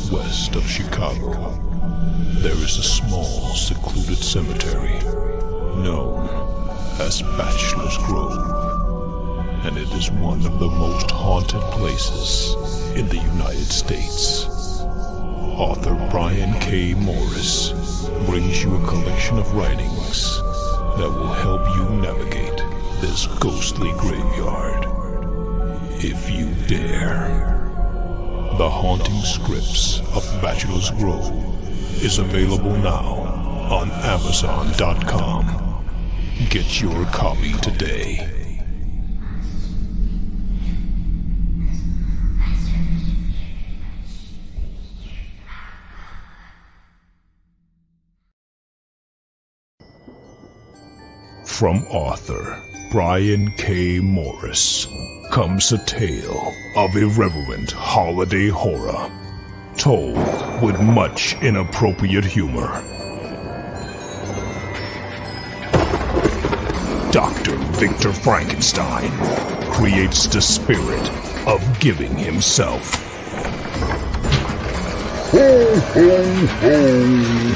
southwest of Chicago, there is a small, secluded cemetery known as Bachelor's Grove, and it is one of the most haunted places in the United States. Author Brian K. Morris brings you a collection of writings that will help you navigate this ghostly graveyard, if you dare. The Haunting Scripts of Bachelor's Grove is available now on Amazon.com. Get your copy today. From author Brian K. Morris comes a tale of irreverent holiday horror, told with much inappropriate humor. Dr. Victor Frankenstein creates the spirit of giving himself. Ho, ho, ho!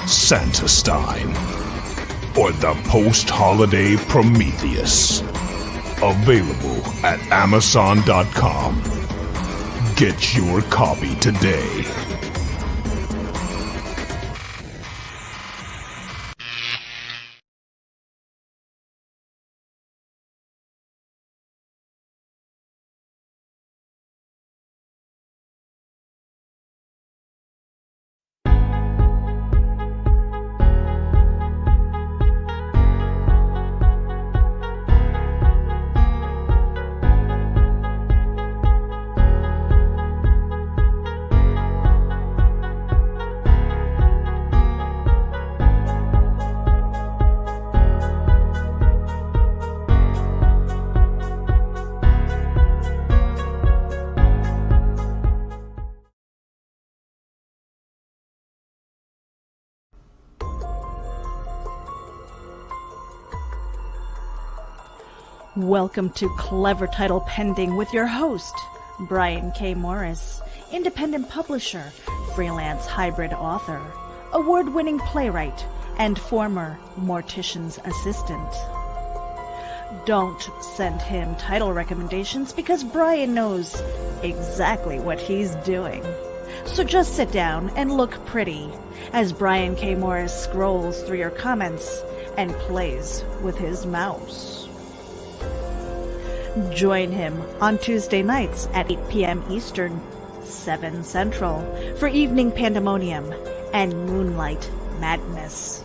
Santastein, or the post-holiday Prometheus. Available at Amazon.com. Get your copy today. Welcome to Clever Title Pending with your host, Brian K. Morris, independent publisher, freelance hybrid author, award-winning playwright, and former mortician's assistant. Don't send him title recommendations because Brian knows exactly what he's doing. So just sit down and look pretty as Brian K. Morris scrolls through your comments and plays with his mouse. Join him on Tuesday nights at 8 p.m. Eastern, 7 Central, for Evening Pandemonium and Moonlight Madness.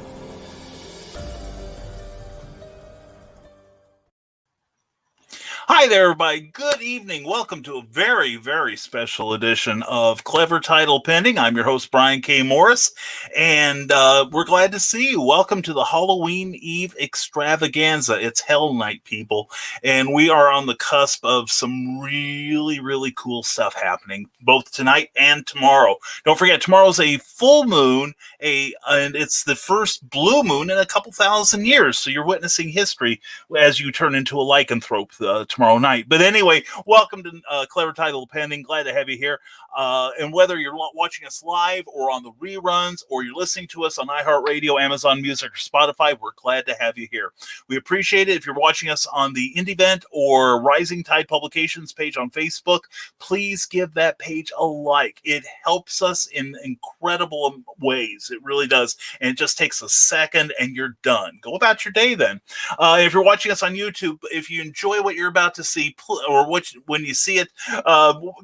Hi there, everybody. Good evening. Welcome to a very, very special edition of Clever Title Pending. I'm your host, Brian K. Morris, and we're glad to see you. Welcome to the Halloween Eve extravaganza. It's Hell Night, people, and we are on the cusp of some really, really cool stuff happening, both tonight and tomorrow. Don't forget, tomorrow's a full moon, and it's the first blue moon in a couple thousand years, so you're witnessing history as you turn into a lycanthrope tomorrow night. But anyway, welcome to Clever Title Pending. Glad to have you here. And whether you're watching us live or on the reruns, or you're listening to us on iHeartRadio, Amazon Music, or Spotify, we're glad to have you here. We appreciate it. If you're watching us on the Indie Vent or Rising Tide Publications page on Facebook, please give that page a like. It helps us in incredible ways. It really does. And it just takes a second and you're done. Go about your day then. If you're watching us on YouTube, if you enjoy what you're about to see, or when you see it,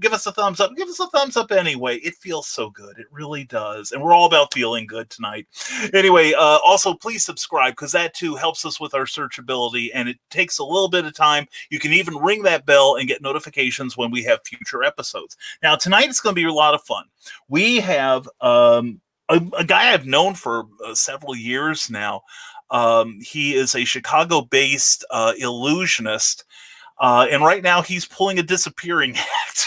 give us a thumbs up. Give us a thumbs up anyway. It feels so good. It really does. And we're all about feeling good tonight. Anyway, also please subscribe, because that too helps us with our searchability, and it takes a little bit of time. You can even ring that bell and get notifications when we have future episodes. Now, tonight it's going to be a lot of fun. We have a guy I've known for several years now. He is a Chicago-based illusionist. And right now he's pulling a disappearing act.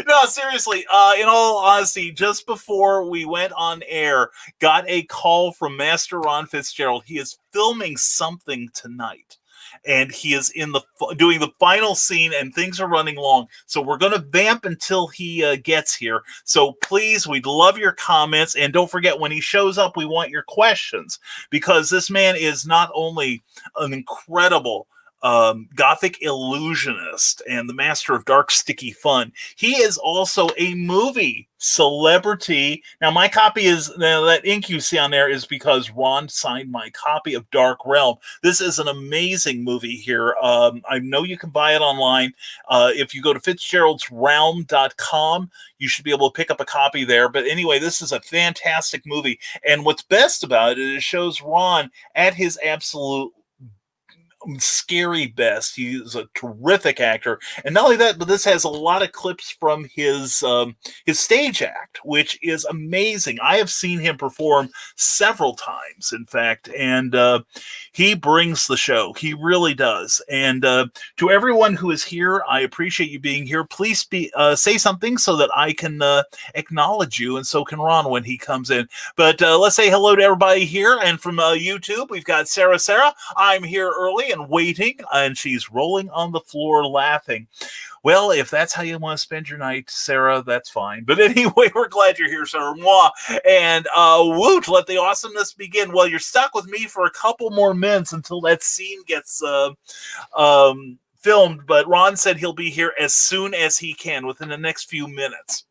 No, seriously, in all honesty, just before we went on air, got a call from Master Ron Fitzgerald. He is filming something tonight. and he is doing the final scene, and things are running long. So we're going to vamp until he gets here. So please, we'd love your comments, and don't forget, when he shows up, we want your questions, because this man is not only an incredible Gothic illusionist and the master of dark, sticky fun, he is also a movie celebrity. Now, my copy that ink you see on there is because Ron signed my copy of Dark Realm. This is an amazing movie here. I know you can buy it online. If you go to fitzgeraldsrealm.com, you should be able to pick up a copy there. But anyway, this is a fantastic movie. And what's best about it is it shows Ron at his absolute scary best. He's a terrific actor, and not only that, but this has a lot of clips from his stage act, which is amazing. I have seen him perform several times, in fact, and he brings the show. He really does. And to everyone who is here, I appreciate you being here. Please say something so that I can acknowledge you, and so can Ron when he comes in. But let's say hello to everybody here, and from YouTube, we've got Sarah. I'm here early and waiting, and she's rolling on the floor laughing. Well, if that's how you want to spend your night, Sarah, that's fine. But anyway, we're glad you're here, Sarah. Mwah. And woot, let the awesomeness begin. Well, you're stuck with me for a couple more minutes until that scene gets filmed. But Ron said he'll be here as soon as he can, within the next few minutes.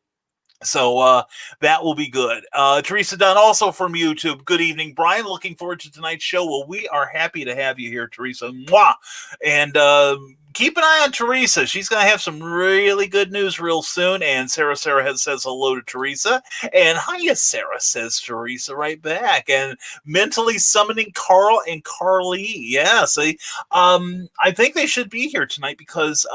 So that will be good. Teresa Dunn, also from YouTube. Good evening, Brian. Looking forward to tonight's show. Well, we are happy to have you here, Teresa. Mwah! And keep an eye on Teresa. She's going to have some really good news real soon. And Sarah says hello to Teresa. And hiya, Sarah, says Teresa right back. And mentally summoning Carl and Carly. Yeah, see, I think they should be here tonight because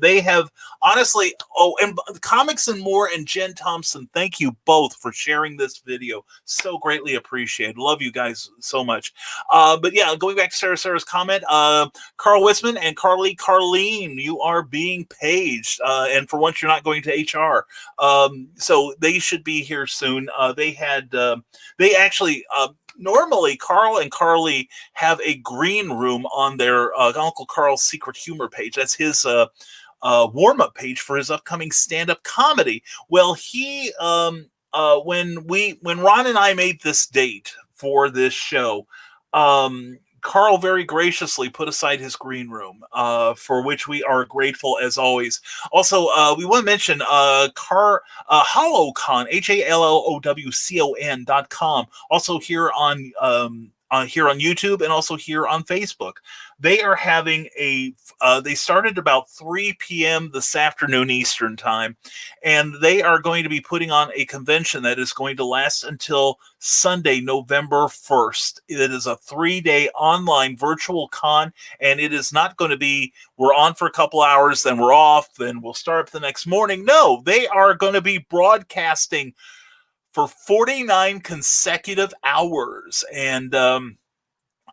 they have, honestly, and Comics and More and Jen Thompson, thank you both for sharing this video. So greatly appreciated. Love you guys so much. But yeah, going back to Sarah's comment, Carl Wisman and Carleen, you are being paged. And for once, you're not going to HR. So they should be here soon. They actually, normally Carl and Carly have a green room on their Uncle Carl's Secret Humor page. That's his warm-up page for his upcoming stand-up comedy. Well, he when Ron and I made this date for this show, Carl very graciously put aside his green room, for which we are grateful as always. Also, we want to mention HallowCon, HallowCon.com, also here on YouTube and also here on Facebook. They are having they started about 3 p.m. this afternoon Eastern time, and they are going to be putting on a convention that is going to last until Sunday, November 1st. It is a 3-day online virtual con, and it is not going to be, we're on for a couple hours, then we're off, then we'll start up the next morning. No, they are going to be broadcasting for 49 consecutive hours. And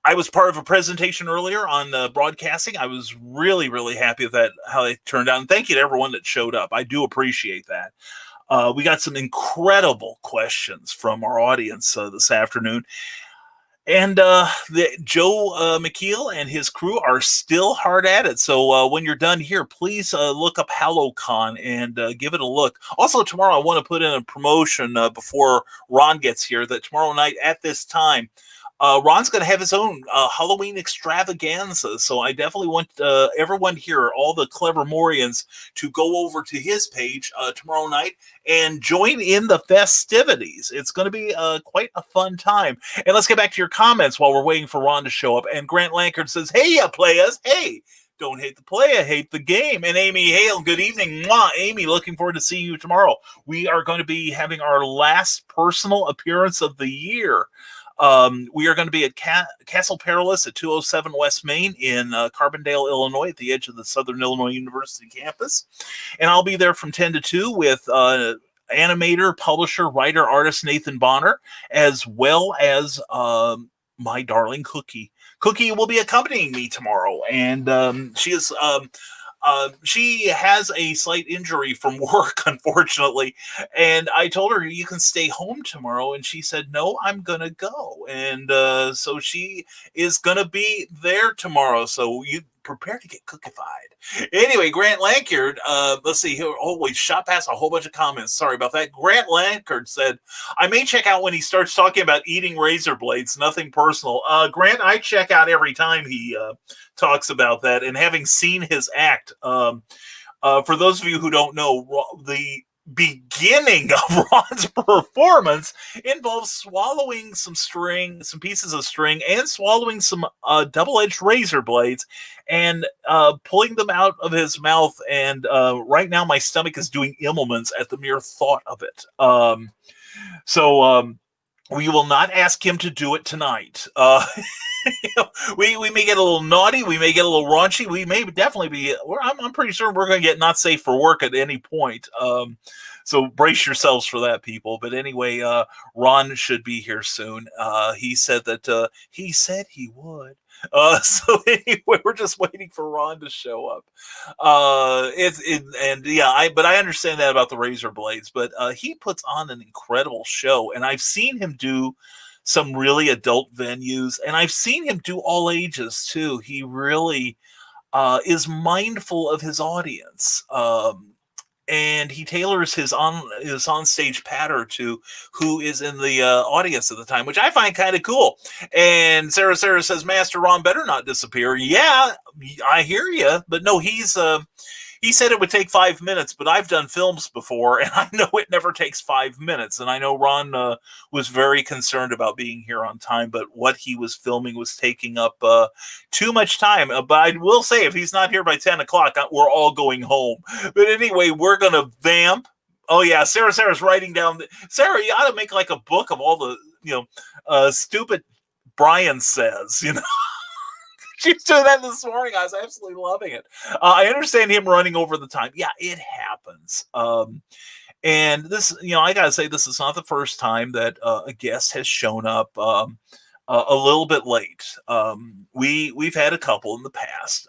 I was part of a presentation earlier on broadcasting. I was really, really happy with that, how they turned out. And thank you to everyone that showed up. I do appreciate that. We got some incredible questions from our audience this afternoon. And Joe McKeel and his crew are still hard at it. So when you're done here, please look up HallowCon and give it a look. Also, tomorrow I want to put in a promotion before Ron gets here, that tomorrow night at this time, Ron's going to have his own Halloween extravaganza. So I definitely want everyone here, all the clever Morians, to go over to his page tomorrow night and join in the festivities. It's going to be quite a fun time. And let's get back to your comments while we're waiting for Ron to show up. And Grant Lankard says, hey, players, hey. Don't hate the player, hate the game. And Amy Hale, good evening. Mwah. Amy, looking forward to seeing you tomorrow. We are going to be having our last personal appearance of the year. We are going to be at Castle Perilous at 207 West Main in Carbondale, Illinois, at the edge of the Southern Illinois University campus. And I'll be there from 10 to 2 with animator, publisher, writer, artist Nathan Bonner, as well as my darling Cookie. Cookie will be accompanying me tomorrow, and she is She has a slight injury from work, unfortunately. And I told her, you can stay home tomorrow. And she said, no, I'm going to go. And so she is going to be there tomorrow. So you prepare to get cookified. Anyway, Grant Lankard, let's see here. Oh, we shot past a whole bunch of comments. Sorry about that. Grant Lankard said, I may check out when he starts talking about eating razor blades. Nothing personal. Grant, I check out every time he talks about that. And having seen his act, for those of you who don't know, the beginning of Ron's performance involves swallowing some pieces of string, and swallowing some double-edged razor blades, and pulling them out of his mouth. And right now my stomach is doing Immelmans at the mere thought of it. So we will not ask him to do it tonight. We may get a little naughty, we may get a little raunchy, we may definitely be. I'm pretty sure we're going to get not safe for work at any point. So brace yourselves for that, people. But anyway, Ron should be here soon. He said that he said he would. So anyway, we're just waiting for Ron to show up. But I understand that about the razor blades. But he puts on an incredible show, and I've seen him do some really adult venues, and I've seen him do all ages too. He really is mindful of his audience, and he tailors his on-stage patter to who is in the audience at the time, which I find kind of cool. And Sarah says, Master Ron better not disappear. Yeah, I hear you, but no, he said it would take 5 minutes, but I've done films before, and I know it never takes 5 minutes. And I know Ron was very concerned about being here on time, but what he was filming was taking up too much time. But I will say, if he's not here by 10 o'clock, we're all going home. But anyway, we're going to vamp. Oh, yeah, Sarah's writing down. Sarah, you ought to make like a book of all the, stupid Brian says, She's doing that this morning. I was absolutely loving it. I understand him running over the time. Yeah, it happens. And this, I got to say, this is not the first time that a guest has shown up a little bit late. We've had a couple in the past.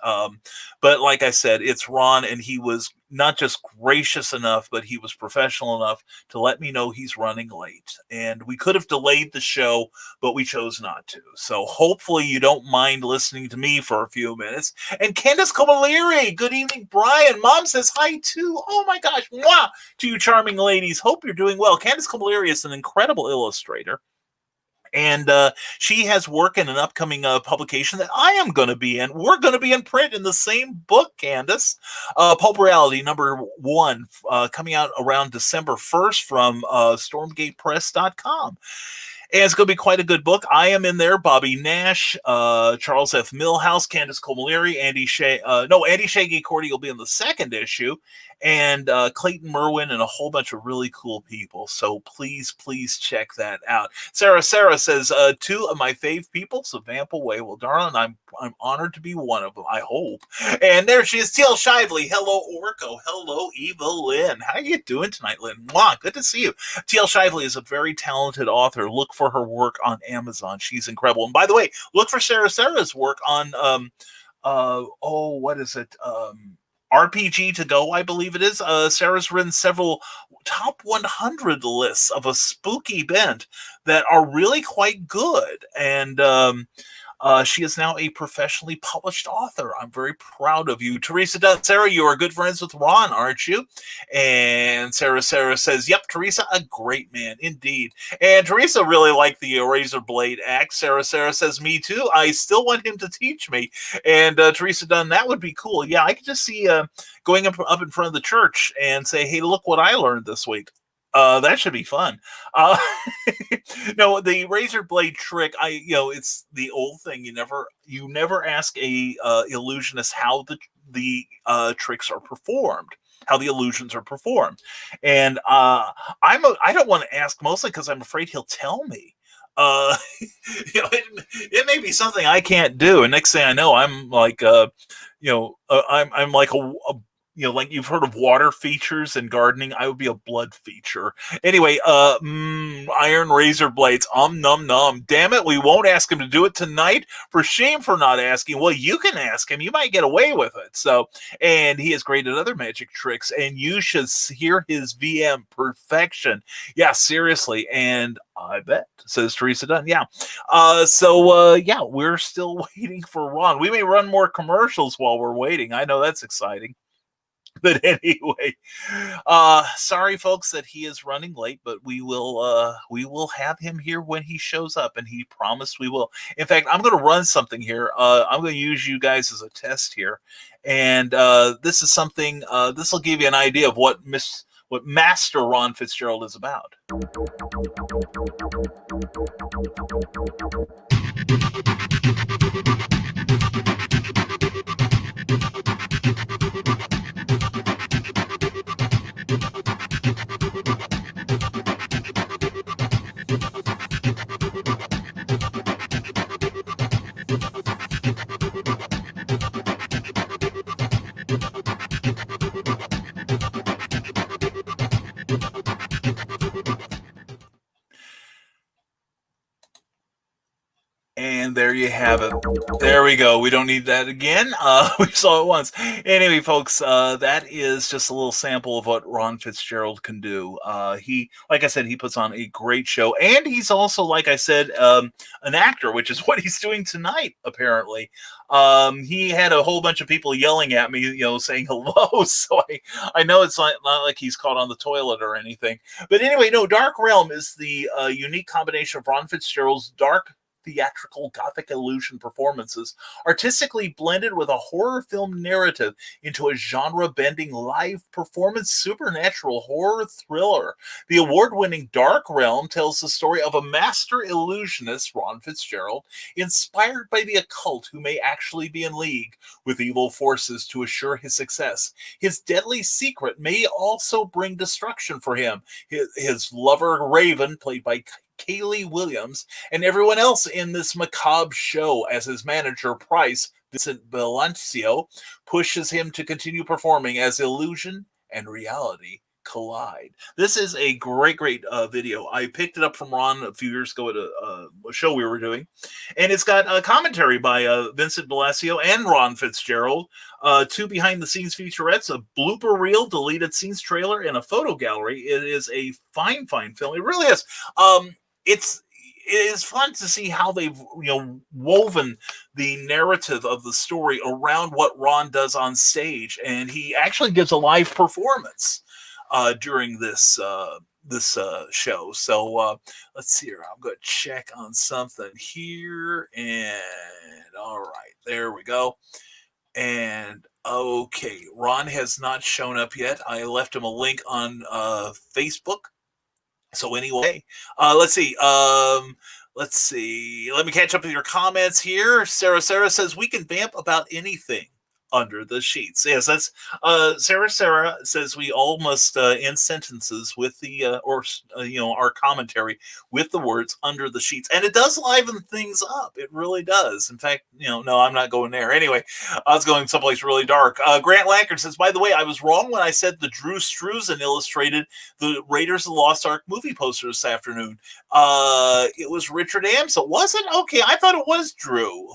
But like I said, it's Ron, and he was not just gracious enough, but he was professional enough to let me know he's running late. And we could have delayed the show, but we chose not to. So hopefully you don't mind listening to me for a few minutes. And Candace Camilleri, good evening, Brian. Mom says hi too. Oh my gosh, mwah, to you charming ladies. Hope you're doing well. Candace Camilleri is an incredible illustrator. And she has work in an upcoming publication that I am going to be in. We're going to be in print in the same book, Candace. Pulp Reality #1, coming out around December 1st from stormgatepress.com. And it's going to be quite a good book. I am in there. Bobby Nash, Charles F. Milhouse, Candace Camilleri, Andy Shaggy Cordy will be in the second issue, and Clayton Merwin, and a whole bunch of really cool people. So please check that out. Sarah says, two of my fave people, so vamp away. Well, darling, I'm honored to be one of them, I hope. And there she is, Teal Shively. Hello, Orko. Hello, Eva Lynn. How you doing tonight, Lynn? Mwah, good to see you. Teal Shively is a very talented author. Look for her work on Amazon. She's incredible. And by the way, look for Sarah's work on what is it? RPG to Go, I believe it is. Sarah's written several top 100 lists of a spooky bent that are really quite good. And she is now a professionally published author. I'm very proud of you. Teresa Dunn, Sarah, you are good friends with Ron, aren't you? And Sarah says, yep, Teresa, a great man, indeed. And Teresa really liked the razor blade act. Sarah says, me too. I still want him to teach me. And Teresa Dunn, that would be cool. Yeah, I could just see going up in front of the church and say, hey, look what I learned this week. That should be fun. No, the razor blade trick, it's the old thing. You never ask a illusionist how the tricks are performed, how the illusions are performed. And I don't want to ask, mostly because I'm afraid he'll tell me. It may be something I can't do, and next thing I know, I'm like I'm like like you've heard of water features in gardening. I would be a blood feature. Anyway, iron razor blades. Num num. Damn it, we won't ask him to do it tonight. For shame for not asking. Well, you can ask him. You might get away with it. So, and he is great at other magic tricks, and you should hear his VM perfection. Yeah, seriously. And I bet, says Teresa Dunn. Yeah. Yeah, we're still waiting for Ron. We may run more commercials while we're waiting. I know that's exciting. But anyway, sorry folks that he is running late, but we will have him here when he shows up, and he promised we will. In fact, I'm going to run something here. I'm going to use you guys as a test here, and this is something. This will give you an idea of what Master Ron Fitzgerald is about. And there you have it. There we go. We don't need that again. We saw it once. Anyway, folks, that is just a little sample of what Ron Fitzgerald can do. Like I said, he puts on a great show. And he's also, like I said, an actor, which is what he's doing tonight, apparently. He had a whole bunch of people yelling at me, saying hello. So I know it's not like he's caught on the toilet or anything. But anyway, no, Dark Realm is the unique combination of Ron Fitzgerald's dark theatrical Gothic illusion performances, artistically blended with a horror film narrative into a genre-bending live performance supernatural horror thriller. The award-winning Dark Realm tells the story of a master illusionist, Ron Fitzgerald, inspired by the occult who may actually be in league with evil forces to assure his success. His deadly secret may also bring destruction for him. His lover, Raven, played by Kaylee Williams, and everyone else in this macabre show as his manager, Price, Vincent Belancio, pushes him to continue performing as illusion and reality collide. This is a great video. I picked it up from Ron a few years ago at a show we were doing, and it's got a commentary by Vincent Belancio and Ron Fitzgerald, 2 behind-the-scenes featurettes, a blooper reel, deleted scenes trailer, and a photo gallery. It is a fine film. It really is. It is fun to see how they've woven the narrative of the story around what Ron does on stage, and he actually gives a live performance during this show. So let's see here. I'm going to check on something here, and all right, there we go. And okay, Ron has not shown up yet. I left him a link on Facebook. So anyway, let's see. Let me catch up with your comments here. Sarah says we can vamp about anything under the sheets. Yes, that's Sarah says we all must end sentences with the our commentary with the words under the sheets, and it does liven things up. It really does. In fact, no, I'm not going there. Anyway, I was going someplace really dark. Grant Lankard says, by the way, I was wrong when I said the Drew Struzan illustrated the Raiders of the Lost Ark movie poster this afternoon. It was Richard Amsel, was it? Okay, I thought it was Drew.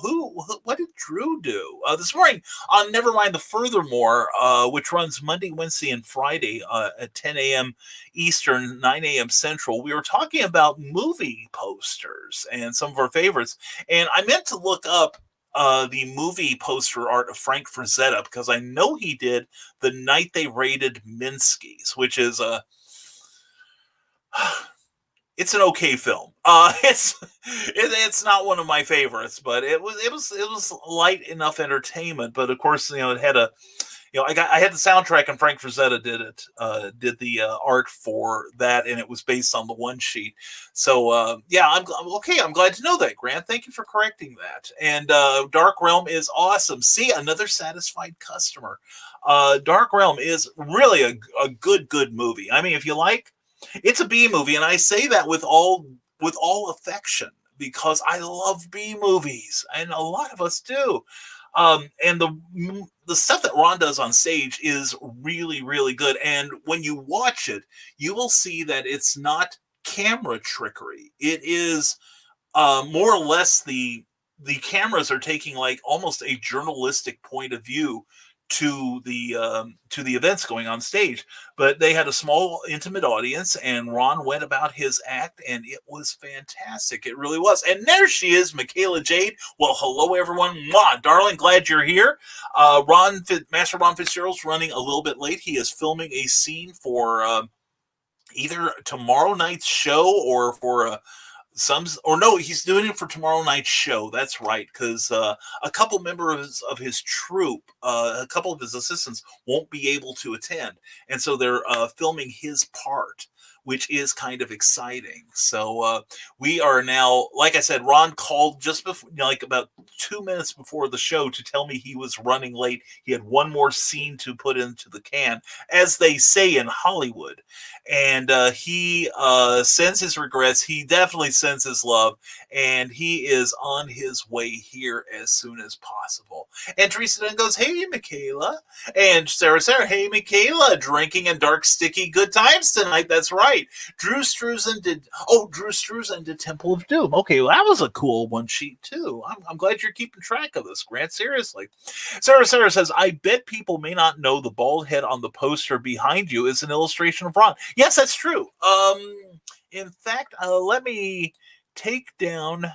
What did Drew do this morning on Never Mind the Furthermore, which runs Monday, Wednesday, and Friday at 10 a.m. Eastern, 9 a.m. Central? We were talking about movie posters and some of our favorites, and I meant to look up the movie poster art of Frank Frazetta, because I know he did The Night They Raided Minsky's, which is a it's an okay film. It's not one of my favorites, but it was light enough entertainment. But of course, it had a, I had the soundtrack, and Frank Frazetta did the art for that, and it was based on the one sheet. So yeah, I'm okay. I'm glad to know that, Grant. Thank you for correcting that. And Dark Realm is awesome. See, another satisfied customer. Dark Realm is really a good movie. I mean, if you like. It's a B movie, and I say that with all affection, because I love B movies, and a lot of us do. And the stuff that Ron does on stage is really, really good. And when you watch it, you will see that it's not camera trickery. It is more or less the cameras are taking like almost a journalistic point of view to the events going on stage. But they had a small intimate audience, and Ron went about his act, and it was fantastic. It really was. And there she is, Michaela Jade. Well, hello everyone. Mwah, darling, glad you're here. Master Ron Fitzgerald's running a little bit late. He is filming a scene for either tomorrow night's show or for he's doing it for tomorrow night's show. That's right, because a couple members of his troupe, a couple of his assistants won't be able to attend, and so they're filming his part, which is kind of exciting. So we are now, like I said, Ron called just before, like about 2 minutes before the show, to tell me he was running late. He had one more scene to put into the can, as they say in Hollywood. And he sends his regrets. He definitely sends his love, and he is on his way here as soon as possible. And Teresa then goes, "Hey, Michaela." And Sarah, "Hey, Michaela, drinking and dark, sticky good times tonight." That's right. Drew Struzan did Temple of Doom. Okay, well, that was a cool one sheet too. I'm glad you're keeping track of this, Grant. Seriously. Sarah says, "I bet people may not know the bald head on the poster behind you is an illustration of Ron." Yes, that's true. In fact, let me take down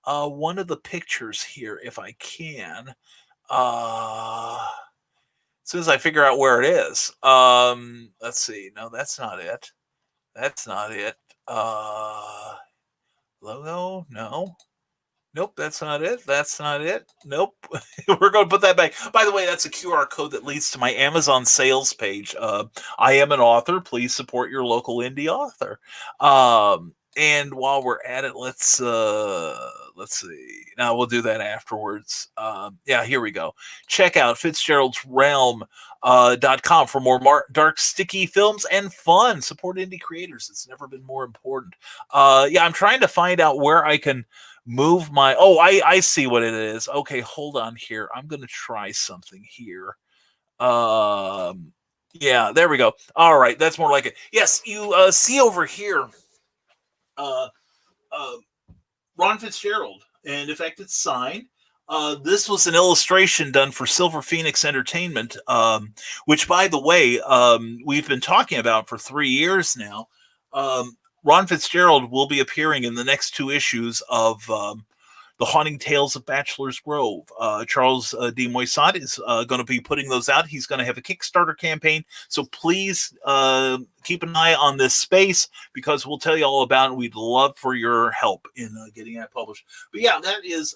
one of the pictures here if I can. As soon as I figure out where it is. Let's see. No, that's not it. That's not it. Logo? No. Nope, that's not it. That's not it. Nope. We're going to put that back. By the way, that's a QR code that leads to my Amazon sales page. I am an author. Please support your local indie author. And while we're at it, let's see. Now we'll do that afterwards. Yeah, here we go. Check out Fitzgerald'sRealm.com for more dark, sticky films and fun. Support indie creators. It's never been more important. Yeah, I'm trying to find out where I can move my... Oh, I see what it is. Okay, hold on here. I'm going to try something here. Yeah, there we go. All right, that's more like it. Yes, you see over here Ron Fitzgerald, and in fact, it's signed. This was an illustration done for Silver Phoenix Entertainment, which, by the way, we've been talking about for 3 years now. Ron Fitzgerald will be appearing in the next 2 issues of The Haunting Tales of Bachelor's Grove. Charles D. Moissant is going to be putting those out. He's going to have a Kickstarter campaign. So please keep an eye on this space, because we'll tell you all about it. We'd love for your help in getting that published. But yeah, that is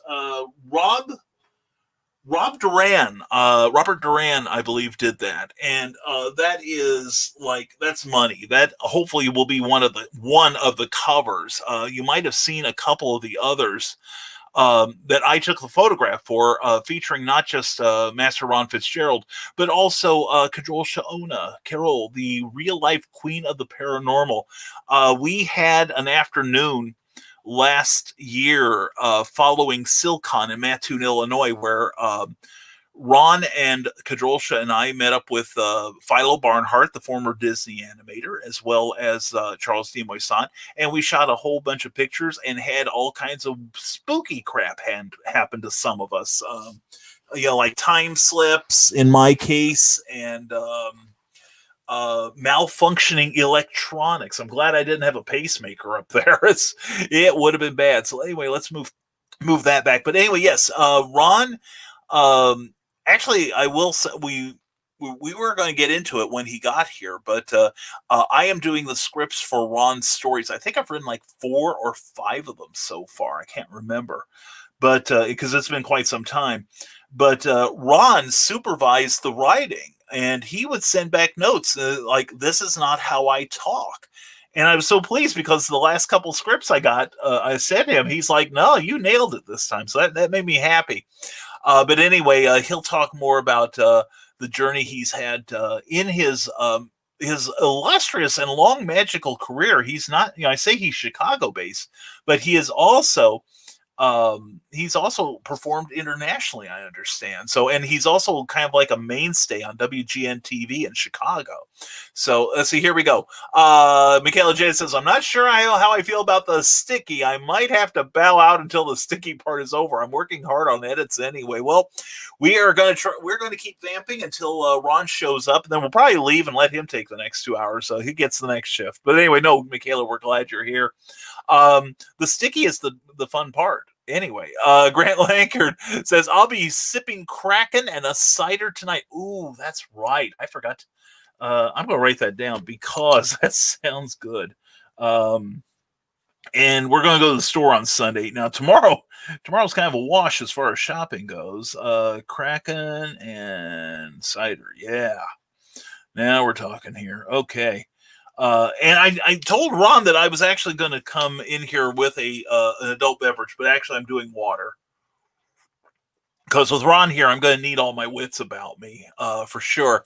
Robert Duran, I believe, did that, and that is that's money. That hopefully will be one of the covers. You might have seen a couple of the others that I took the photograph for, featuring not just Master Ron Fitzgerald, but also Kadrolsha Carol, the real-life queen of the paranormal. We had an afternoon last year following SilCon in Mattoon, Illinois, where Ron and Kadrolsha and I met up with Philo Barnhart, the former Disney animator, as well as Charles D. Moissant, and we shot a whole bunch of pictures and had all kinds of spooky crap happen to some of us. Like time slips in my case, and malfunctioning electronics. I'm glad I didn't have a pacemaker up there. It would have been bad. So anyway, let's move that back. But anyway, yes, Ron. Actually, I will say we were going to get into it when he got here, but I am doing the scripts for Ron's stories. I think I've written like 4 or 5 of them so far. I can't remember, but because it's been quite some time. But Ron supervised the writing, and he would send back notes like, "This is not how I talk." And I was so pleased, because the last couple scripts I got, I said to him, he's like, "No, you nailed it this time." So that made me happy. But anyway, he'll talk more about the journey he's had in his illustrious and long magical career. He's not, I say he's Chicago based, but he is also He's also performed internationally, I understand. So, and he's also kind of like a mainstay on WGN TV in Chicago. So let's see, here we go. Michaela J says, I'm not sure how I feel about the sticky. I might have to bow out until the sticky part is over. I'm working hard on edits anyway. Well, we're going to keep vamping until Ron shows up, and then we'll probably leave and let him take the next 2 hours. So he gets the next shift. But anyway, no, Michaela, we're glad you're here. The sticky is the fun part. Anyway, Grant Lankard says, I'll be sipping Kraken and a cider tonight. Ooh, that's right. I forgot. I'm going to write that down because that sounds good. And we're going to go to the store on Sunday. Now, tomorrow's kind of a wash as far as shopping goes. Kraken and cider. Yeah. Now we're talking here. Okay. And I told Ron that I was actually going to come in here with an adult beverage, but actually I'm doing water. Because with Ron here, I'm going to need all my wits about me, for sure.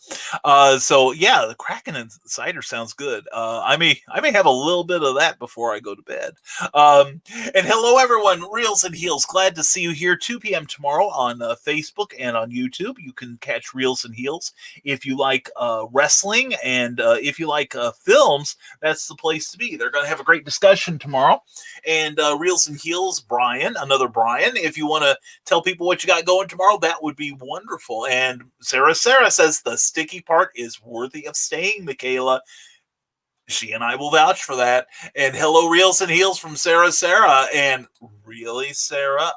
So yeah, the Kraken and cider sounds good. I may have a little bit of that before I go to bed. And hello, everyone. Reels and Heels. Glad to see you here. 2 p.m. tomorrow on Facebook and on YouTube. You can catch Reels and Heels. If you like wrestling and if you like films, that's the place to be. They're going to have a great discussion tomorrow. And Reels and Heels, another Brian. If you want to tell people what you got going tomorrow, that would be wonderful. And Sarah says the sticky part is worthy of staying, Michaela. She and I will vouch for that. And hello, Reels and Heels from Sarah. And really, Sarah?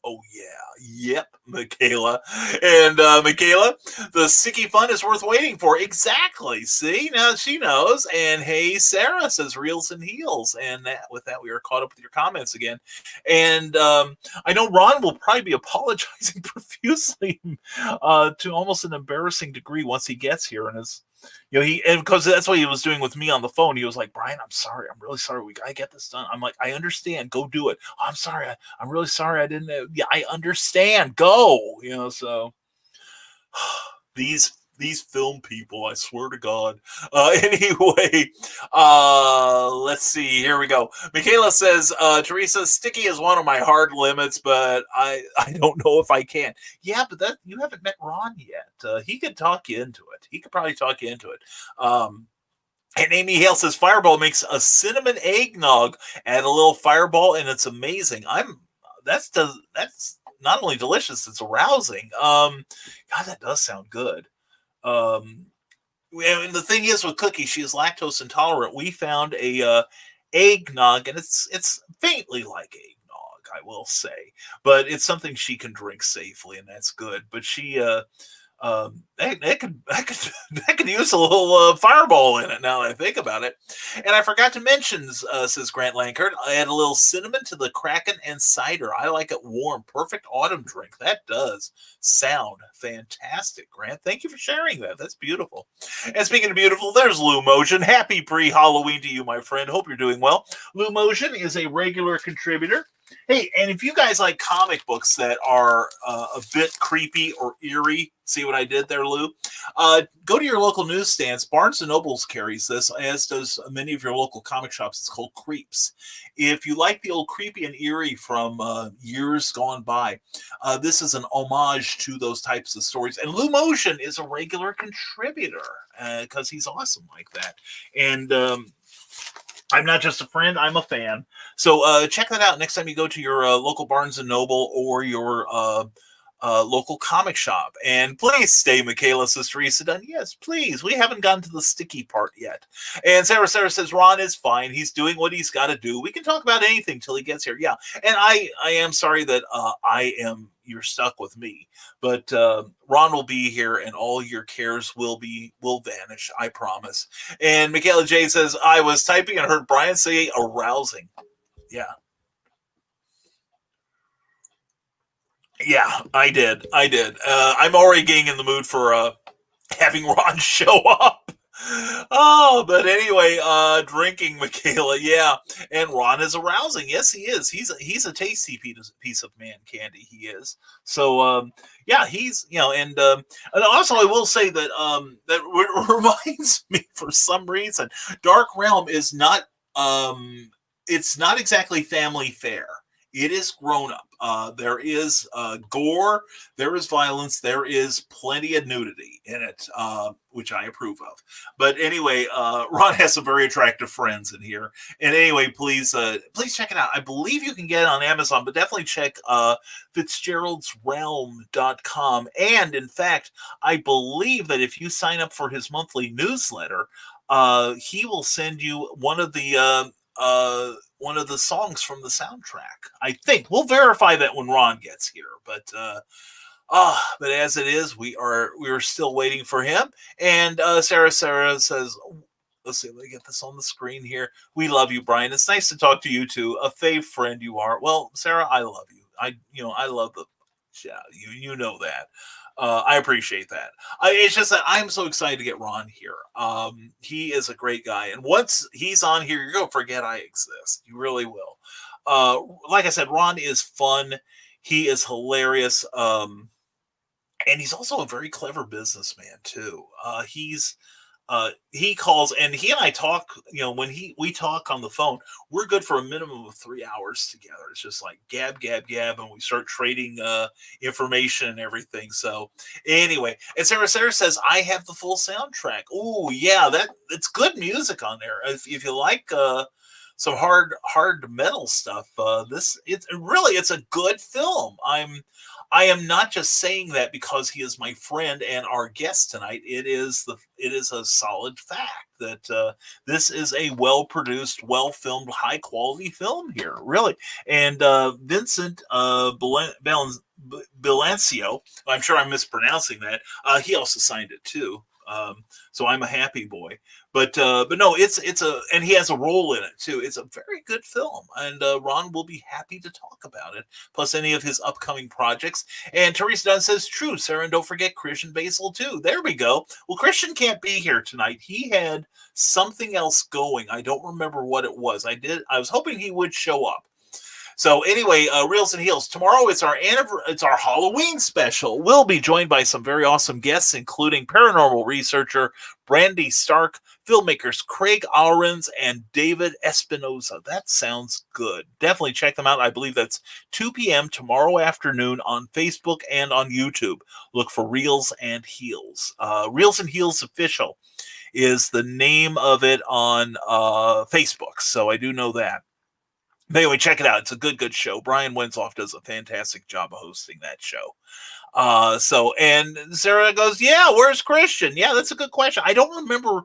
Oh, yeah. Yep, Michaela. And Michaela, the sticky fun is worth waiting for. Exactly. See, now she knows. And hey, Sarah says Reels and Heels. And with that, we are caught up with your comments again. And I know Ron will probably be apologizing profusely to almost an embarrassing degree once he gets here. And because that's what he was doing with me on the phone. He was like, Brian, I'm sorry. I'm really sorry. We got to get this done. I'm like, I understand. Go do it. Oh, I'm sorry. I'm really sorry. I didn't know. Yeah, I understand. Go. So these film people, I swear to God. Anyway, let's see. Here we go. Michaela says, Teresa, sticky is one of my hard limits, but I don't know if I can. Yeah, but you haven't met Ron yet. He could talk you into it. He could probably talk you into it. And Amy Hale says, Fireball makes a cinnamon eggnog. Add a little Fireball, and it's amazing. That's not only delicious, it's arousing. God, that does sound good. And the thing is with Cookie, she is lactose intolerant. We found a eggnog, and it's faintly like eggnog, I will say, but it's something she can drink safely, and that's good. But she that could use a little Fireball in it now that I think about it. And I forgot to mention, says Grant Lankard, I add a little cinnamon to the Kraken and cider. I like it warm. Perfect autumn drink. That does sound fantastic, Grant. Thank you for sharing that. That's beautiful. And speaking of beautiful, there's Lou Motion. Happy pre-Halloween to you, my friend. Hope you're doing well. Lou Motion is a regular contributor. Hey, and if you guys like comic books that are a bit creepy or eerie, see what I did there, Lou? Go to your local newsstands. Barnes & Nobles carries this, as does many of your local comic shops. It's called Creeps. If you like the old creepy and eerie from years gone by, this is an homage to those types of stories. And Lou Motion is a regular contributor because he's awesome like that. And I'm not just a friend, I'm a fan. So check that out next time you go to your local Barnes & Noble or your local comic shop. And please stay, Michaela, says Teresa Dunn. Yes, please. We haven't gotten to the sticky part yet. And Sarah says, Ron is fine. He's doing what he's got to do. We can talk about anything till he gets here. Yeah. And I am sorry that you're stuck with me. But Ron will be here and all your cares will vanish. I promise. And Michaela J says, I was typing and heard Brian say arousing. Yeah. Yeah, I did. I'm already getting in the mood for having Ron show up. Oh, but anyway, drinking, Michaela, yeah, and Ron is arousing. Yes, he is. He's a tasty piece of man candy. He is. So, yeah, he's and also I will say that that reminds me for some reason, Dark Realm is not it's not exactly family fare. It is grown up. There is gore, there is violence, there is plenty of nudity in it, which I approve of. But anyway, Ron has some very attractive friends in here. And anyway, please check it out. I believe you can get it on Amazon, but definitely check Fitzgerald'sRealm.com. And in fact, I believe that if you sign up for his monthly newsletter, he will send you one of the songs from the soundtrack. I think we'll verify that when Ron gets here, but as it is, we are still waiting for him. And Sarah says, let's see, let me get this on the screen here. We love you, Brian. It's nice to talk to you too. A fave friend you are. Well, Sarah, I love you. I love the, yeah, you know that. I appreciate that. It's just that I'm so excited to get Ron here. He is a great guy, and once he's on here, you're gonna forget I exist. You really will. Like I said, Ron is fun. He is hilarious, and he's also a very clever businessman too. He calls, and he and I talk, when we talk on the phone, we're good for a minimum of 3 hours together. It's just like gab, gab, gab. And we start trading, information and everything. So anyway, and Sarah says, I have the full soundtrack. Oh yeah, it's good music on there. If you like, some hard metal stuff, it's a good film. I am not just saying that because he is my friend and our guest tonight. It is a solid fact that this is a well-produced, well-filmed, high-quality film here, really. And Vincent Bilancio, I'm sure I'm mispronouncing that. He also signed it too. So I'm a happy boy, but no, and he has a role in it too. It's a very good film, and Ron will be happy to talk about it, plus any of his upcoming projects. And Teresa Dunn says, true, Sarah, and don't forget Christian Basil too. There we go. Well, Christian can't be here tonight. He had something else going. I don't remember what it was. I was hoping he would show up. So anyway, Reels and Heels. Tomorrow it's our Halloween special. We'll be joined by some very awesome guests, including paranormal researcher Brandy Stark, filmmakers Craig Ahrens and David Espinoza. That sounds good. Definitely check them out. I believe that's 2 p.m. tomorrow afternoon on Facebook and on YouTube. Look for Reels and Heels. Reels and Heels Official is the name of it on Facebook. So I do know that. Anyway, check it out. It's a good show. Brian Wenzoff does a fantastic job of hosting that show. And Sarah goes, yeah, where's Christian? Yeah, that's a good question. I don't remember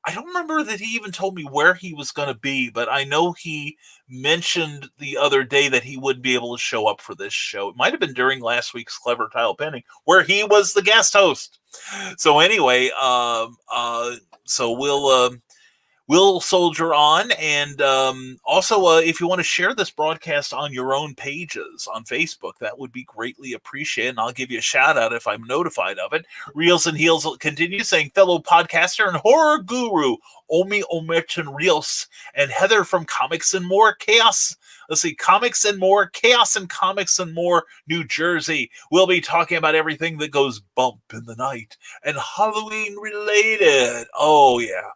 that he even told me where he was going to be, but I know he mentioned the other day that he would be able to show up for this show. It might have been during last week's Clever Title Pending, where he was the guest host. So anyway, so we'll soldier on. And also, if you want to share this broadcast on your own pages on Facebook, that would be greatly appreciated. And I'll give you a shout out if I'm notified of it. Reels and Heels continue saying, fellow podcaster and horror guru, Omi Omerton Rios, and Heather from Comics and More Chaos. Let's see, Comics and More, Chaos and Comics and More, New Jersey. We'll be talking about everything that goes bump in the night and Halloween related. Oh, yeah.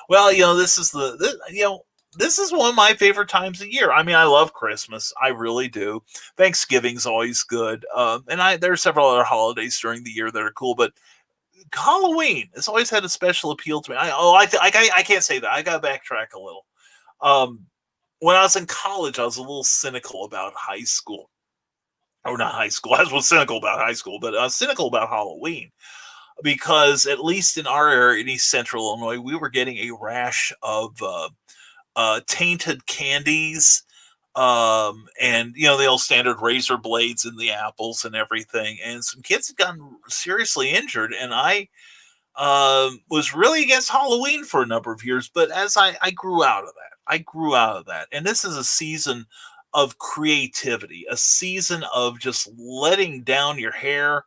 Well, this is one of my favorite times of year. I mean, I love Christmas. I really do. Thanksgiving's always good. And there are several other holidays during the year that are cool, but Halloween has always had a special appeal to me. I can't say that. I got to backtrack a little. When I was in college, I was a little cynical about high school. Or not high school. I was cynical about high school, but I was cynical about Halloween. Because at least in our area in East Central Illinois, we were getting a rash of tainted candies, and the old standard razor blades in the apples and everything. And some kids had gotten seriously injured, and I was really against Halloween for a number of years. But as I grew out of that, and this is a season of creativity, a season of just letting down your hair.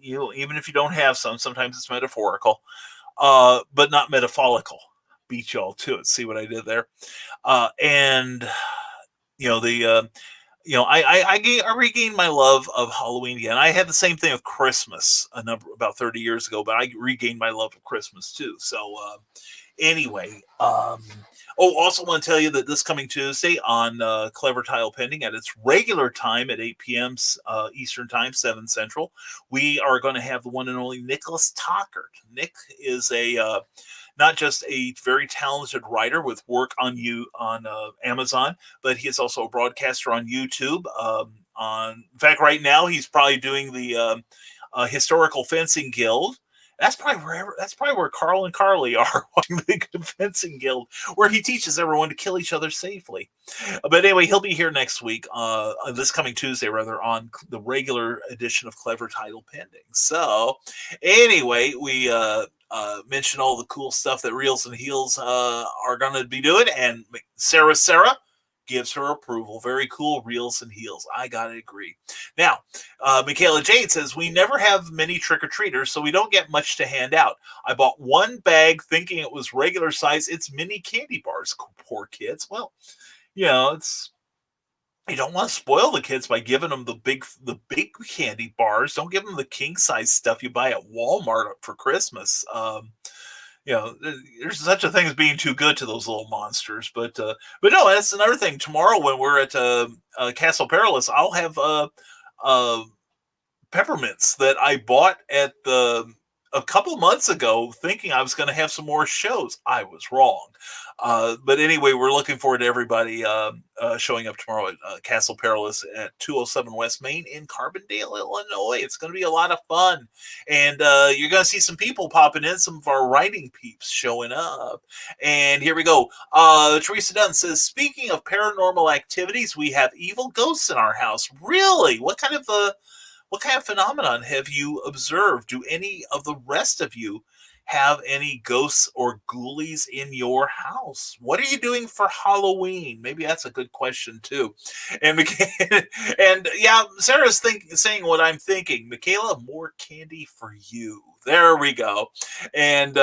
Even if you don't have some, sometimes it's metaphorical, but not metaphorical. Beat y'all to it. See what I did there? I regained my love of Halloween again. I had the same thing with Christmas about 30 years ago, but I regained my love of Christmas too. So anyway, Oh, also want to tell you that this coming Tuesday on Clever Tile Pending at its regular time at 8 p.m. Eastern Time, 7 Central, we are going to have the one and only Nicholas Tockert. Nick is a not just a very talented writer with work on Amazon, but he is also a broadcaster on YouTube. In fact, right now he's probably doing the Historical Fencing Guild. That's probably where Carl and Carly are, the fencing guild, where he teaches everyone to kill each other safely. But anyway, he'll be here next week, this coming Tuesday, rather, on the regular edition of Clever Title Pending. So, anyway, we mentioned all the cool stuff that Reels and Heels are going to be doing, and Sarah gives her approval. Very cool, Reels and Heels. I gotta agree. Now, Michaela Jade says, we never have many trick-or-treaters, so we don't get much to hand out. I bought one bag thinking it was regular size. It's mini candy bars. Poor kids. Well, you don't want to spoil the kids by giving them the big candy bars. Don't give them the king size stuff you buy at Walmart for Christmas. There's such a thing as being too good to those little monsters. But no, that's another thing. Tomorrow when we're at Castle Perilous, I'll have peppermints that I bought at a couple months ago, thinking I was going to have some more shows. I was wrong. But anyway, we're looking forward to everybody showing up tomorrow at Castle Perilous at 207 West Main in Carbondale, Illinois. It's going to be a lot of fun. And you're going to see some people popping in, some of our writing peeps showing up. And here we go. Teresa Dunn says, speaking of paranormal activities, we have evil ghosts in our house. Really? What kind of phenomenon have you observed? Do any of the rest of you have any ghosts or ghoulies in your house? What are you doing for Halloween? Maybe that's a good question too. And yeah, Sarah's saying what I'm thinking. Michaela, more candy for you. There we go. And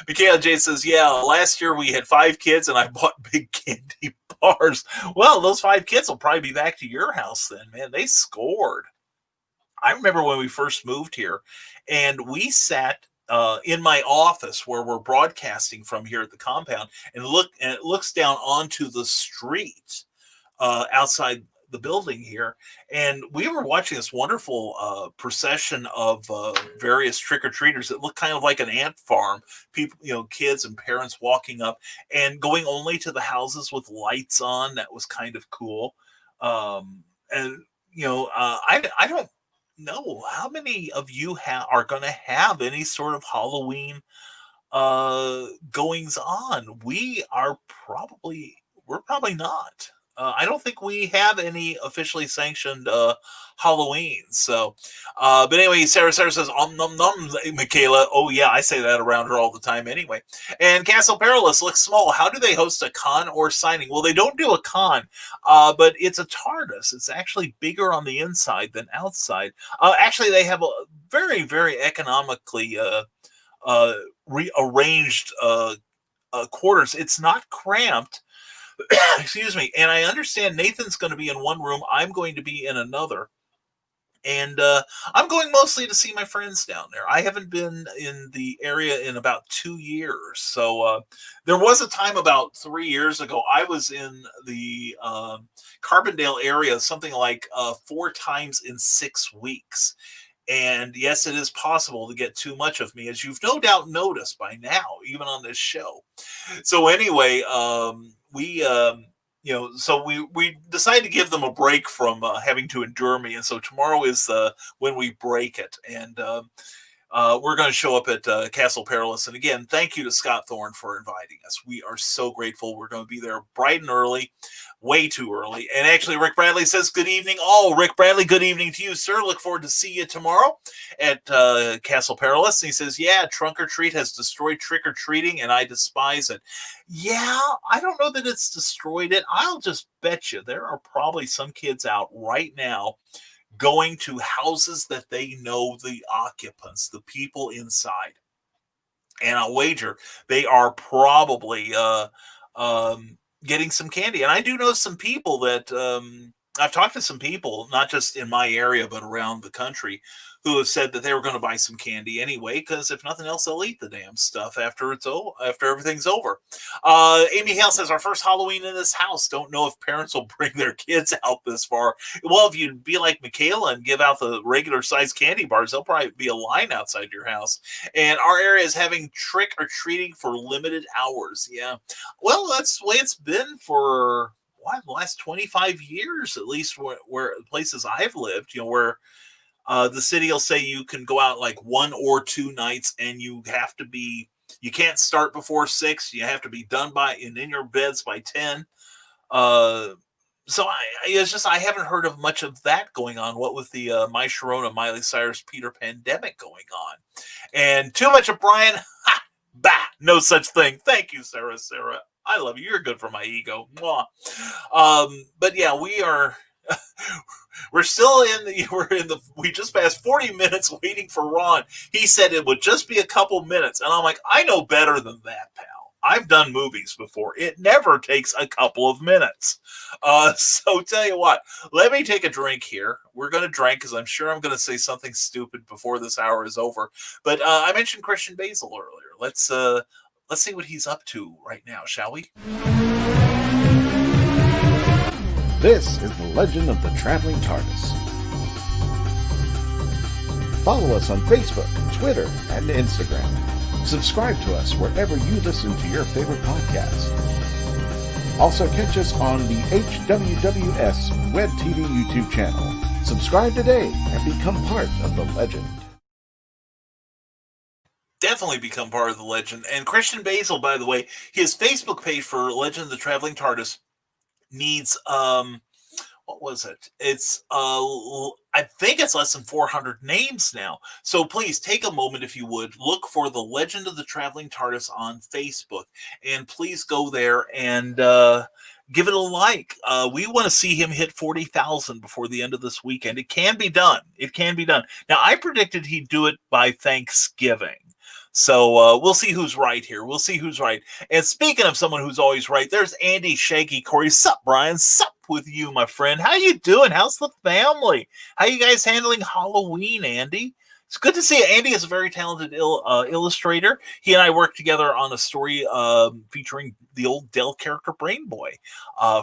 Michaela J says, yeah, last year we had 5 kids and I bought big candy bars. Well, those 5 kids will probably be back to your house then, man. They scored. I remember when we first moved here, and we sat in my office where we're broadcasting from here at the compound, and it looks down onto the street outside the building here, and we were watching this wonderful procession of various trick-or-treaters that looked kind of like an ant farm. People, kids and parents walking up and going only to the houses with lights on. That was kind of cool. I don't know how many of you are going to have any sort of Halloween goings on. We're probably not. I don't think we have any officially sanctioned Halloween. So, but anyway, Sarah says, nom nom, Michaela. Oh yeah, I say that around her all the time anyway. And Castle Perilous looks small. How do they host a con or signing? Well, they don't do a con, but it's a TARDIS. It's actually bigger on the inside than outside. Actually, they have a very, very economically rearranged quarters. It's not cramped. Excuse me. And I understand Nathan's going to be in one room. I'm going to be in another. And I'm going mostly to see my friends down there. I haven't been in the area in about 2 years. So there was a time about 3 years ago, I was in the Carbondale area, something like 4 times in 6 weeks. And yes, it is possible to get too much of me, as you've no doubt noticed by now, even on this show. So anyway, we decided to give them a break from having to endure me. And so tomorrow is when we break it. And we're going to show up at Castle Perilous. And again, thank you to Scott Thorne for inviting us. We are so grateful. We're going to be there bright and early, way too early. And actually, Rick Bradley says, good evening. Oh, Rick Bradley, good evening to you, sir. Look forward to see you tomorrow at Castle Perilous. And he says, yeah, Trunk or Treat has destroyed trick-or-treating, and I despise it. Yeah, I don't know that it's destroyed it. I'll just bet you there are probably some kids out right now going to houses that they know the occupants, the people inside. And I'll wager they are probably getting some candy. And I do know some people that I've talked to some people, not just in my area, but around the country, who have said that they were going to buy some candy anyway, because if nothing else, they'll eat the damn stuff after after everything's over. Amy Hale says, our first Halloween in this house. Don't know if parents will bring their kids out this far. Well, if you'd be like Michaela and give out the regular size candy bars, there'll probably be a line outside your house. And our area is having trick or treating for limited hours. Yeah. Well, that's the way it's been for the last 25 years, at least where places I've lived, where the city will say you can go out like 1 or 2 nights, and you can't start before 6. You have to be done in your beds by 10. So I haven't heard of much of that going on. What with the My Sharona, Miley Cyrus, Peter pandemic going on, and too much of Brian, no such thing. Thank you, Sarah. I love you. You're good for my ego. Mwah. But yeah, we are. We just passed 40 minutes waiting for Ron. He said it would just be a couple minutes. And I'm like, I know better than that, pal. I've done movies before. It never takes a couple of minutes. So tell you what, let me take a drink here. We're going to drink because I'm sure I'm going to say something stupid before this hour is over. But I mentioned Christian Basil earlier. Let's see what he's up to right now, shall we? This is the Legend of the Traveling TARDIS. Follow us on Facebook, Twitter, and Instagram. Subscribe to us wherever you listen to your favorite podcasts. Also catch us on the HWWS Web TV YouTube channel. Subscribe today and become part of the legend. Definitely become part of the legend. And Christian Basil, by the way, his Facebook page for Legend of the Traveling TARDIS needs what was it? It's I think it's less than 400 names now. So please take a moment, if you would, look for the Legend of the Traveling TARDIS on Facebook, and please go there and give it a like. We want to see him hit 40,000 before the end of this weekend. It can be done. Now, I predicted he'd do it by Thanksgiving. So we'll see who's right here. And speaking of someone who's always right, there's Andy Shaggy Corey. Sup, Brian? Sup with you, my friend? How you doing? How's the family? How you guys handling Halloween, Andy? It's good to see you. Andy is a very talented illustrator. He and I worked together on a story featuring the old Dell character Brain Boy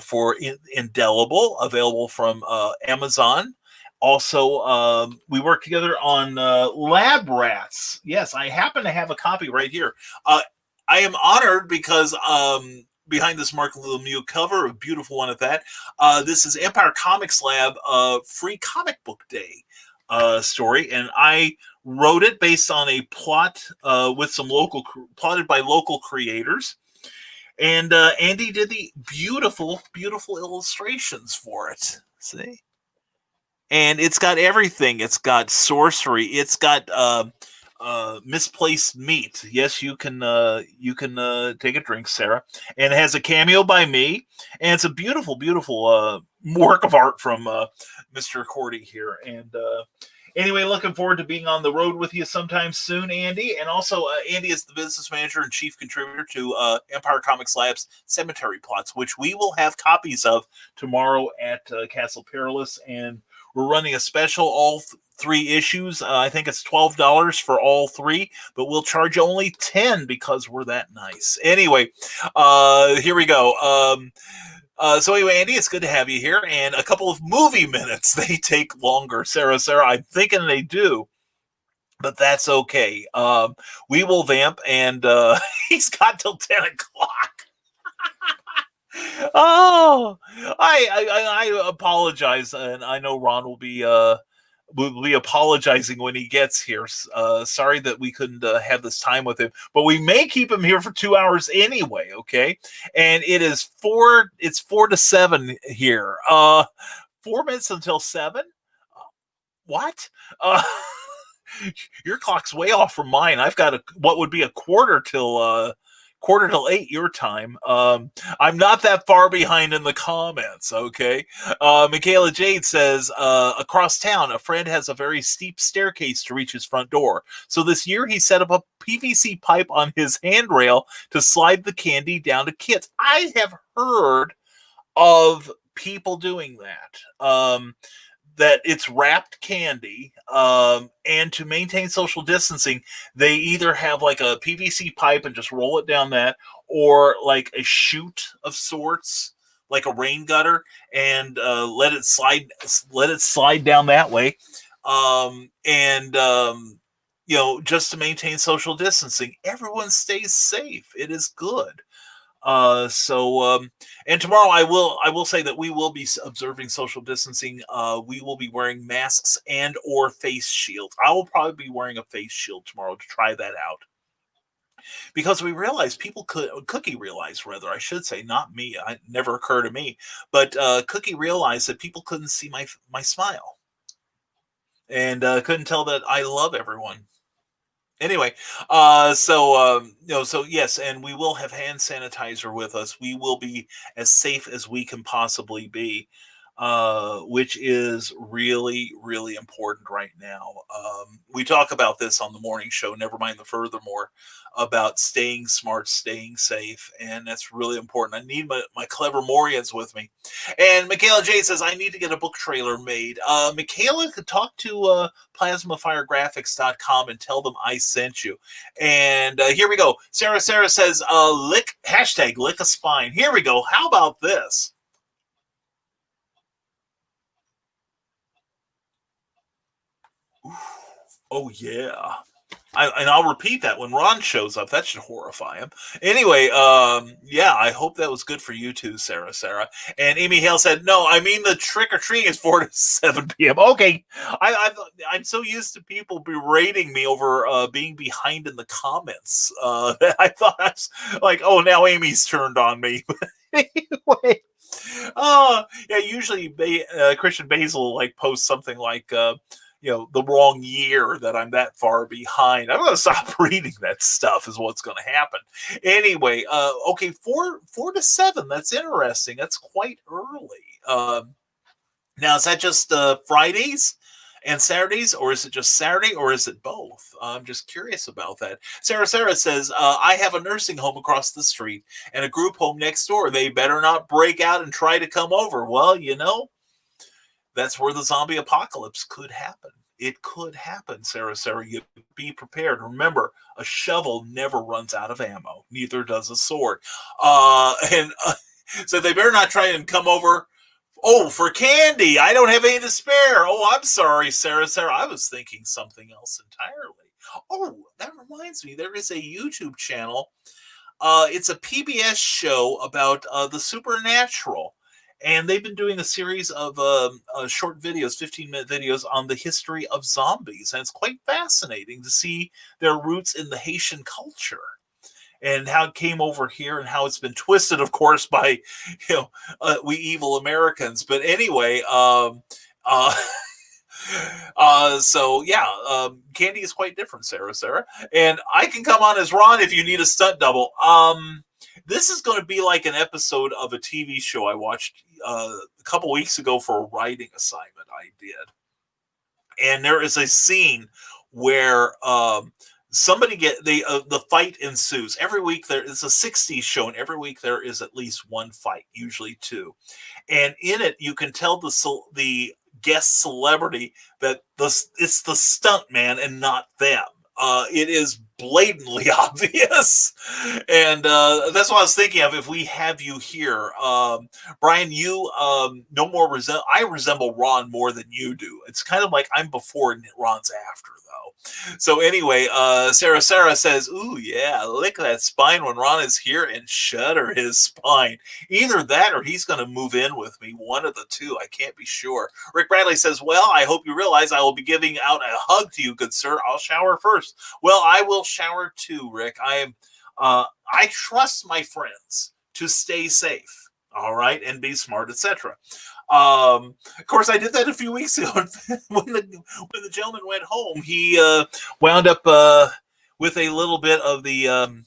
for Indelible, available from Amazon. Also, we worked together on Lab Rats. Yes, I happen to have a copy right here. I am honored because behind this Mark Lemieux cover, a beautiful one at that, this is Empire Comics Lab Free Comic Book Day story, and I wrote it based on a plot with some plotted by local creators. And Andy did the beautiful, beautiful illustrations for it. See? And it's got everything. It's got sorcery. It's got misplaced meat. Yes, you can take a drink, Sarah. And it has a cameo by me. And it's a beautiful, beautiful work of art from Mr. Cordy here. And anyway, looking forward to being on the road with you sometime soon, Andy. And also, Andy is the business manager and chief contributor to Empire Comics Lab's Cemetery Plots, which we will have copies of tomorrow at Castle Perilous. And we're running a special, all 3 issues. I think it's $12 for all 3, but we'll charge only $10 because we're that nice. Anyway, here we go. So anyway, Andy, it's good to have you here. And a couple of movie minutes. They take longer. Sarah, I'm thinking they do, but that's okay. We will vamp, and he's got till 10 o'clock. Oh, I apologize, and I know Ron will be apologizing when he gets here. Sorry that we couldn't have this time with him, but we may keep him here for 2 hours anyway. Okay, and it's 4 to 7 here. 4 minutes until 7. What? Your clock's way off from mine. I've got what would be a quarter till 8 your time. I'm not that far behind in the comments, okay? Michaela Jade says, across town, a friend has a very steep staircase to reach his front door. So this year he set up a PVC pipe on his handrail to slide the candy down to kids. I have heard of people doing that. That it's wrapped candy, and to maintain social distancing, they either have like a PVC pipe and just roll it down that, or like a chute of sorts, like a rain gutter, and let it slide down that way, just to maintain social distancing. Everyone stays safe. It is good. And tomorrow I will say that we will be observing social distancing. We will be wearing masks and or face shields. I will probably be wearing a face shield tomorrow to try that out, because we realized Cookie realized, rather, I should say, not me. It never occurred to me, but Cookie realized that people couldn't see my smile, and couldn't tell that I love everyone. Anyway, so yes, and we will have hand sanitizer with us. We will be as safe as we can possibly be, which is really, really important right now. We talk about this on the morning show, never mind the furthermore, about staying smart, staying safe, and that's really important. I need my clever Morians with me. And Michaela J says, I need to get a book trailer made. Michaela could talk to plasmafiregraphics.com and tell them I sent you. And here we go. Sarah says, hashtag lick a spine. Here we go. How about this? Ooh. Oh, yeah. I'll repeat that when Ron shows up. That should horrify him. Anyway, I hope that was good for you too, Sarah. And Amy Hale said, no, I mean the trick or treating is 4 to 7 p.m. Okay. I'm so used to people berating me over being behind in the comments. I thought that's like, oh, now Amy's turned on me. Anyway. Usually Christian Basil posts something like, the wrong year that I'm that far behind. I'm going to stop reading that stuff is what's going to happen. Anyway, 4 to 7. That's interesting. That's quite early. Now, is that just Fridays and Saturdays, or is it just Saturday, or is it both? I'm just curious about that. Sarah says, I have a nursing home across the street and a group home next door. They better not break out and try to come over. Well, that's where the zombie apocalypse could happen. It could happen, Sarah. You be prepared. Remember, a shovel never runs out of ammo. Neither does a sword. So they better not try and come over. Oh, for candy. I don't have any to spare. Oh, I'm sorry, Sarah. I was thinking something else entirely. Oh, that reminds me. There is a YouTube channel. It's a PBS show about the supernatural. And they've been doing a series of short videos, 15-minute videos on the history of zombies. And it's quite fascinating to see their roots in the Haitian culture and how it came over here and how it's been twisted, of course, by, we evil Americans. But anyway, candy is quite different, Sarah. And I can come on as Ron if you need a stunt double. This is going to be like an episode of a TV show I watched a couple weeks ago for a writing assignment I did. And there is a scene where the fight ensues. Every week there is a 60s show, and every week there is at least one fight, usually two. And in it, you can tell the guest celebrity that it's the stunt man and not them. It is blatantly obvious. And that's what I was thinking of if we have you here. Brian, you no more I resemble Ron more than you do. It's kind of like I'm before and Ron's after, though. So anyway, Sarah says, ooh, yeah, lick that spine when Ron is here and shudder his spine. Either that or he's going to move in with me. One of the two. I can't be sure. Rick Bradley says, well, I hope you realize I will be giving out a hug to you, good sir. I'll shower first. Well, I will shower too, Rick. I trust my friends to stay safe, all right, and be smart, etc. Of course, I did that a few weeks ago. when the gentleman went home, he wound up with a little bit of the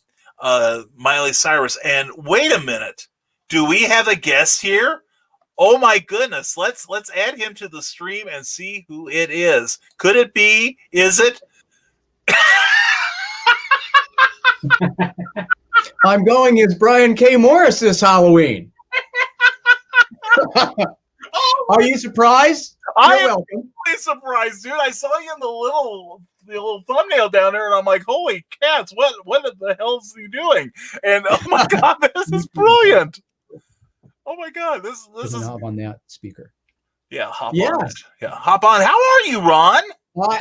Miley Cyrus. And wait a minute, do we have a guest here? Oh my goodness! Let's add him to the stream and see who it is. Could it be? Is it? I'm going as Brian K. Morris this Halloween. Oh, Are you surprised? I You're am welcome. really surprised, dude. I saw you in the little thumbnail down there, and I'm like, holy cats, what the hell is he doing? And oh my god, this is brilliant. Oh my god, this There's is a knob on that speaker. yeah, hop Yes. on. Yeah, hop on. How are you, Ron?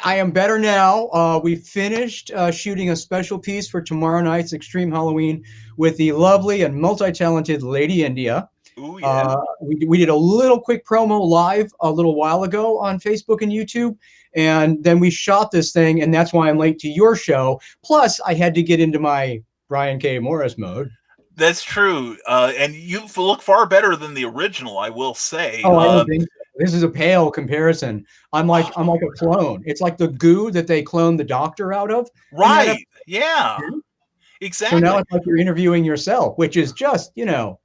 I am better now. We finished shooting a special piece for tomorrow night's Extreme Halloween with the lovely and multi-talented Lady India. Ooh, yeah. We did a little quick promo live a little while ago on Facebook and YouTube, and then we shot this thing, and that's why I'm late to your show. Plus, I had to get into my Brian K. Morris mode. That's true. And you look far better than the original, I will say. Oh, I don't think so. This is a pale comparison. I'm like a clone. It's like the goo that they cloned the Doctor out of. Right. Yeah. Exactly. So now it's like you're interviewing yourself, which is just, kind of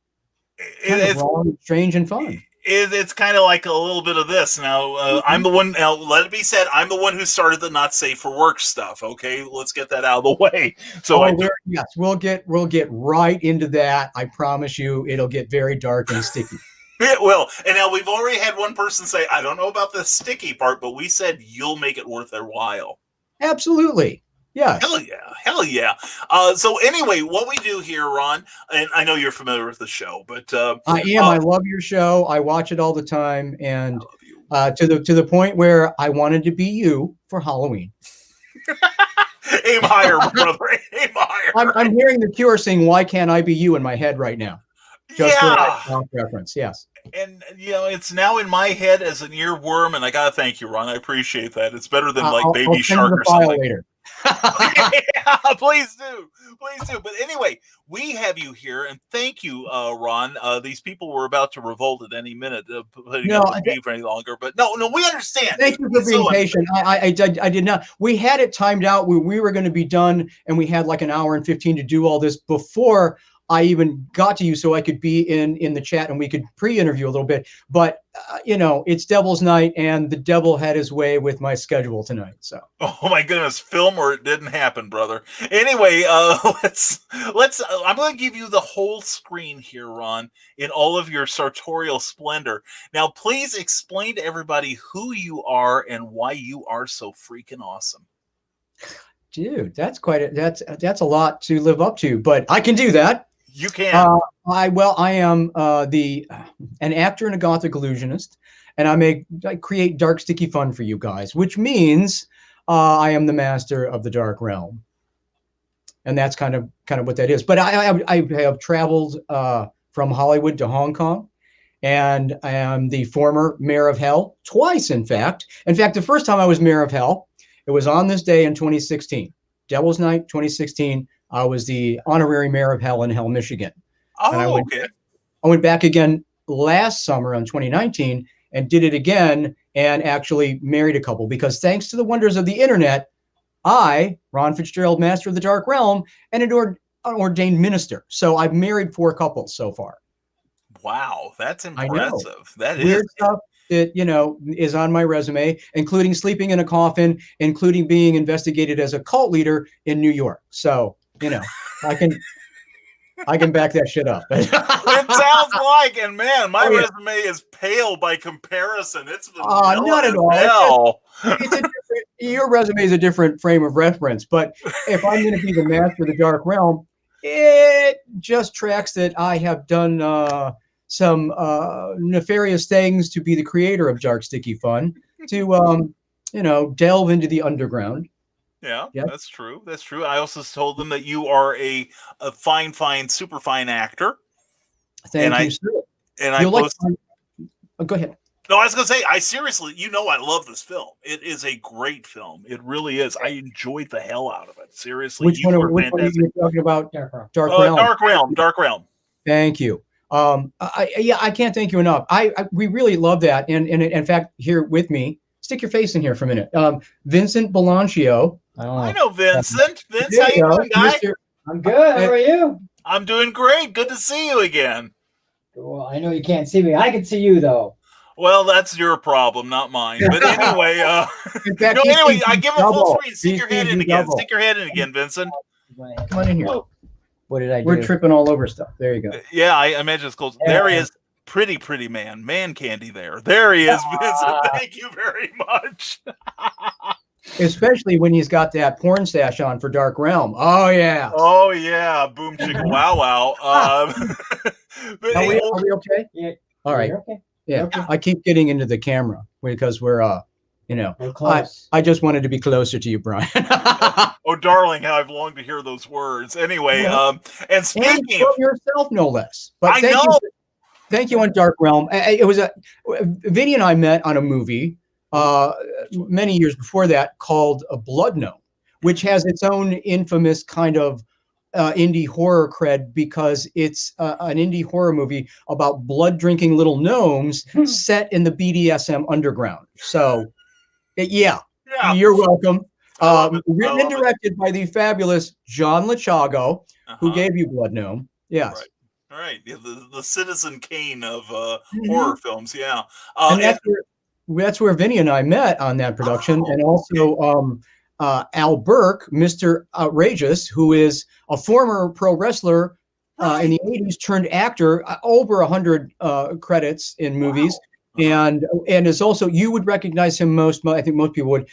wrong, and strange, and fun. It's kind of like a little bit of this. Now, I'm the one. Now, let it be said, I'm the one who started the not safe for work stuff. Okay, let's get that out of the way. So, yes, we'll get right into that. I promise you, it'll get very dark and sticky. It will. And now we've already had one person say, "I don't know about the sticky part," but we said you'll make it worth their while. Absolutely. Yes. Hell yeah. So anyway, what we do here, Ron, and I know you're familiar with the show, but I am. I love your show. I watch it all the time, and to the point where I wanted to be you for Halloween. Aim higher, brother. Aim higher. I'm hearing the Cure sing "Why Can't I Be You" in my head right now. Just for that reference, yes. And it's now in my head as an earworm, and I gotta thank you, Ron. I appreciate that. It's better than Baby I'll Shark or something. Later. Yeah, please do. But anyway, we have you here, and thank you, Ron. These people were about to revolt at any minute, putting up with me for any longer. But no, we understand. Thank you for being patient. I did not. We had it timed out where we were going to be done, and we had like an hour and 15 to do all this before I even got to you, so I could be in the chat and we could pre-interview a little bit. But it's Devil's Night, and the devil had his way with my schedule tonight. So, oh my goodness, film or it didn't happen, brother. Anyway, let's. I'm going to give you the whole screen here, Ron, in all of your sartorial splendor. Now, please explain to everybody who you are and why you are so freaking awesome. Dude, that's that's a lot to live up to, but I can do that. You can. I am an actor and a Gothic Illusionist, and I create dark, sticky fun for you guys, which means I am the master of the dark realm, and that's kind of what that is. But I have traveled from Hollywood to Hong Kong, and I am the former mayor of Hell twice. In fact, the first time I was mayor of Hell, it was on this day in 2016, Devil's Night 2016. I was the honorary mayor of Hell in Hell, Michigan. Oh, okay. I went back again last summer in 2019 and did it again and actually married a couple, because thanks to the wonders of the internet, I, Ron Fitzgerald, Master of the Dark Realm, and an ordained minister. So I've married 4 couples so far. Wow, that's impressive. That weird stuff that is on my resume, including sleeping in a coffin, including being investigated as a cult leader in New York. So I can back that shit up. It sounds like, and man, my resume is pale by comparison. It's not at all. Your resume is a different frame of reference, but if I'm going to be the master of the dark realm, it just tracks that I have done some nefarious things to be the creator of dark, sticky fun, to delve into the underground. Yeah, yep. That's true. I also told them that you are a fine, super fine actor. Thank you, sir. And go ahead. No, I was going to say, I seriously, I love this film. It is a great film. It really is. I enjoyed the hell out of it. Seriously. Which one are you talking about? Dark Realm. Dark Realm. Thank you. I can't thank you enough. We really love that. And in fact, here with me, stick your face in here for a minute. Vincent Belancio. I know Vincent. Vince, how you doing, guy? I'm good. How are you? I'm doing great. Good to see you again. Well, I know you can't see me. I can see you, though. Well, that's your problem, not mine. But anyway, I give a full screen. Stick your head in again. Vincent. Come on in here. What did I do? We're tripping all over stuff. There you go. Yeah, I imagine it's close. There he is. Pretty man candy there. There he is, Vincent. Thank you very much. Especially when he's got that porn stash on for Dark Realm. Oh yeah. Oh yeah, boom chicka wow wow. But, Are we okay? Yeah. All right. You're okay. Yeah. Okay. I keep getting into the camera because we're We're close. I just wanted to be closer to you, Brian. oh darling, how I've longed to hear those words. Anyway, Yeah. and And speaking from of, yourself, no less. But I know. Thank you on Dark Realm. It was Vinny and I met on a movie many years before that called A Blood Gnome, which has its own infamous kind of indie horror cred because it's an indie horror movie about blood drinking little gnomes set in the BDSM underground. So, yeah, you're welcome. Written and directed by the fabulous John Lachago, who gave you Blood Gnome. Yes. Right. All right, yeah, the Citizen Kane of horror films, yeah. And that's where Vinny and I met on that production, and also Al Burke, Mr. Outrageous, who is a former pro wrestler in the 80s, turned actor, over 100 credits in movies, and is also, you would recognize him most. I think most people would.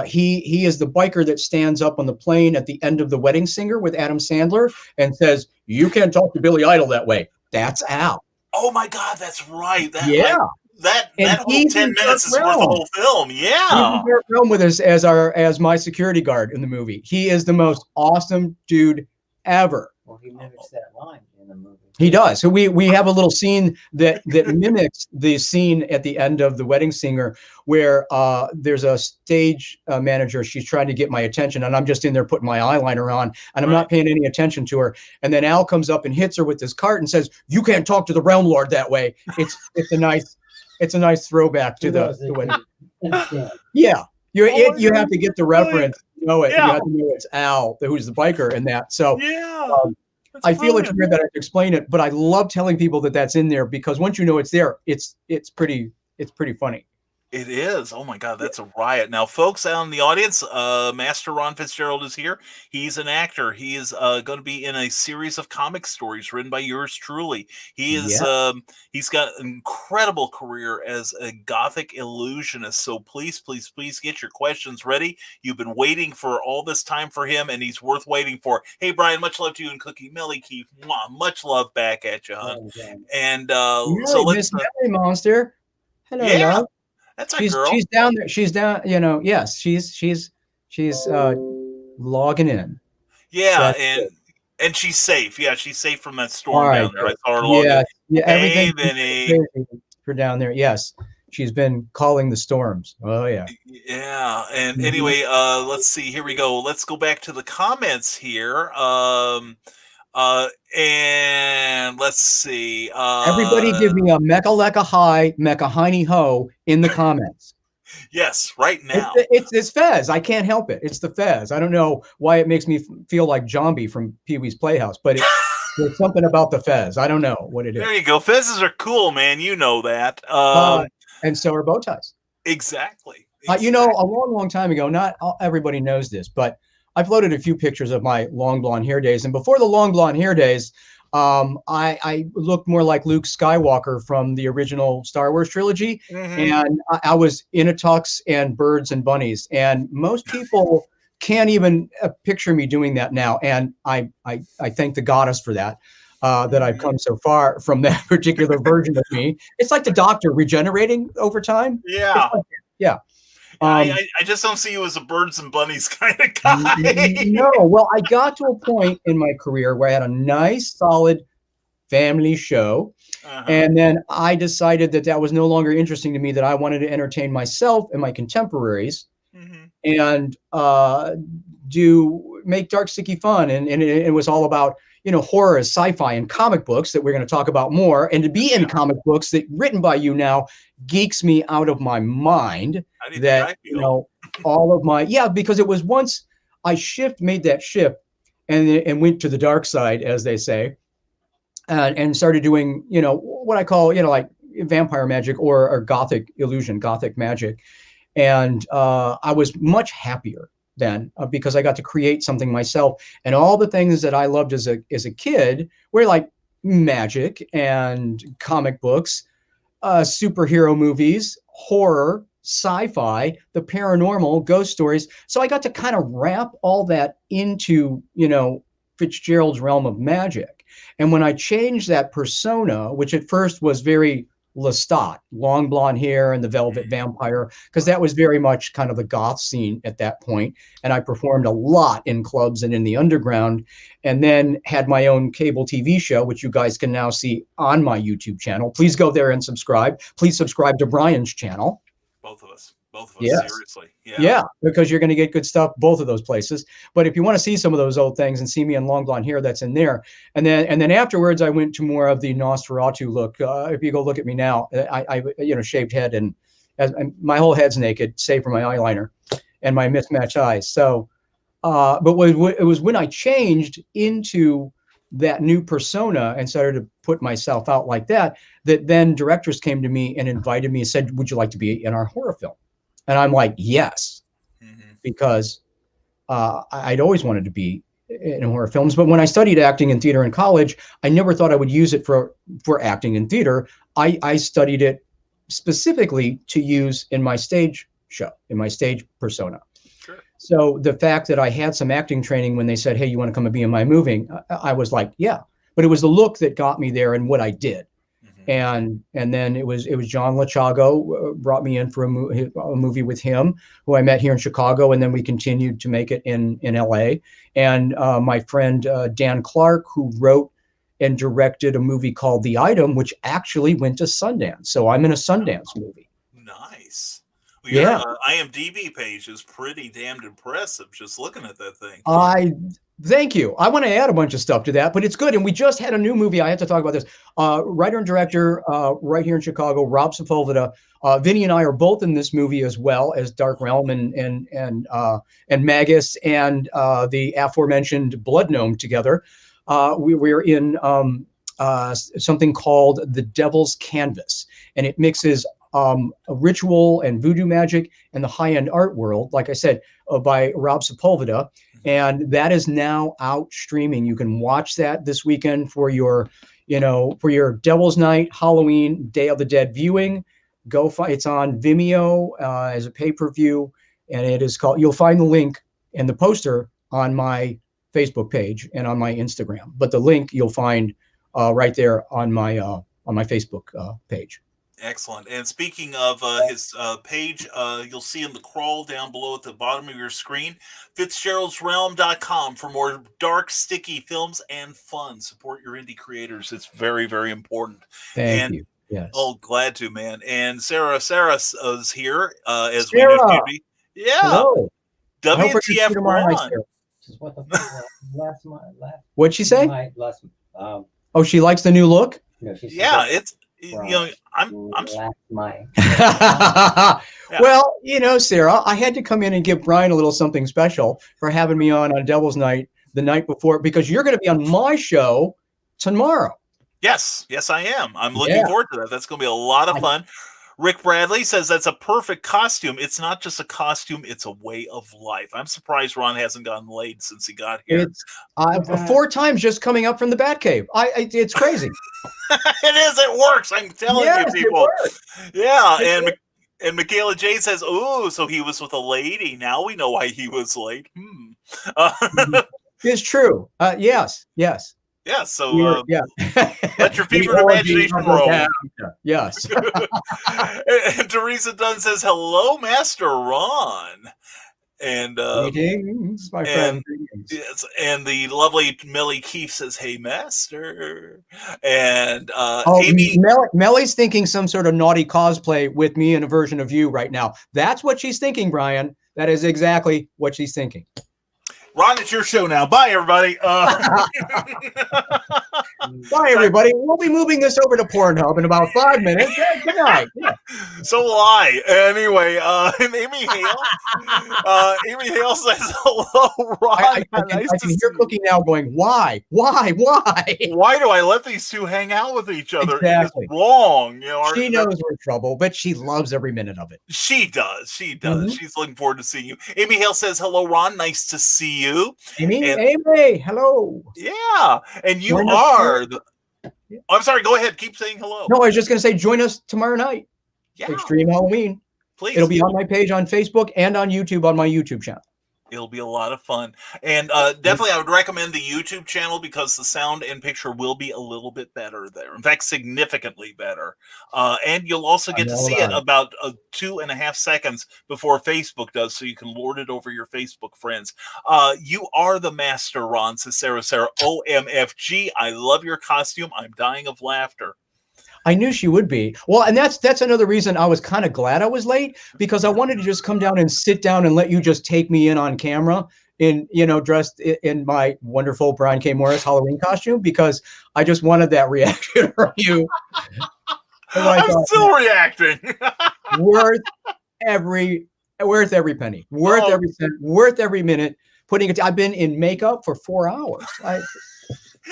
He is the biker that stands up on the plane at the end of The Wedding Singer with Adam Sandler and says, "You can't talk to Billy Idol that way." That's Al. Oh my God, that's right. Yeah. That whole 10 minutes is worth the whole film. Yeah. He's in film with us as my security guard in the movie. He is the most awesome dude ever. Well, he mimics that line in the movie. He does. So we have a little scene that mimics the scene at the end of The Wedding Singer, where there's a stage manager. She's trying to get my attention, and I'm just in there putting my eyeliner on, and I'm not paying any attention to her. And then Al comes up and hits her with his cart and says, "You can't talk to the Realm Lord that way." It's a nice throwback to the wedding. Yeah, you have to get the reference. Know it. Yeah. You have to know it's Al, who's the biker in that. So Yeah. I feel it's weird that I have to explain it, but I love telling people that that's in there because once you know it's there, it's pretty funny. It is. Oh my God, that's a riot. Now, folks out in the audience, Master Ron Fitzgerald is here. He's an actor. He is going to be in a series of comic stories written by yours truly. He is. He's got an incredible career as a Gothic illusionist. So please get your questions ready. You've been waiting for all this time for him, and he's worth waiting for. Hey, Brian, much love to you and Cookie Millie Keith. Much love back at you, hon. And so let's. Miss Monster. Hello, love. That's our girl. She's down there. She's down. Yes, she's logging in. Yeah, and she's safe. Yeah, she's safe from that storm down there. I saw her log in. Yeah, everything Vinny. for down there. Yes, she's been calling the storms. Oh yeah. Yeah, and anyway, let's see. Here we go. Let's go back to the comments here. And let's see. Everybody give me a mecha leka hi, mecha hiney ho in the comments. Yes, right now. It's Fez. I can't help it. It's the Fez. I don't know why it makes me feel like Zombie from Pee-wee's Playhouse, but there's something about the Fez. I don't know what it is. There you go. Fezzes are cool, man. You know that. And so are bow ties. Exactly. A long time ago, not everybody knows this, but I've loaded a few pictures of my long blonde hair days. And before the long blonde hair days, I looked more like Luke Skywalker from the original Star Wars trilogy. And I was in a tux and birds and bunnies. And most people can't even picture me doing that now. And I thank the goddess for that, that I've come so far from that particular version of me. It's like the Doctor regenerating over time. Yeah. Yeah. I just don't see you as a birds and bunnies kind of guy. No, well, I got to a point in my career where I had a nice, solid family show. And then I decided that was no longer interesting to me, that I wanted to entertain myself and my contemporaries and make dark, sticky fun. And it was all about, horror, sci-fi, and comic books that we're going to talk about more. And to be in comic books that written by you now geeks me out of my mind. All of my, because it was once I made that shift and went to the dark side, as they say, and started doing, what I call, like vampire magic or Gothic illusion, Gothic magic. And I was much happier then because I got to create something myself, and all the things that I loved as a kid were like, magic and comic books, superhero movies, horror, sci-fi, the paranormal, ghost stories. So I got to kind of wrap all that into, Fitzgerald's realm of magic. And when I changed that persona, which at first was very Lestat, long blonde hair and the Velvet Vampire, because that was very much kind of the goth scene at that point. And I performed a lot in clubs and in the underground, and then had my own cable TV show, which you guys can now see on my YouTube channel. Please go there and subscribe. Please subscribe to Brian's channel. Both of us, yes. seriously. Yeah, because you're going to get good stuff both of those places. But if you want to see some of those old things and see me in long blonde hair, that's in there. And then afterwards, I went to more of the Nosferatu look. If you go look at me now, I shaved head and my whole head's naked, save for my eyeliner and my mismatched eyes. So, but it was when I changed into that new persona and started to put myself out like that then directors came to me and invited me and said, would you like to be in our horror film? And I'm like, yes, because I'd always wanted to be in horror films. But when I studied acting in theater in college, I never thought I would use it for acting in theater. I studied it specifically to use in my stage show, in my stage persona. Sure. So the fact that I had some acting training when they said, hey, you want to come and be in my movie? I was like, yeah. But it was the look that got me there and what I did. And then it was John Lachago brought me in for a movie with him, who I met here in Chicago, and then we continued to make it in LA. And my friend Dan Clark, who wrote and directed a movie called The Item, which actually went to Sundance. So I'm in a Sundance movie. Nice. Well, yeah. Your IMDb page is pretty damned impressive. Just looking at that thing. Thank you. I want to add a bunch of stuff to that, but it's good. And we just had a new movie. I have to talk about this. Writer and director right here in Chicago, Rob Sepulveda. Vinny and I are both in this movie as well as Dark Realm and Magus and the aforementioned Blood Gnome together. We're in something called The Devil's Canvas, and it mixes a ritual and voodoo magic and the high-end art world, like I said, by Rob Sepulveda. And that is now out streaming. You can watch that this weekend for your Devil's Night, Halloween, Day of the Dead viewing. It's on Vimeo as a pay-per-view, and it is called. You'll find the link and the poster on my Facebook page and on my Instagram. But the link you'll find right there on my Facebook page. Excellent. And speaking of his page, you'll see in the crawl down below at the bottom of your screen, Fitzgerald'sRealm.com for more dark, sticky films and fun. Support your indie creators. It's very, very important. Thank you. Yes. Oh, glad to, man. And Sarah is here as Sarah. we do. Yeah. Hello. WTF Ron. What'd she say? Oh, she likes the new look? No, she Yeah, it's I'm yeah. Well, Sarah, I had to come in and give Brian a little something special for having me on Devil's Night the night before, because you're going to be on my show tomorrow. Yes, I am. I'm looking forward to that. That's going to be a lot of fun. Rick Bradley says that's a perfect costume. It's not just a costume, it's a way of life. I'm surprised Ron hasn't gotten laid since he got here. It's 4 times just coming up from the Batcave. It's crazy. It is. It works. I'm telling you, people. Yeah, and Michaela J says, "Oh, so he was with a lady. Now we know why he was late." It's true. Yes. Yeah, so let your fever imagination roll. Yes. And Teresa Dunn says, "Hello, Master Ron." And greetings, my friend. Yes, and the lovely Millie Keefe says, "Hey, Master." And Amy Mellie's thinking some sort of naughty cosplay with me in a version of you right now. That's what she's thinking, Brian. That is exactly what she's thinking. Ron, it's your show now. Bye, everybody. Bye, everybody. We'll be moving this over to Pornhub in about 5 minutes. Good night. Yeah. So will I. Anyway, Amy Hale says, "Hello, Ron." I can hear Cookie now going, why? Why do I let these two hang out with each other? Exactly. It's wrong. She knows we're in trouble, but she loves every minute of it. She does. Mm-hmm. She's looking forward to seeing you. Amy Hale says, "Hello, Ron. Nice to see you." Amy, hello. Yeah, and you are I'm sorry. Go ahead. Keep saying hello. No, I was just going to say, join us tomorrow night. Yeah. Extreme Halloween. Please. It'll be on my page on Facebook and on YouTube on my YouTube channel. It'll be a lot of fun. And definitely I would recommend the YouTube channel because the sound and picture will be a little bit better there. In fact, significantly better. And you'll also get to see it about 2.5 seconds before Facebook does, so you can lord it over your Facebook friends. You are the Master Ron, says Sarah. OMFG. I love your costume. I'm dying of laughter. I knew she would be. Well, and that's another reason I was kind of glad I was late, because I wanted to just come down and sit down and let you just take me in on camera in, dressed in my wonderful Brian K. Morris Halloween costume, because I just wanted that reaction from you. I'm still reacting. worth every penny, worth every cent, worth every minute. I've been in makeup for 4 hours.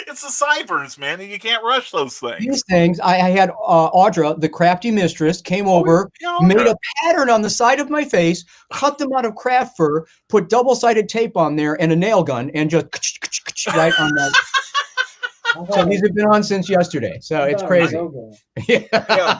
It's the sideburns, man, and you can't rush those things. These things, I had Audra, the crafty mistress, came over, made a pattern on the side of my face, cut them out of craft fur, put double-sided tape on there and a nail gun, and just right on that. So these have been on since yesterday. So it's crazy. Yeah.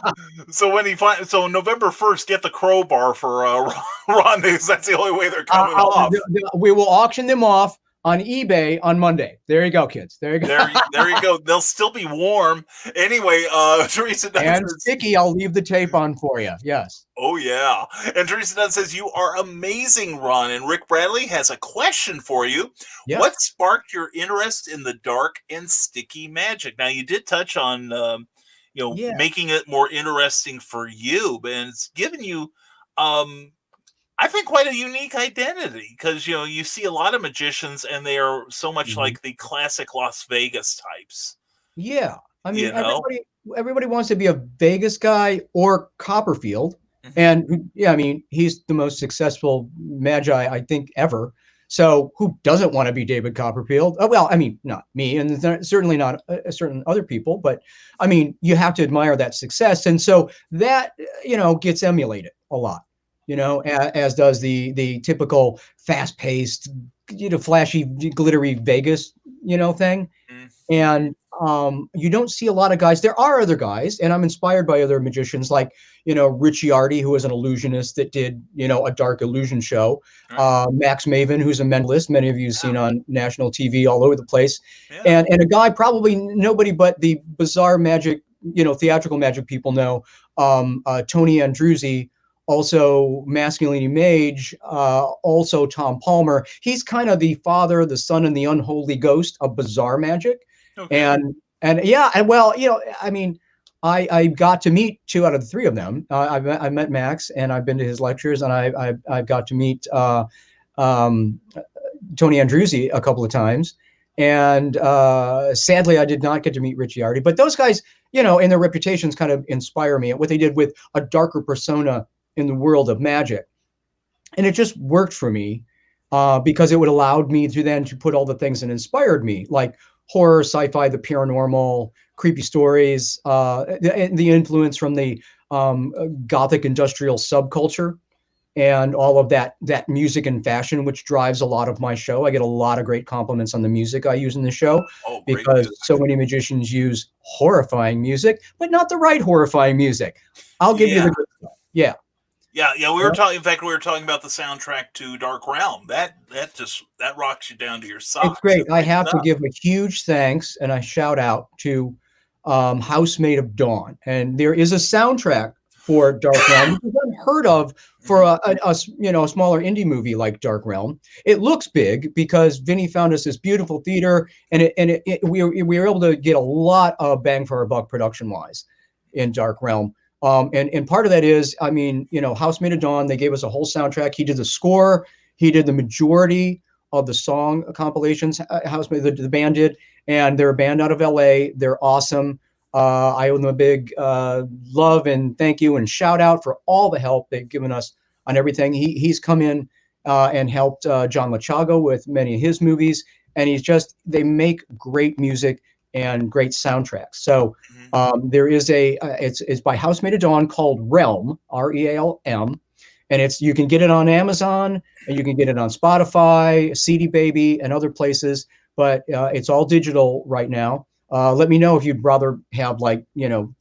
So so November 1st, get the crowbar for Ron, because that's the only way they're coming off. We will auction them off on eBay on Monday. There you go, kids. There you go. There you go. They'll still be warm. Anyway, Teresa Dunn and sticky, I'll leave the tape on for you. Yes. Oh, yeah. And Teresa Dunn says, you are amazing, Ron. And Rick Bradley has a question for you. Yeah. What sparked your interest in the dark and sticky magic? Now, you did touch on, making it more interesting for you, but it's given you, I think, quite a unique identity, because you see a lot of magicians and they are so much like the classic Las Vegas types. Yeah, I mean, everybody wants to be a Vegas guy or Copperfield, and I mean, he's the most successful magi I think ever. So who doesn't want to be David Copperfield? Well, I mean, not me, and certainly not certain other people, but I mean, you have to admire that success, and so that gets emulated a lot. As does the typical fast-paced, flashy, glittery Vegas, thing. And you don't see a lot of guys. There are other guys, and I'm inspired by other magicians like, Ricciardi, who is an illusionist that did, a dark illusion show. Max Maven, who's a mentalist. Many of you have seen on national TV all over the place. Yeah. And a guy probably nobody but the bizarre magic, theatrical magic people know, Tony Andruzzi, also Masculinity Mage, also Tom Palmer. He's kind of the father, the son, and the unholy ghost of bizarre magic. Okay. And yeah, and well, I mean, I got to meet 2 out of the 3 of them. I met Max, and I've been to his lectures, and I've got to meet Tony Andruzzi a couple of times. And sadly, I did not get to meet Ricciardi. But those guys, and their reputations kind of inspire me. And what they did with a darker persona in the world of magic. And it just worked for me because it would allowed me to put all the things that inspired me, like horror, sci-fi, the paranormal, creepy stories, the influence from the Gothic industrial subculture, and all of that music and fashion, which drives a lot of my show. I get a lot of great compliments on the music I use in the show, because so many magicians use horrifying music, but not the right horrifying music. I'll give you the good stuff. Yeah. Yeah. We were talking. In fact, we were talking about the soundtrack to Dark Realm. That rocks you down to your socks. It's great. I have to give a huge thanks and a shout out to Housemaid of Dawn, and there is a soundtrack for Dark Realm, which is unheard of for a smaller indie movie like Dark Realm. It looks big because Vinny found us this beautiful theater, and we were able to get a lot of bang for our buck production wise in Dark Realm. And part of that is, I mean, Housemaid of Dawn, they gave us a whole soundtrack. He did the score. He did the majority of the song compilations. Housemaid, the band did, and they're a band out of LA. They're awesome. I owe them a big love and thank you and shout out for all the help they've given us on everything. He's come in and helped John Lachago with many of his movies, and they make great music and great soundtracks. So there is it's by Housemaid of Dawn, called Realm, REALM, and you can get it on Amazon, and you can get it on Spotify, CD Baby, and other places, but it's all digital right now. Let me know if you'd rather have like,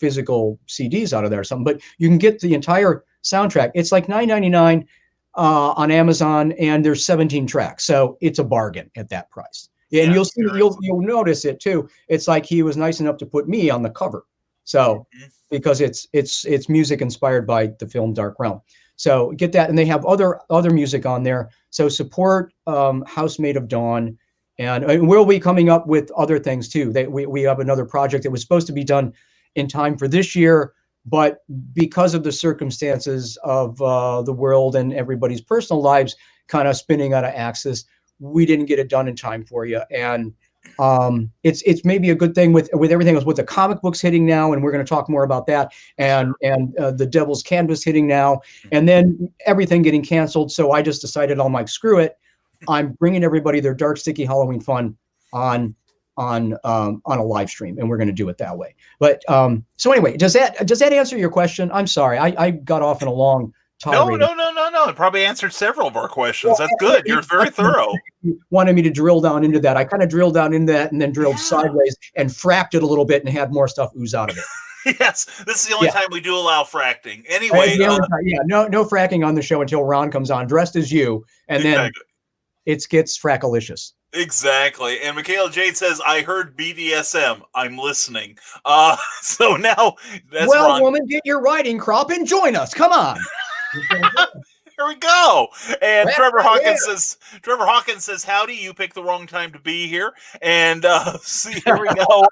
physical CDs out of there or something, but you can get the entire soundtrack. It's like $9.99 on Amazon, and there's 17 tracks. So it's a bargain at that price. And Yeah, you'll see, you'll notice it too. It's like he was nice enough to put me on the cover. So because it's music inspired by the film Dark Realm. So get that. And they have other music on there. So support Housemaid of Dawn. And we'll be coming up with other things too. We have another project that was supposed to be done in time for this year, but because of the circumstances of the world and everybody's personal lives kind of spinning out of axis, we didn't get it done in time for you. And it's maybe a good thing with everything else, with the comic books hitting now, and we're going to talk more about that, and the Devil's Canvas hitting now, and then everything getting canceled. So I just decided, I'm like, screw it. I'm bringing everybody their dark, sticky Halloween fun on a live stream, and we're going to do it that way. But so anyway, does that answer your question? I'm sorry, I got off in a long tirade. No. It probably answered several of our questions. That's good. You're very thorough. You wanted me to drill down into that. I kind of drilled down into that and then drilled sideways and fracked it a little bit and had more stuff ooze out of it. Yes, this is the only time we do allow fracking. Anyway, no fracking on the show until Ron comes on dressed as you, and then it gets frackalicious. Exactly. And Michaela Jade says, I heard BDSM. I'm listening. So now that's Well, Ron. woman, get your riding crop and join us. Come on. Here we go. And Trevor Hawkins says, howdy, you picked the wrong time to be here. And see, here we go.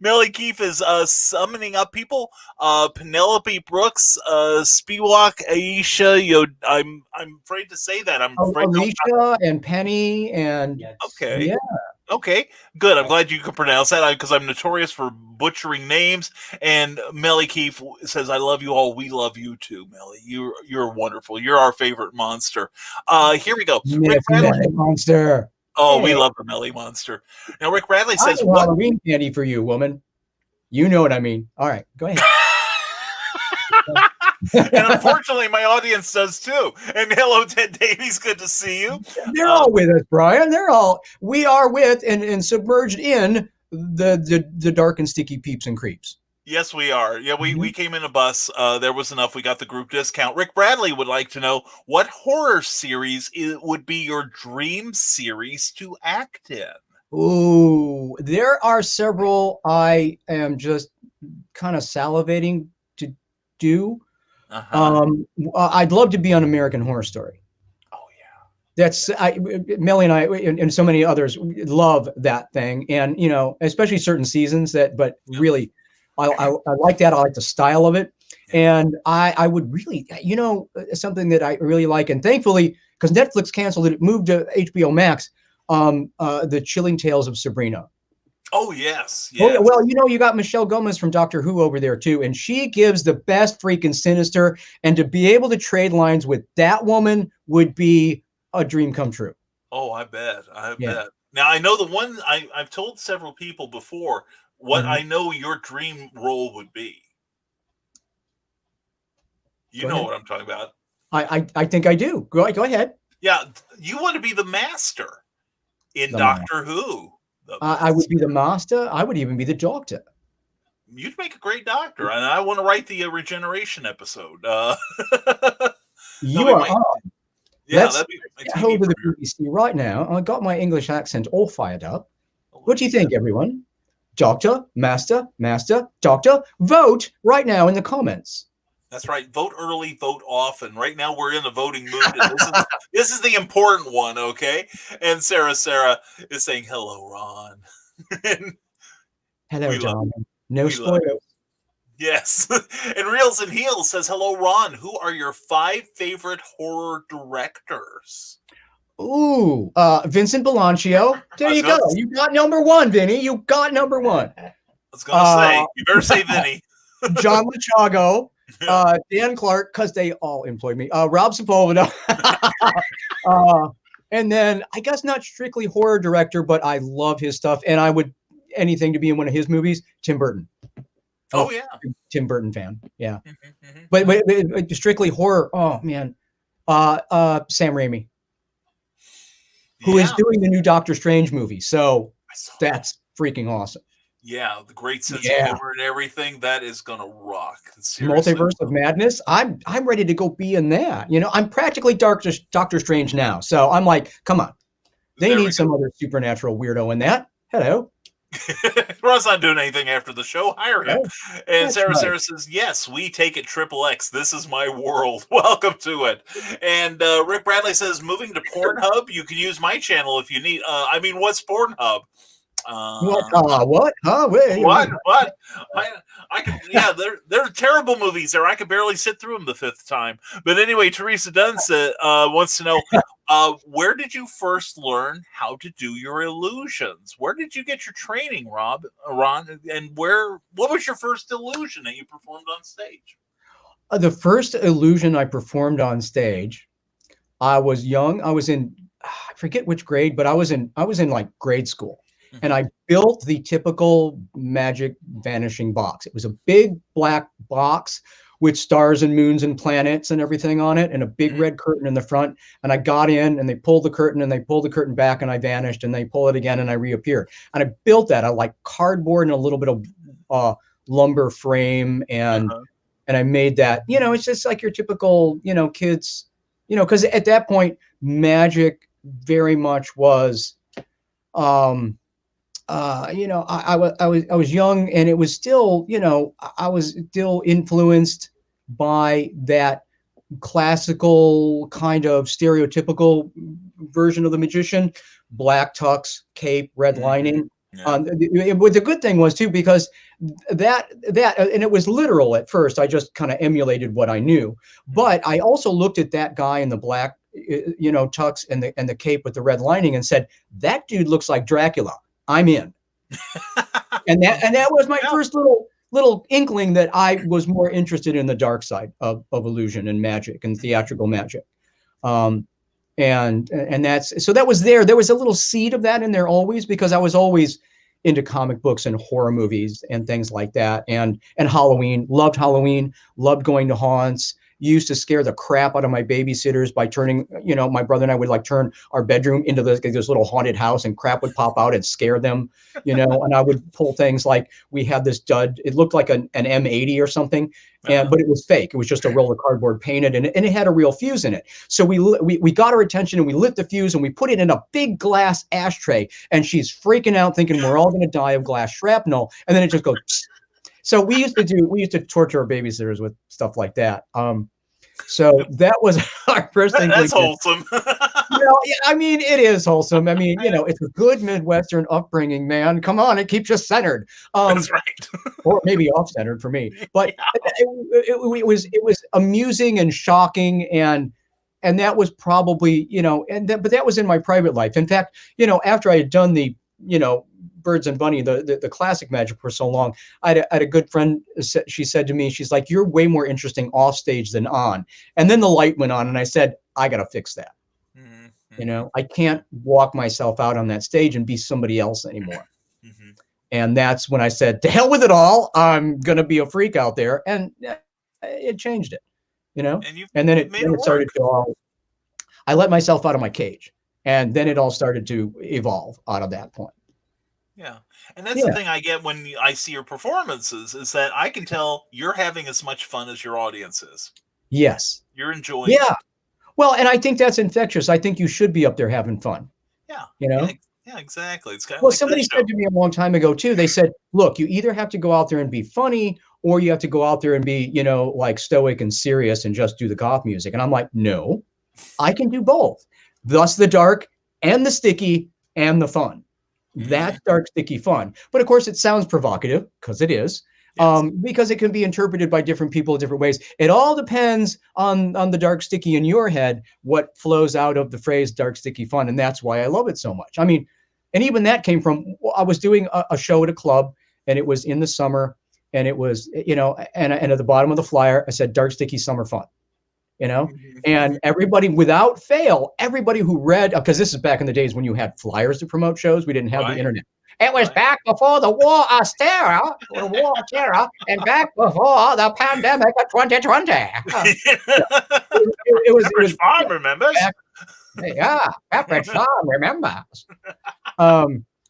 Melly Keefe is summoning up people. Penelope Brooks, Spiewak, Aisha, I'm afraid to say that. I'm afraid Alicia and Penny and okay. Yeah. Okay, good. I'm glad you can pronounce that because I'm notorious for butchering names. And Melly Keefe says, I love you all. We love you too, Melly. You're wonderful. You're our favorite monster. Here we go. Rick Bradley. Monster. Oh, we love the Melly monster. Now, Rick Bradley says, I have Halloween candy for you, woman. You know what I mean. All right, go ahead. And unfortunately, my audience does too. And hello, Ted Davies. Good to see you. They're all with us, Brian. We are with and submerged in the dark and sticky peeps and creeps. Yes, we are. Yeah, we came in a bus. There was enough. We got the group discount. Rick Bradley would like to know what horror series would be your dream series to act in. Ooh, there are several I am just kind of salivating to do. I'd love to be on American Horror Story. Oh yeah, Melly and I and so many others love that thing, and especially certain seasons but really, I like that. I like the style of it, and I would really, something that I really like, and thankfully, because Netflix canceled it moved to HBO Max. The Chilling Tales of Sabrina. Oh, yes. Oh, yeah. Well, you got Michelle Gomez from Doctor Who over there, too, and she gives the best freaking sinister, and to be able to trade lines with that woman would be a dream come true. Oh, I bet. I bet. Now, I know the one I've told several people before what I know your dream role would be. You know what I'm talking about. I think I do. Go ahead. Yeah, you want to be the Master in Doctor Who. I would be the Master. I would even be the Doctor. You'd make a great Doctor, and I want to write the Regeneration episode. You are on. Yeah, that'd be my hold of the BBC right now. I got my English accent all fired up. What do you think, everyone? Doctor, Master, Doctor, vote right now in the comments. That's right. Vote early, vote often. Right now we're in the voting mood. And this is the important one, okay? And Sarah is saying, hello, Ron. Hello, darling. No spoilers. Yes. And Reels and Heels says, hello, Ron. Who are your 5 favorite horror directors? Ooh, Vincent Bellagio. There you go. You got number 1, Vinny. You got number 1. I was going to say, you better say Vinny. John Lachago. Dan Clark, because they all employed me. Rob Sepulveda. And then I guess not strictly horror director, but I love his stuff, and I would anything to be in one of his movies. Tim Burton. Oh yeah, Tim Burton fan. Yeah, but strictly horror. Oh man, Sam Raimi, who is doing the new Doctor Strange movie. So that's freaking awesome. Yeah, the great sense of Yeah. humor and everything. That is gonna rock. Seriously. Multiverse of Madness. I'm ready to go be in that. You know, I'm practically Doctor Strange now. So I'm like, come on. They There we need some go. other supernatural weirdo in that. Hello. Ron's not doing anything after the show. Hire him. Oh, And that's Sarah right. Sarah says, yes, we take it triple X. This is my world. Welcome to it. And Rick Bradley says, moving to Pornhub, you can use my channel if you need. I mean, what's Pornhub? What? What? Huh? Wait, What? I could, yeah, they're terrible movies there. I could barely sit through them the fifth time. But anyway, Teresa Dunn wants to know, where did you first learn how to do your illusions? Where did you get your training, Ron? And what was your first illusion that you performed on stage? The first illusion I performed on stage, I was young. I was in, I forget which grade, but I was in like grade school. And I built the typical magic vanishing box. It was a big black box with stars and moons and planets and everything on it, and a big red curtain in the front. And I got in, and they pulled the curtain, and they pulled the curtain back, and I vanished, and they pull it again, and I reappeared. And I built that. I like cardboard and a little bit of lumber frame, and I made that. You know, it's just like your typical, you know, kids, you know, because at that point, magic very much was. You know, I was young, and it was still, you know, I was still influenced by that classical kind of stereotypical version of the magician: black tux, cape, red lining. Yeah. The good thing was too, because that and it was literal at first. I just kind of emulated what I knew, but I also looked at that guy in the black, you know, tux and the cape with the red lining, and said, that dude looks like Dracula. I'm in. and that was my first little inkling that I was more interested in the dark side of illusion and magic and theatrical magic. And that's, so that was there. There was a little seed of that in there always, because I was always into comic books and horror movies and things like that. And Halloween, loved going to haunts. Used to scare the crap out of my babysitters by turning, you know, my brother and I would like turn our bedroom into this little haunted house, and crap would pop out and scare them, you know. And I would pull things like, we had this dud, it looked like an M80 or something, but it was fake. It was just a roll of cardboard painted, and it had a real fuse in it. So we got her attention, and we lit the fuse, and we put it in a big glass ashtray, and she's freaking out thinking we're all going to die of glass shrapnel. And then it just goes. So we used to torture our babysitters with stuff like that. So that was our first thing. That's wholesome. You know, yeah, I mean, it is wholesome. I mean, you know, it's a good Midwestern upbringing, man. Come on, it keeps you centered. That's right. Or maybe off-centered for me. But it was amusing and shocking, and that was probably, you know, but that was in my private life. In fact, you know, after I had done the, you know, Birds and Bunny, the classic magic for so long, I had a good friend. She said to me, she's like, you're way more interesting off stage than on. And then the light went on, and I said, I got to fix that. You know, I can't walk myself out on that stage and be somebody else anymore. And that's when I said, to hell with it all. I'm going to be a freak out there. And it changed it, you know, and then it started to all, I let myself out of my cage, and then it all started to evolve out of that point. Yeah. And that's the thing I get when I see your performances, is that I can tell you're having as much fun as your audience is. Yes. You're enjoying it. Well, and I think that's infectious. I think you should be up there having fun. Yeah. You know? Yeah, exactly. It's kind of well, like somebody said to me a long time ago too, they said, look, you either have to go out there and be funny, or you have to go out there and be, you know, like stoic and serious and just do the goth music. And I'm like, no, I can do both. Thus the dark and the sticky and the fun. That's dark, sticky fun. But of course it sounds provocative, because it is, because it can be interpreted by different people in different ways. It all depends on the dark, sticky in your head, what flows out of the phrase dark, sticky fun. And that's why I love it so much. I mean, and even that came from, I was doing a show at a club, and it was in the summer, and it was, you know, and at the bottom of the flyer, I said, dark, sticky summer fun. You know, and everybody, without fail, everybody who read, because this is back in the days when you had flyers to promote shows, we didn't have the internet. It was back before the war of terror, and back before the pandemic of 2020. It was Farm remembers. Pepperidge Farm remembers.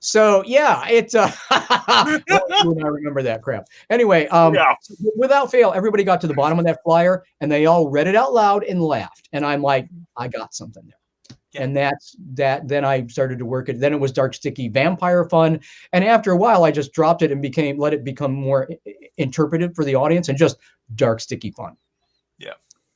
So yeah, it's well, you and I remember that crap. Anyway, Yeah. without fail, everybody got to the bottom of that flyer and they all read it out loud and laughed. And I'm like, I got something there. Yeah. And that's that. Then I started to work it. Then it was dark, sticky vampire fun. And after a while, I just dropped it and let it become more interpretive for the audience and just dark, sticky fun. Yeah.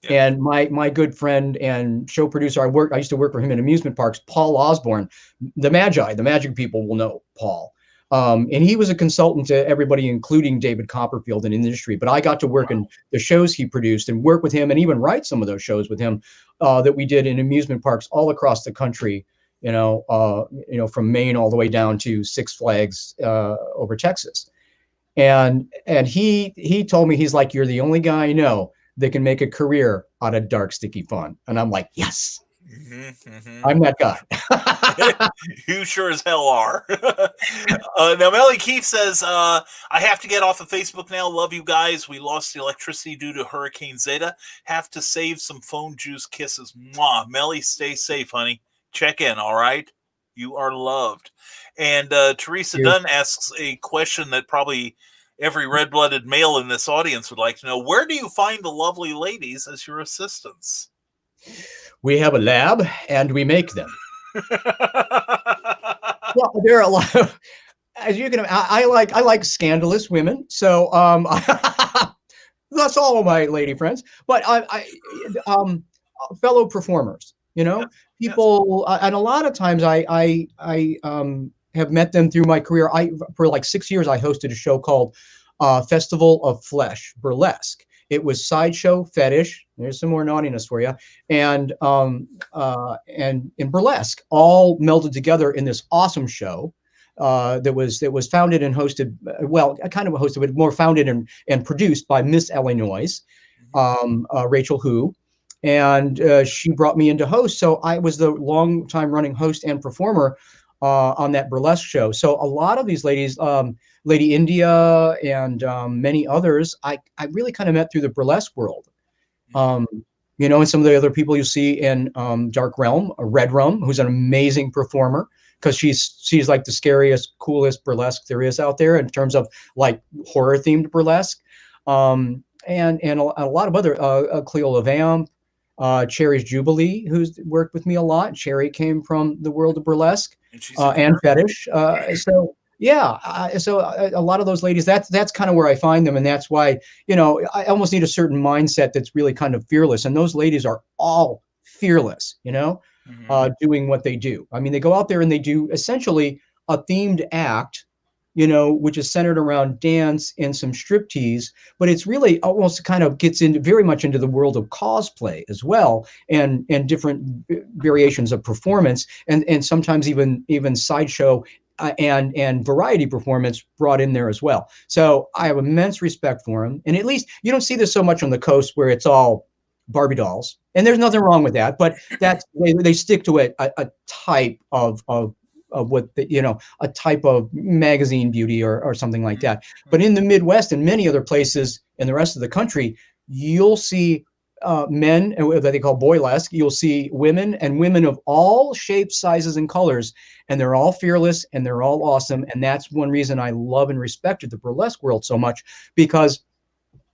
And my good friend and show producer, I used to work for him in amusement parks, Paul Osborne, the magic people will know Paul. And he was a consultant to everybody, including David Copperfield in industry. But I got to work in the shows he produced and work with him and even write some of those shows with him that we did in amusement parks all across the country, from Maine all the way down to Six Flags over Texas. And he told me, he's like, you're the only guy I know that can make a career out of dark, sticky fun. And I'm like, yes, I'm that guy. You sure as hell are. Now, Melly Keefe says, I have to get off of Facebook now. Love you guys. We lost the electricity due to Hurricane Zeta. Have to save some phone juice kisses. Mwah. Melly, stay safe, honey. Check in, all right? You are loved. And Teresa Dunn asks a question that probably every red-blooded male in this audience would like to know. Where do you find the lovely ladies as your assistants? We have a lab and we make them. Well, there are a lot of, as you can, I like scandalous women. So that's all of my lady friends. But fellow performers, people, and a lot of times I have met them through my career. For like 6 years, I hosted a show called Festival of Flesh Burlesque. It was sideshow, fetish. There's some more naughtiness for you, and in burlesque, all melded together in this awesome show that was founded and hosted. Well, kind of hosted, but more founded and produced by Miss Illinois, Rachel Hu, and she brought me in to host. So I was the long time running host and performer on that burlesque show. So a lot of these ladies, Lady India and many others, I really kind of met through the burlesque world. And some of the other people you see in Dark Realm, Red Rum, who's an amazing performer, because she's like the scariest, coolest burlesque there is out there in terms of like horror themed burlesque. And a lot of other, Cleola Vamp, Cherry's Jubilee, who's worked with me a lot. Cherry came from the world of burlesque and fetish. So a lot of those ladies, that's kind of where I find them. And that's why, I almost need a certain mindset that's really kind of fearless. And those ladies are all fearless, doing what they do. I mean, they go out there and they do essentially a themed act, which is centered around dance and some striptease, but it's really almost kind of gets into very much into the world of cosplay as well, and different variations of performance, and sometimes even sideshow and variety performance brought in there as well. So I have immense respect for them. And at least you don't see this so much on the coast where it's all Barbie dolls, and there's nothing wrong with that, but that's they stick to a type of what a type of magazine beauty or something like that. But in the Midwest and many other places in the rest of the country, you'll see men that they call boylesque. You'll see women of all shapes, sizes, and colors, and they're all fearless and they're all awesome. And that's one reason I love and respected the burlesque world so much, because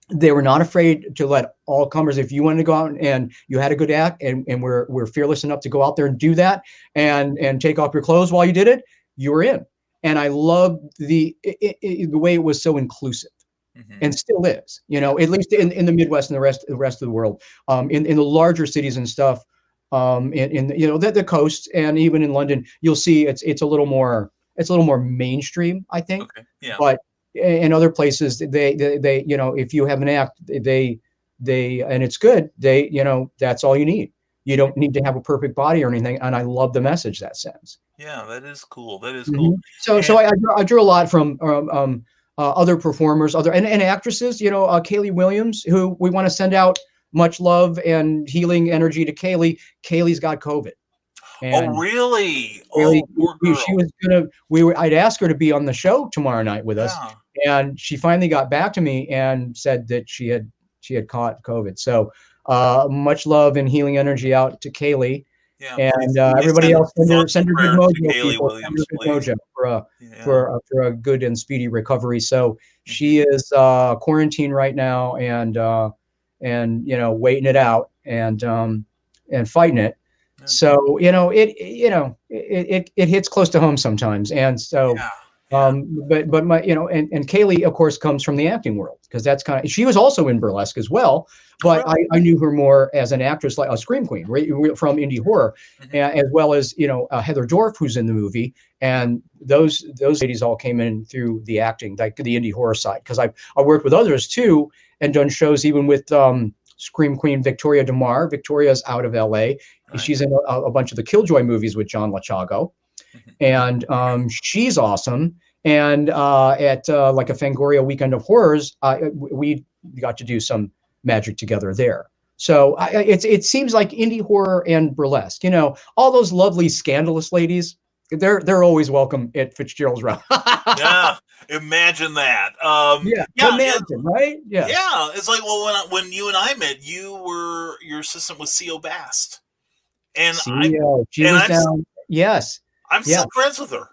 they were not afraid to let all comers. If you wanted to go out and you had a good act and we're fearless enough to go out there and do that and take off your clothes while you did it, you were in. And I loved the way it was so inclusive. And still is, at least in the Midwest and the rest of the world, in the larger cities and stuff, in the coast and even in London, you'll see it's a little more mainstream, I think. Okay. Yeah. But in other places, they if you have an act, they and it's good, that's all you need. You don't need to have a perfect body or anything. And I love the message that sends. Yeah, that is cool. That is cool. So I drew a lot from other performers, and actresses, Kaylee Williams, who we want to send out much love and healing energy to Kaylee. Kaylee's got COVID. And oh, really? Kaylee, she was I'd ask her to be on the show tomorrow night with us. And she finally got back to me and said that she had caught COVID. So much love and healing energy out to Kaylee. Yeah, And please everybody else, send her good prayers to mojo, Kaylee people. Send Williams, her good please. mojo Yeah. for a good and speedy recovery. So she is quarantined right now, and waiting it out, and fighting it. Yeah. So it hits close to home sometimes, and so. Yeah. But my and Kaylee of course comes from the acting world, because that's she was also in burlesque as well, but really? I knew her more as an actress, like a scream queen, right, from indie horror, as well as Heather Dorff, who's in the movie, and those ladies all came in through the acting, like the indie horror side, because I worked with others too, and done shows even with scream queen Victoria DeMar. Victoria's out of LA. Right. She's in a bunch of the Killjoy movies with John Lachago. And she's awesome. And at like a Fangoria Weekend of Horrors, we got to do some magic together there. So it seems like indie horror and burlesque, all those lovely scandalous ladies, they're always welcome at Fitzgerald's Realm. Yeah, imagine that. Imagine, right? Yeah, it's like, well, when you and I met, your assistant was C.O. Bast, and she was down. Yes. I'm still friends with her.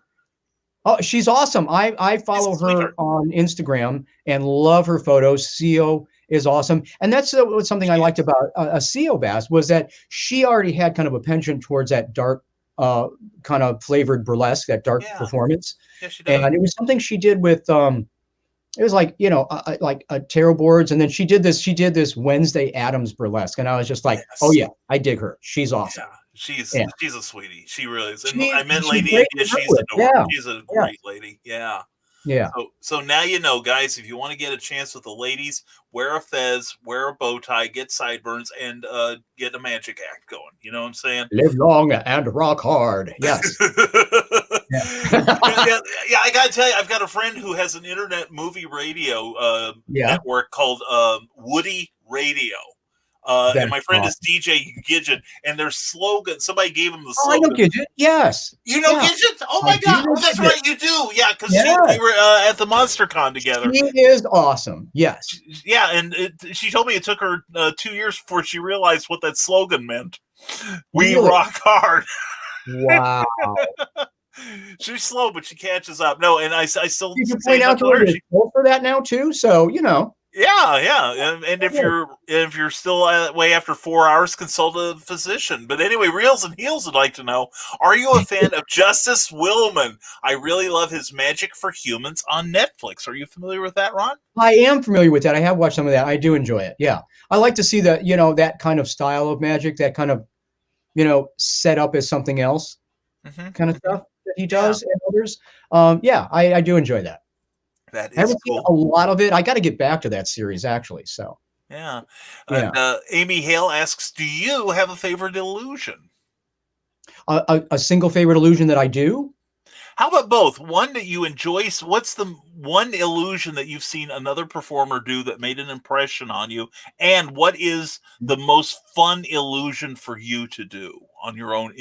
Oh, she's awesome. I follow her on Instagram and love her photos. CO is awesome. And that's something I liked about a CO Bass, was that she already had kind of a penchant towards that dark kind of flavored burlesque, that dark performance. Yeah, she does. And it was something she did with it was like, like tarot boards. And then she did this Wednesday Addams burlesque. And I was just like, oh yeah, I dig her. She's awesome. Yeah. She's a sweetie. She really is. And I met Lady India. She's adorable. Yeah. She's a great lady. Yeah. Yeah. So now guys, if you want to get a chance with the ladies, wear a fez, wear a bow tie, get sideburns, and get a magic act going. You know what I'm saying? Live long and rock hard. Yes. Yeah, I gotta tell you, I've got a friend who has an internet movie radio network called Woody Radio. And my friend is DJ Gidget, and their slogan, somebody gave him the slogan. I know Gidget, yes. You know Gidget? Oh my God, that's right, you do. Yeah, because we were at the MonsterCon together. She is awesome, yes. Yeah, and she told me it took her 2 years before she realized what that slogan meant. We rock hard. Wow. She's slow, but she catches up. No, and I still you can point out to her for that now too, so Yeah, and if you're still that way after 4 hours, consult a physician. But anyway, Reels and Heels would like to know: are you a fan of Justice Willman? I really love his Magic for Humans on Netflix. Are you familiar with that, Ron? I am familiar with that. I have watched some of that. I do enjoy it. Yeah, I like to see that that kind of style of magic, that kind of set up as something else, kind of stuff that he does and others. I do enjoy that. That is I haven't cool. seen a lot of it. I got to get back to that series actually. So yeah. And Amy Hale asks, "Do you have a favorite illusion?" A single favorite illusion that I do? How about both? One that you enjoy. What's the one illusion that you've seen another performer do that made an impression on you? And what is the most fun illusion for you to do in your own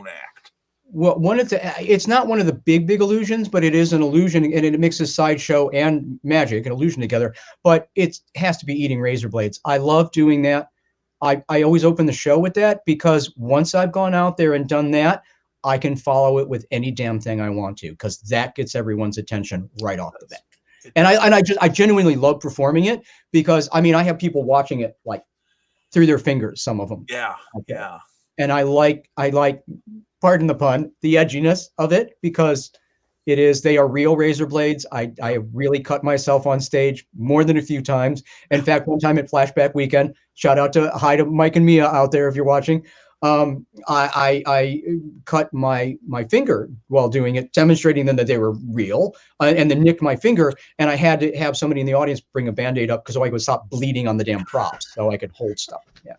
act? Well, it's not one of the big illusions, but it is an illusion, and it mixes sideshow and magic and illusion together. But it has to be eating razor blades. I love doing that. I always open the show with that, because once I've gone out there and done that, I can follow it with any damn thing I want to, because that gets everyone's attention right off the bat. And I genuinely love performing it, because I have people watching it like through their fingers, some of them. Yeah. Yeah. And I like, pardon the pun, the edginess of it, because they are real razor blades. I have really cut myself on stage more than a few times. In fact, one time at Flashback Weekend, hi to Mike and Mia out there if you're watching. I cut my finger while doing it, demonstrating them that they were real, and then nicked my finger, and I had to have somebody in the audience bring a Band-Aid up so I could stop bleeding on the damn props, so I could hold stuff. Yeah.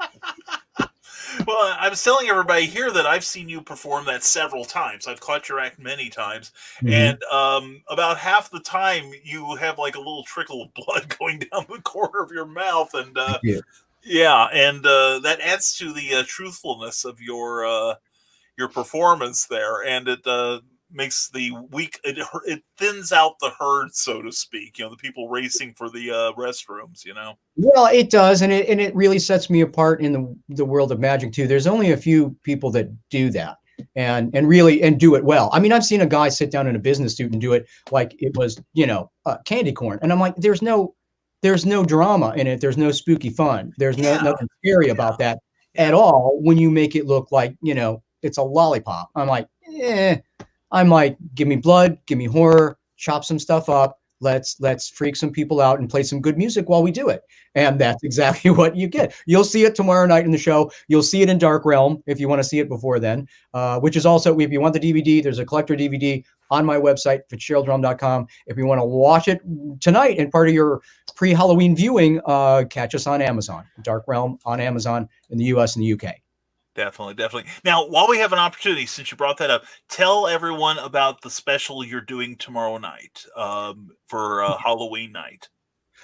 Well, I was telling everybody here that I've seen you perform that several times. I've caught your act many times. And about half the time you have like a little trickle of blood going down the corner of your mouth. And that adds to the truthfulness of your performance there. And makes the weak. It thins out the herd, so to speak. You know, the people racing for the restrooms. You know. Well, it does, and it really sets me apart in the world of magic too. There's only a few people that do that and really do it well. I mean, I've seen a guy sit down in a business suit and do it like it was, candy corn, and I'm like, there's no drama in it. There's no spooky fun. There's nothing scary about that at all. When you make it look like it's a lollipop, I'm like, I'm like, give me blood, give me horror, chop some stuff up. Let's freak some people out and play some good music while we do it. And that's exactly what you get. You'll see it tomorrow night in the show. You'll see it in Dark Realm if you want to see it before then, which is also, if you want the DVD, there's a collector DVD on my website, fitzgeraldrealm.com. If you want to watch it tonight and part of your pre-Halloween viewing, catch us on Amazon, Dark Realm on Amazon in the US and the UK. Definitely. Now, while we have an opportunity, since you brought that up, tell everyone about the special you're doing tomorrow night for Halloween night.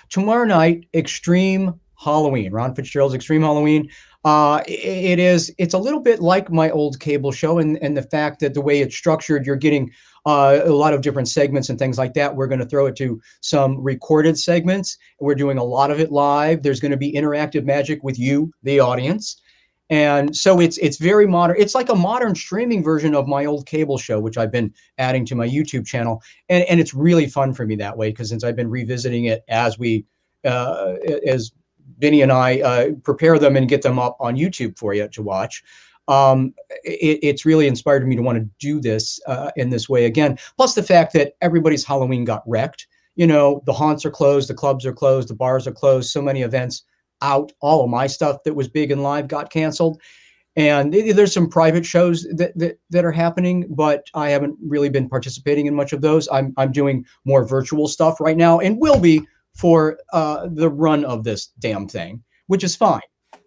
Tomorrow night, Extreme Halloween, Ron Fitzgerald's Extreme Halloween. It's a little bit like my old cable show, and the fact that the way it's structured, you're getting a lot of different segments and things like that. We're going to throw it to some recorded segments. We're doing a lot of it live. There's going to be interactive magic with you, the audience. And so it's very modern. It's like a modern streaming version of my old cable show, which I've been adding to my YouTube channel. And it's really fun for me that way, because since I've been revisiting it as Vinny and I prepare them and get them up on YouTube for you to watch, it's really inspired me to want to do this in this way again. Plus the fact that everybody's Halloween got wrecked. The haunts are closed, the clubs are closed, the bars are closed, so many events out. All of my stuff that was big and live got canceled, and there's some private shows that are happening, but I haven't really been participating in much of those. I'm doing more virtual stuff right now, and will be for the run of this damn thing, which is fine.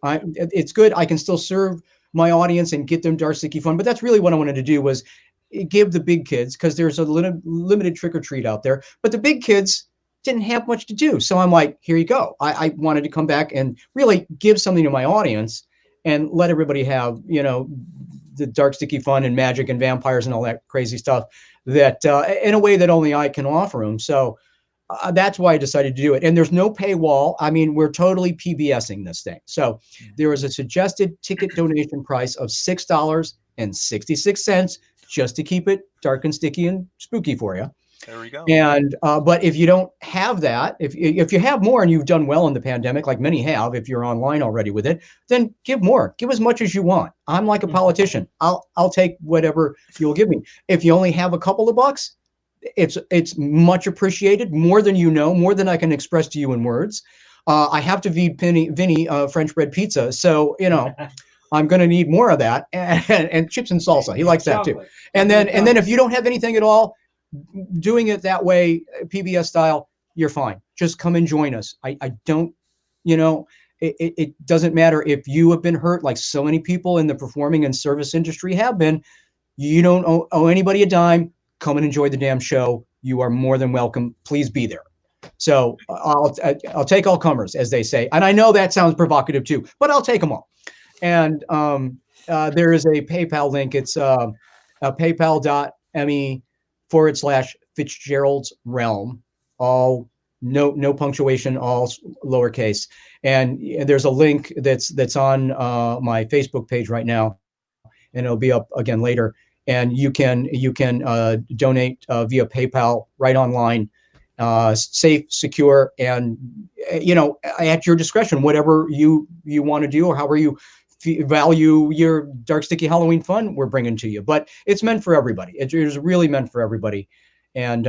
It's good. I can still serve my audience and get them dark sticky fun, but that's really what I wanted to do, was give the big kids, because there's a limited trick or treat out there, but the big kids didn't have much to do. So I'm like, here you go. I wanted to come back and really give something to my audience and let everybody have, the dark, sticky fun and magic and vampires and all that crazy stuff that in a way that only I can offer them. So that's why I decided to do it. And there's no paywall. I mean, we're totally PBSing this thing. So there was a suggested ticket donation price of $6.66 just to keep it dark and sticky and spooky for you. There we go. And but if you don't have that, if you have more and you've done well in the pandemic, like many have, if you're online already with it, then give more. Give as much as you want. I'm like a politician. I'll take whatever you'll give me. If you only have a couple of bucks, it's much appreciated, more than more than I can express to you in words. I have to feed Vinny French bread pizza, so I'm going to need more of that, and chips and salsa. He likes that too. And then if you don't have anything at all, doing it that way, PBS style, you're fine. Just come and join us. I don't, it doesn't matter if you have been hurt, like so many people in the performing and service industry have been. You don't owe anybody a dime. Come and enjoy the damn show. You are more than welcome. Please be there. So I'll take all comers, as they say. And I know that sounds provocative too, but I'll take them all. And there is a PayPal link. It's paypal.me/Fitzgerald's Realm, all no punctuation, all lowercase. And there's a link that's on my Facebook page right now, and it'll be up again later. And you can donate via PayPal right online, safe, secure, and at your discretion, whatever you want to do, or however you value your dark, sticky Halloween fun we're bringing to you. But it's meant for everybody. It is really meant for everybody, and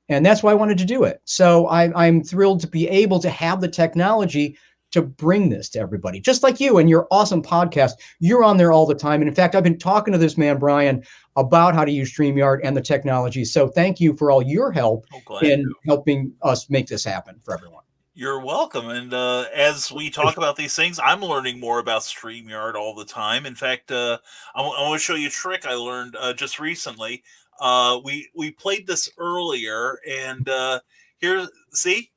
that's why I wanted to do it. So I'm thrilled to be able to have the technology to bring this to everybody, just like you and your awesome podcast. You're on there all the time. And in fact, I've been talking to this man, Brian, about how to use StreamYard and the technology. So thank you for all your help in helping us make this happen for everyone. You're welcome. And as we talk about these things, I'm learning more about StreamYard all the time. In fact, I want to show you a trick I learned just recently. We played this earlier, and here, see?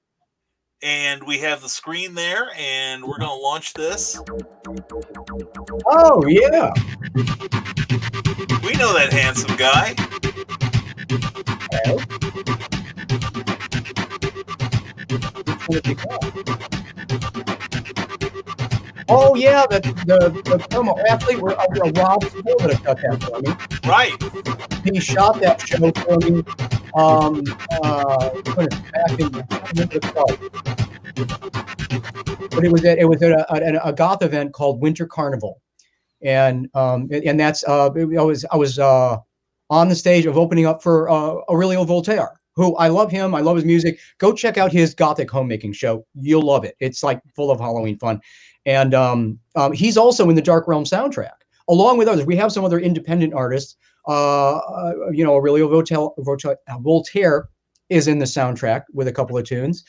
And we have the screen there, and we're going to launch this. Oh, yeah. We know that handsome guy. Oh, yeah, the promo athlete, Rob Spool that cut that for me. Right. He shot that show for me. Back in, but it was at a goth event called Winter Carnival, and that's I was on the stage of opening up for Aurelio Voltaire, who I love him. I love his music. Go check out his Gothic homemaking show. You'll love it. It's like full of Halloween fun. And he's also in the Dark Realm soundtrack, along with others. We have some other independent artists. Aurelio Voltaire is in the soundtrack with a couple of tunes.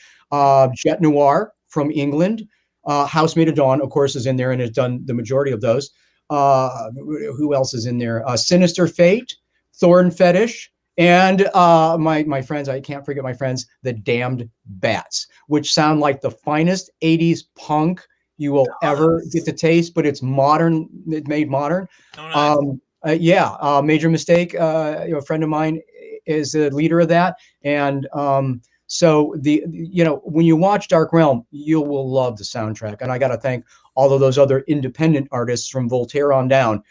Jet Noir from England. Housemaid of Dawn, of course, is in there and has done the majority of those. Who else is in there? Sinister Fate, Thorn Fetish, and my friends, I can't forget my friends, the Damned Bats, which sound like the finest 80s punk you will ever get to taste, but it's modern, it's made modern. Oh, nice. Major Mistake, a friend of mine is the leader of that. And so when you watch Dark Realm, you will love the soundtrack. And I got to thank all of those other independent artists from Voltaire on down.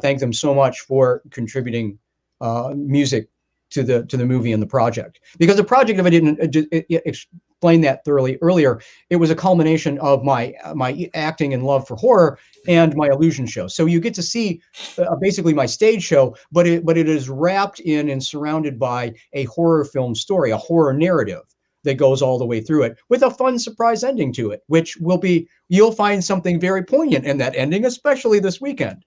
Thank them so much for contributing music to the movie and the project. Because the project, if I didn't explain that thoroughly earlier, it was a culmination of my acting and love for horror and my illusion show. So you get to see basically my stage show, but it is wrapped in and surrounded by a horror film story, a horror narrative that goes all the way through it with a fun surprise ending to it, which you'll find something very poignant in that ending, especially this weekend.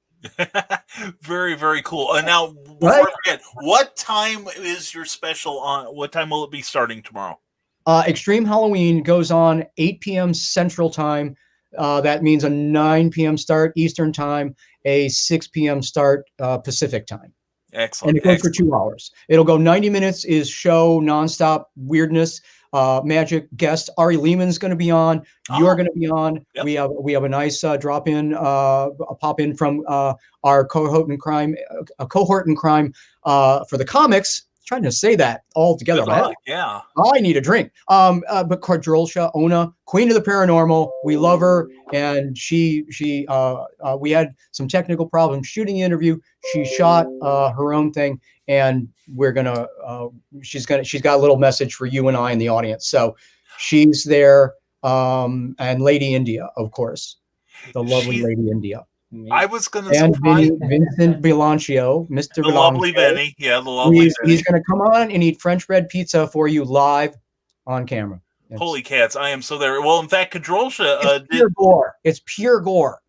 Very, very cool. And now, before I forget, what time is your special on? What time will it be starting tomorrow? Extreme Halloween goes on 8 p.m. Central Time. That means a 9 p.m. start Eastern Time, a 6 p.m. start Pacific Time. Excellent. And it goes for 2 hours. It'll go 90 minutes is show, nonstop weirdness. Magic guest Ari Lehman's going to be on. You're going to be on. Yep. We have a nice drop in, a pop in from our cohort in crime for the comics. Trying to say that all together. Yeah. I need a drink. But Cordrolsha Ona, Queen of the Paranormal, we love her, and she we had some technical problems shooting the interview. She shot her own thing, and we're gonna she's got a little message for you and I in the audience. So she's there, and Lady India, of course, the lovely Lady India. I was going to and Vincent Bilancio, Mr. The Bilancio. lovely Benny. Yeah, the lovely Benny. He's going to come on and eat French bread pizza for you live on camera. Holy cats, I am so there. Well, in fact, Kadrolsha pure gore. It's pure gore.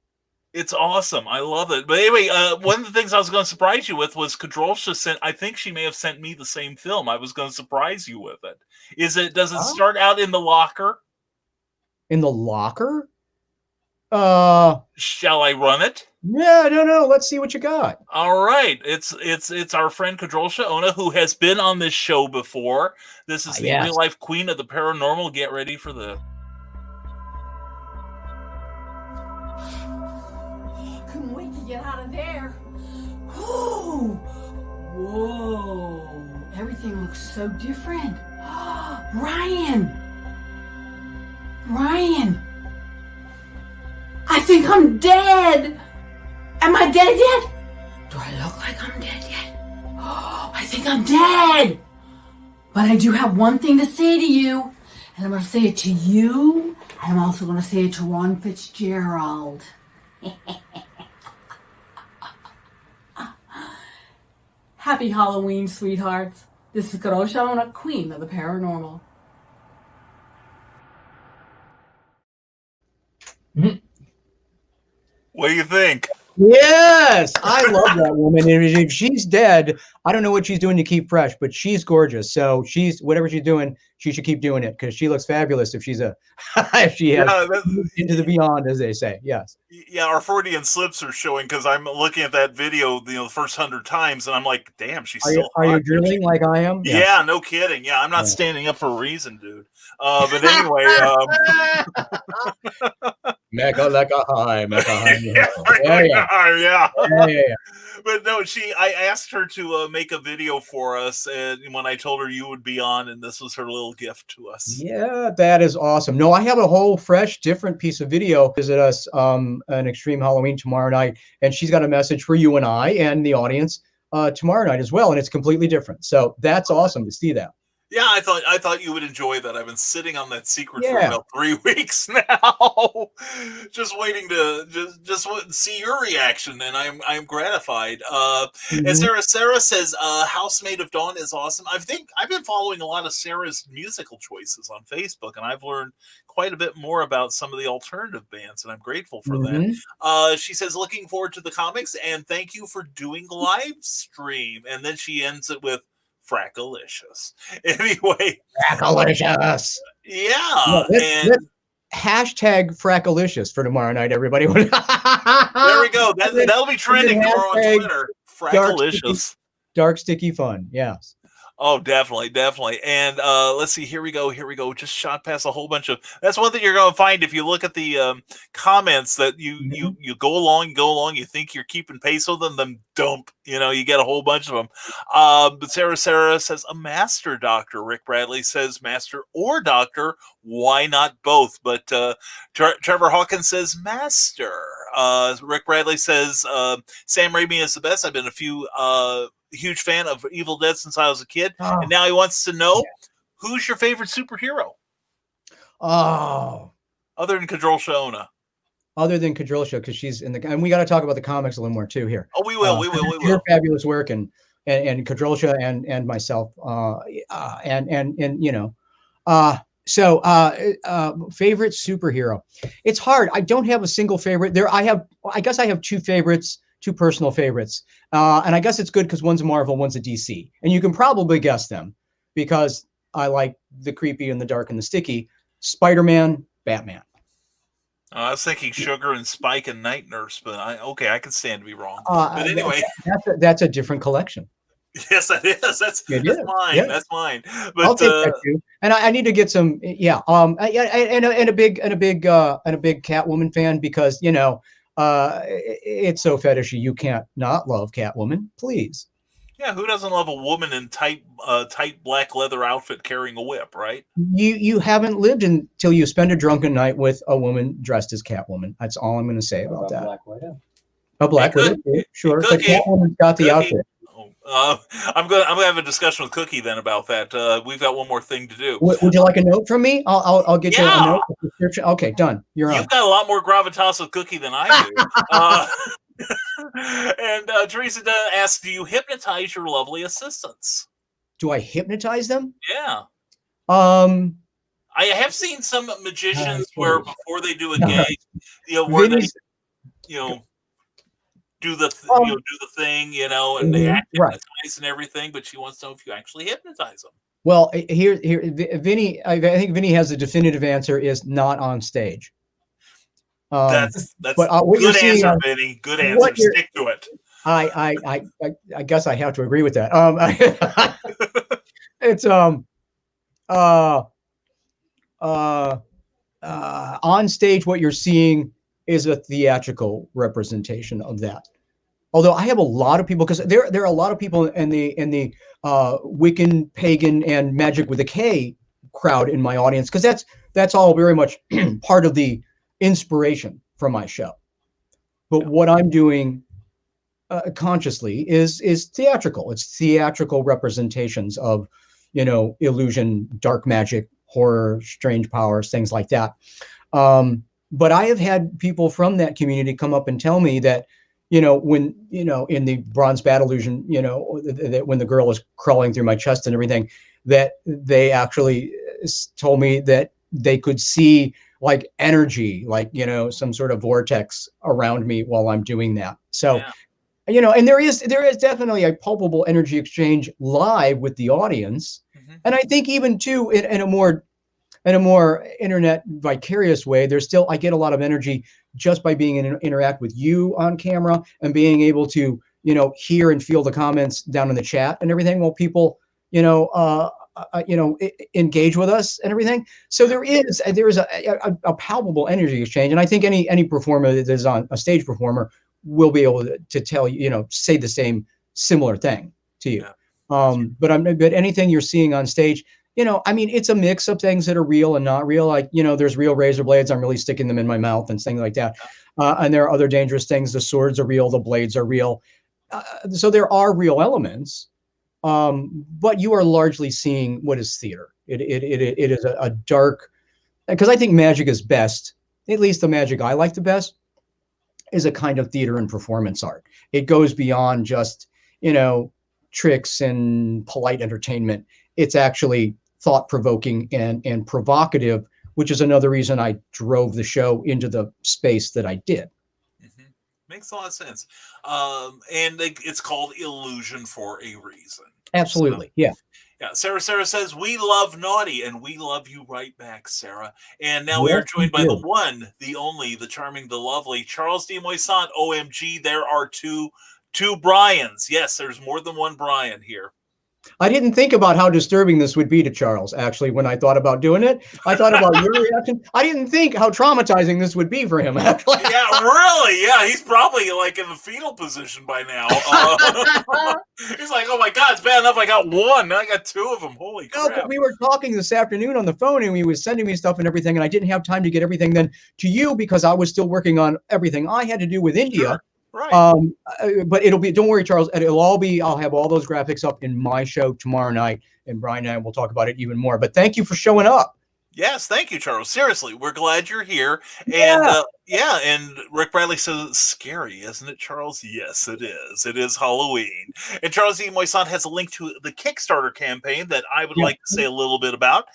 It's awesome. I love it. But anyway, one of the things I was going to surprise you with was Kadrolsha sent, I think she may have sent me the same film. I was going to surprise you with it. Does it start out in the locker? In the locker? Shall I run it? Yeah, no. Let's see what you got. All right. It's our friend Kadrolsha Ona, who has been on this show before. This is the real life queen of the paranormal. Get ready for the. Couldn't wait to get out of there. Whoa. Everything looks so different. Brian. I think I'm dead. Am I dead yet? Do I look like I'm dead yet? I think I'm dead. But I do have one thing to say to you. And I'm going to say it to you. And I'm also going to say it to Ron Fitzgerald. Happy Halloween, sweethearts. This is Kadrolsha Ona, Queen of the Paranormal. What do you think? Yes, I love that woman. And if she's dead, I don't know what she's doing to keep fresh, but she's gorgeous. So she's whatever she's doing, she should keep doing it because she looks fabulous. If she's if she has Yeah, moved into the beyond, as they say. Yes. yeah, our Freudian slips are showing because I'm looking at that video, the first 100 times, and I'm like, damn, she's still Are you hot. drooling like I am? Yeah, no kidding. Yeah, I'm not Yeah. standing up for a reason, dude. But anyway, Mecca like a high, Mecca high. yeah. Yeah. But no, I asked her to make a video for us, and when I told her you would be on, and this was her little gift to us. Yeah, that is awesome. No, I have a whole fresh, different piece of video. Visit us an Extreme Halloween tomorrow night, and she's got a message for you and I and the audience tomorrow night as well, and it's completely different. So that's awesome to see that. Yeah, I thought you would enjoy that. I've been sitting on that secret for Yeah. about 3 weeks now, just waiting to just see your reaction, and I'm gratified. And Sarah says, "Housemaid of Dawn is awesome." I've been following a lot of Sarah's musical choices on Facebook, and I've learned quite a bit more about some of the alternative bands, and I'm grateful for that. She says, "Looking forward to the comics, and thank you for doing live stream." And then she ends it with Frackalicious. Anyway, Frackalicious. Yeah, let's hashtag Frackalicious for tomorrow night, everybody. There we go. That'll be trending tomorrow on Twitter. Frackalicious. Dark sticky fun. Yes. Oh, definitely. And let's see. Here we go. Just shot past a whole bunch of. That's one thing you're going to find if you look at the comments that you go along. You think you're keeping pace with them, then dump. You get a whole bunch of them. But Sarah says a master doctor. Rick Bradley says master or doctor. Why not both? But Trevor Hawkins says master. Rick Bradley says Sam Raimi is the best. I've been huge fan of Evil Dead since I was a kid, and now he wants to know who's your favorite superhero. Oh, other than Kadrolsha Ona. Other than Kadrolsha, because she's in the, and we got to talk about the comics a little more too here. Oh, we will. Your fabulous work and Kadrolsha and myself, favorite superhero. It's hard. I don't have a single favorite. I guess I have two favorites. Two personal favorites. And I guess it's good because one's a Marvel, one's a DC. And you can probably guess them because I like the creepy and the dark and the sticky. Spider-Man, Batman. I was thinking Sugar and Spike and Night Nurse, but I can stand to be wrong. But anyway. That's a different collection. Yes, that is. That's mine. Yeah. That's mine. But I'll take that too. And I need to get some, and a big Catwoman fan because, it's so fetishy. You can't not love Catwoman, please. Yeah, who doesn't love a woman in tight black leather outfit carrying a whip, right? You haven't lived until you spend a drunken night with a woman dressed as Catwoman. That's all I'm going to say about that. Black Widow. A Black Widow, sure. But Catwoman's got the outfit. I'm gonna have a discussion with Cookie then about that. We've got one more thing to do. Would you like a note from me? I'll get you a note. Description. Okay, done. You've got a lot more gravitas with Cookie than I do. And Teresa asks, "Do you hypnotize your lovely assistants?" Do I hypnotize them? Yeah. I have seen some magicians where before they do a gag, where they, do the thing, and they act hypnotized and everything, but she wants to know if you actually hypnotize them. Well, here, Vinny. I think Vinny has the definitive answer: is not on stage. That's but, good answer, Vinny. Good answer. Stick to it. I guess I have to agree with that. It's on stage. What you're seeing is a theatrical representation of that. Although I have a lot of people, because there are a lot of people in the Wiccan, pagan, and magic with a K crowd in my audience, because that's all very much part of the inspiration for my show. But what I'm doing consciously is theatrical. It's theatrical representations of, illusion, dark magic, horror, strange powers, things like that. But I have had people from that community come up and tell me that, when, in the bronze bat illusion, that when the girl was crawling through my chest and everything, that they actually told me that they could see like energy, like, some sort of vortex around me while I'm doing that. So, and there is definitely a palpable energy exchange live with the audience. And I think even too, in a more internet vicarious way, I get a lot of energy just by being interact with you on camera and being able to, hear and feel the comments down in the chat and everything while people, engage with us and everything. So there is a palpable energy exchange. And I think any performer that is on a stage performer will be able to tell you, say the same similar thing to you. But anything you're seeing on stage, it's a mix of things that are real and not real. Like, there's real razor blades. I'm really sticking them in my mouth and things like that. And there are other dangerous things. The swords are real. The blades are real. So there are real elements. But you are largely seeing what is theater. It is a dark, because I think magic is best, at least the magic I like the best, is a kind of theater and performance art. It goes beyond just, tricks and polite entertainment. It's actually thought-provoking and provocative, which is another reason I drove the show into the space that I did. Makes a lot of sense. And it's called Illusion for a reason. Absolutely. So, yeah. Sarah says, we love naughty, and we love you right back, Sarah. And now we are joined by the one, the only, the charming, the lovely Charles D. Moisant. OMG, there are two Brians. Yes, there's more than one Brian here. I didn't think about how disturbing this would be to Charles, actually, when I thought about doing it. I thought about your reaction. I didn't think how traumatizing this would be for him, actually. Yeah, really? Yeah, he's probably like in the fetal position by now. He's like, oh my God, it's bad enough I got one. Now I got two of them. Holy crap. No, but we were talking this afternoon on the phone, and he was sending me stuff and everything, and I didn't have time to get everything then to you because I was still working on everything I had to do with India. Sure. Right. But don't worry, Charles, I'll have all those graphics up in my show tomorrow night, and Brian and I will talk about it even more. But thank you for showing up. Yes, thank you, Charles. Seriously, we're glad you're here. And and Rick Bradley says, scary, isn't it, Charles? Yes, it is. It is Halloween. And Charles E. Moisant has a link to the Kickstarter campaign that I would like to say a little bit about.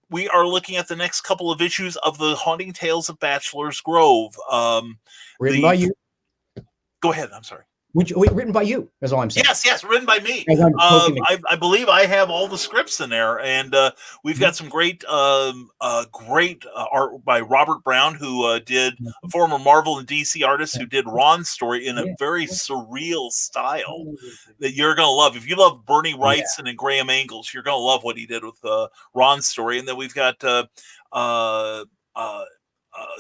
We are looking at the next couple of issues of the Haunting Tales of Bachelor's Grove. Written by you. Go ahead. I'm sorry. Written by you, is all I'm saying. Yes, written by me. I believe I have all the scripts in there, and we've got some great art by Robert Brown, who did a former Marvel and DC artist who did Ron's story in a very surreal style that you're going to love. If you love Bernie Wrightson and Graham Engels, you're going to love what he did with Ron's story. And then we've got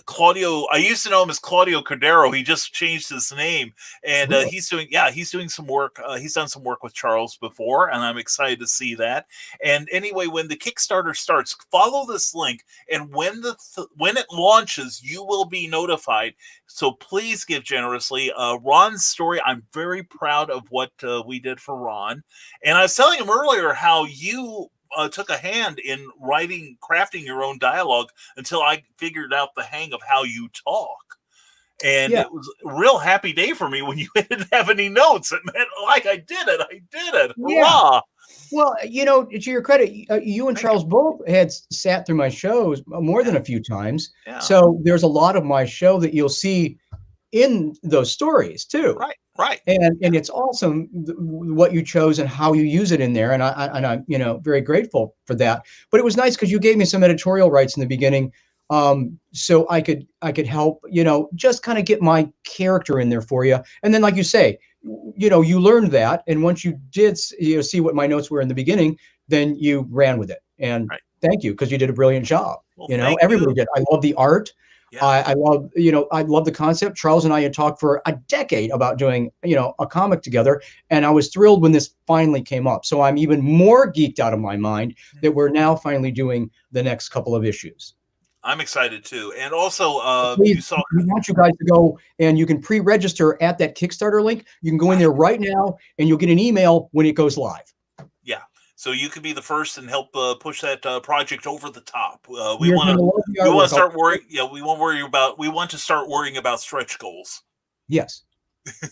Claudio. I used to know him as Claudio Cordero. He just changed his name, and he's doing some work. He's done some work with Charles before, and I'm excited to see that. And anyway, when the Kickstarter starts, follow this link, and when it launches, you will be notified. So please give generously. Ron's story, I'm very proud of what we did for Ron, and I was telling him earlier how you took a hand in crafting your own dialogue until I figured out the hang of how you talk. And it was a real happy day for me when you didn't have any notes. It meant like I did it. Yeah. Well, to your credit, you and Charles both had sat through my shows more than a few times. Yeah. So there's a lot of my show that you'll see in those stories too. Right. And it's awesome what you chose and how you use it in there. And I'm very grateful for that. But it was nice because you gave me some editorial rights in the beginning. So I could help, just kind of get my character in there for you. And then, like you say, you learned that. And once you did see what my notes were in the beginning, then you ran with it. And thank you, because you did a brilliant job. Well, everybody did. I love the art. Yeah. I love the concept. Charles and I had talked for a decade about doing, a comic together. And I was thrilled when this finally came up. So I'm even more geeked out of my mind that we're now finally doing the next couple of issues. I'm excited too. And also, we want you guys to go, and you can pre-register at that Kickstarter link. You can go in there right now and you'll get an email when it goes live. Yeah. So you can be the first and help push that project over the top. We want to start worrying. Yeah, we want to start worrying about stretch goals. Yes.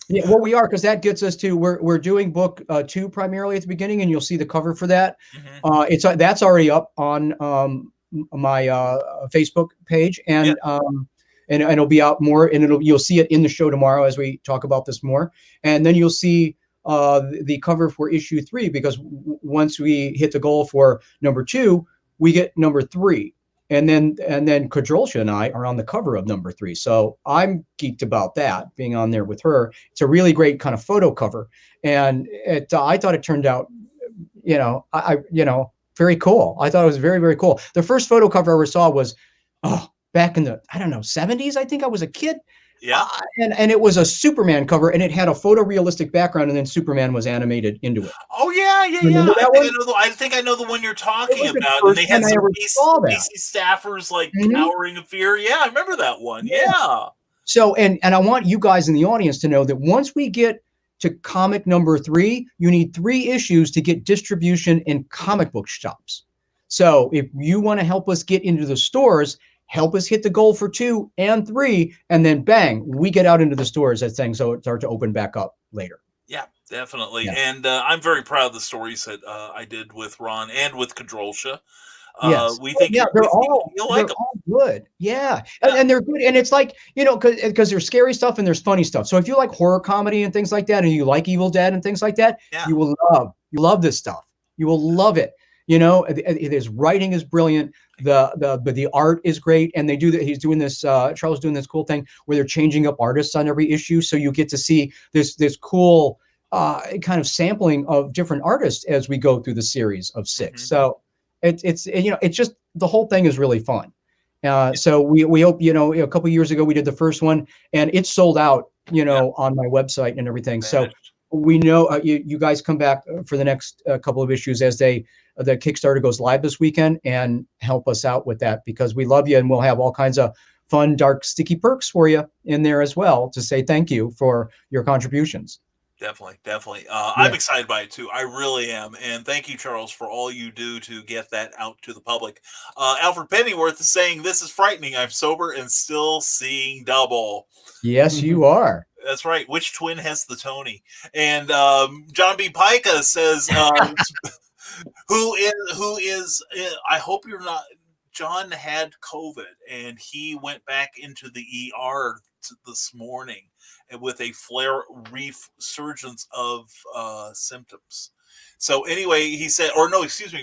Yeah, well, we are, because that gets us to we're doing book 2 primarily at the beginning, and you'll see the cover for that. It's that's already up on my Facebook page, and and it'll be out more, and you'll see it in the show tomorrow as we talk about this more, and then you'll see the cover for issue 3, because once we hit the goal for number 2, we get number 3. And then Kadrolsha and I are on the cover of number 3. So I'm geeked about that, being on there with her. It's a really great kind of photo cover. And I thought it turned out, very cool. I thought it was very, very cool. The first photo cover I ever saw was back in the, 70s. I think I was a kid. Yeah. And it was a Superman cover, and it had a photorealistic background, and then Superman was animated into it. Oh yeah. Remember that one? I think I know the one you're talking the about. first And they had time I some ever saw that. PC staffers like cowering in fear. Yeah, I remember that one. Yeah. So, and I want you guys in the audience to know that once we get to comic number 3, you need 3 issues to get distribution in comic book shops. So if you want to help us get into the stores, help us hit the goal for 2 and 3, and then bang, we get out into the stores as things start to open back up later. Yeah, definitely. Yeah. And I'm very proud of the stories that I did with Ron and with Kadrolsha. Yes. We think they're all good. Yeah. And they're good. And it's like, because there's scary stuff and there's funny stuff. So if you like horror comedy and things like that, and you like Evil Dead and things like that, you will love this stuff. You will love it. His writing is brilliant. The art is great, and they do that. He's doing this. Charles is doing this cool thing where they're changing up artists on every issue, so you get to see this cool kind of sampling of different artists as we go through the series of 6. So it's just, the whole thing is really fun. So we hope, a couple of years ago we did the first one, and it sold out, on my website and everything. So we know you guys come back for the next couple of issues as the Kickstarter goes live this weekend, and help us out with that, because we love you, and we'll have all kinds of fun, dark, sticky perks for you in there as well to say thank you for your contributions. Definitely. I'm excited by it too. I really am. And thank you, Charles, for all you do to get that out to the public. Alfred Pennyworth is saying, "This is frightening. I'm sober and still seeing double." Yes, you are. That's right. Which twin has the Tony? And John B. Pica says, who is, I hope you're not, John had COVID and he went back into the ER this morning with a resurgence of symptoms. So anyway, he said,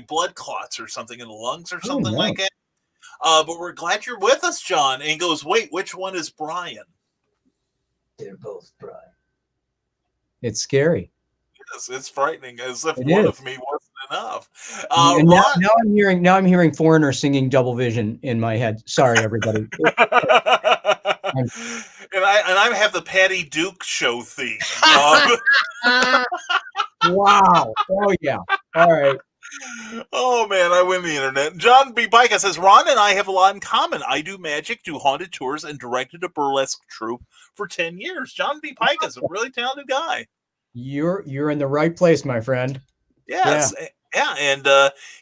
blood clots or something in the lungs or something like that. But we're glad you're with us, John. And he goes, wait, which one is Brian? They're both Brian. It's scary. Yes, it's frightening, as if It one is. of me wasn't enough. And now I'm hearing Foreigner singing Double Vision in my head. Sorry, everybody. And I have the Patty Duke show theme. Wow. Oh yeah. All right. Oh man, I win the internet. John B. Pica says, Ron and I have a lot in common. I do magic, do haunted tours, and directed a burlesque troupe for 10 years. John B. Pica is a really talented guy. You're in the right place, my friend. Yes. Yeah. And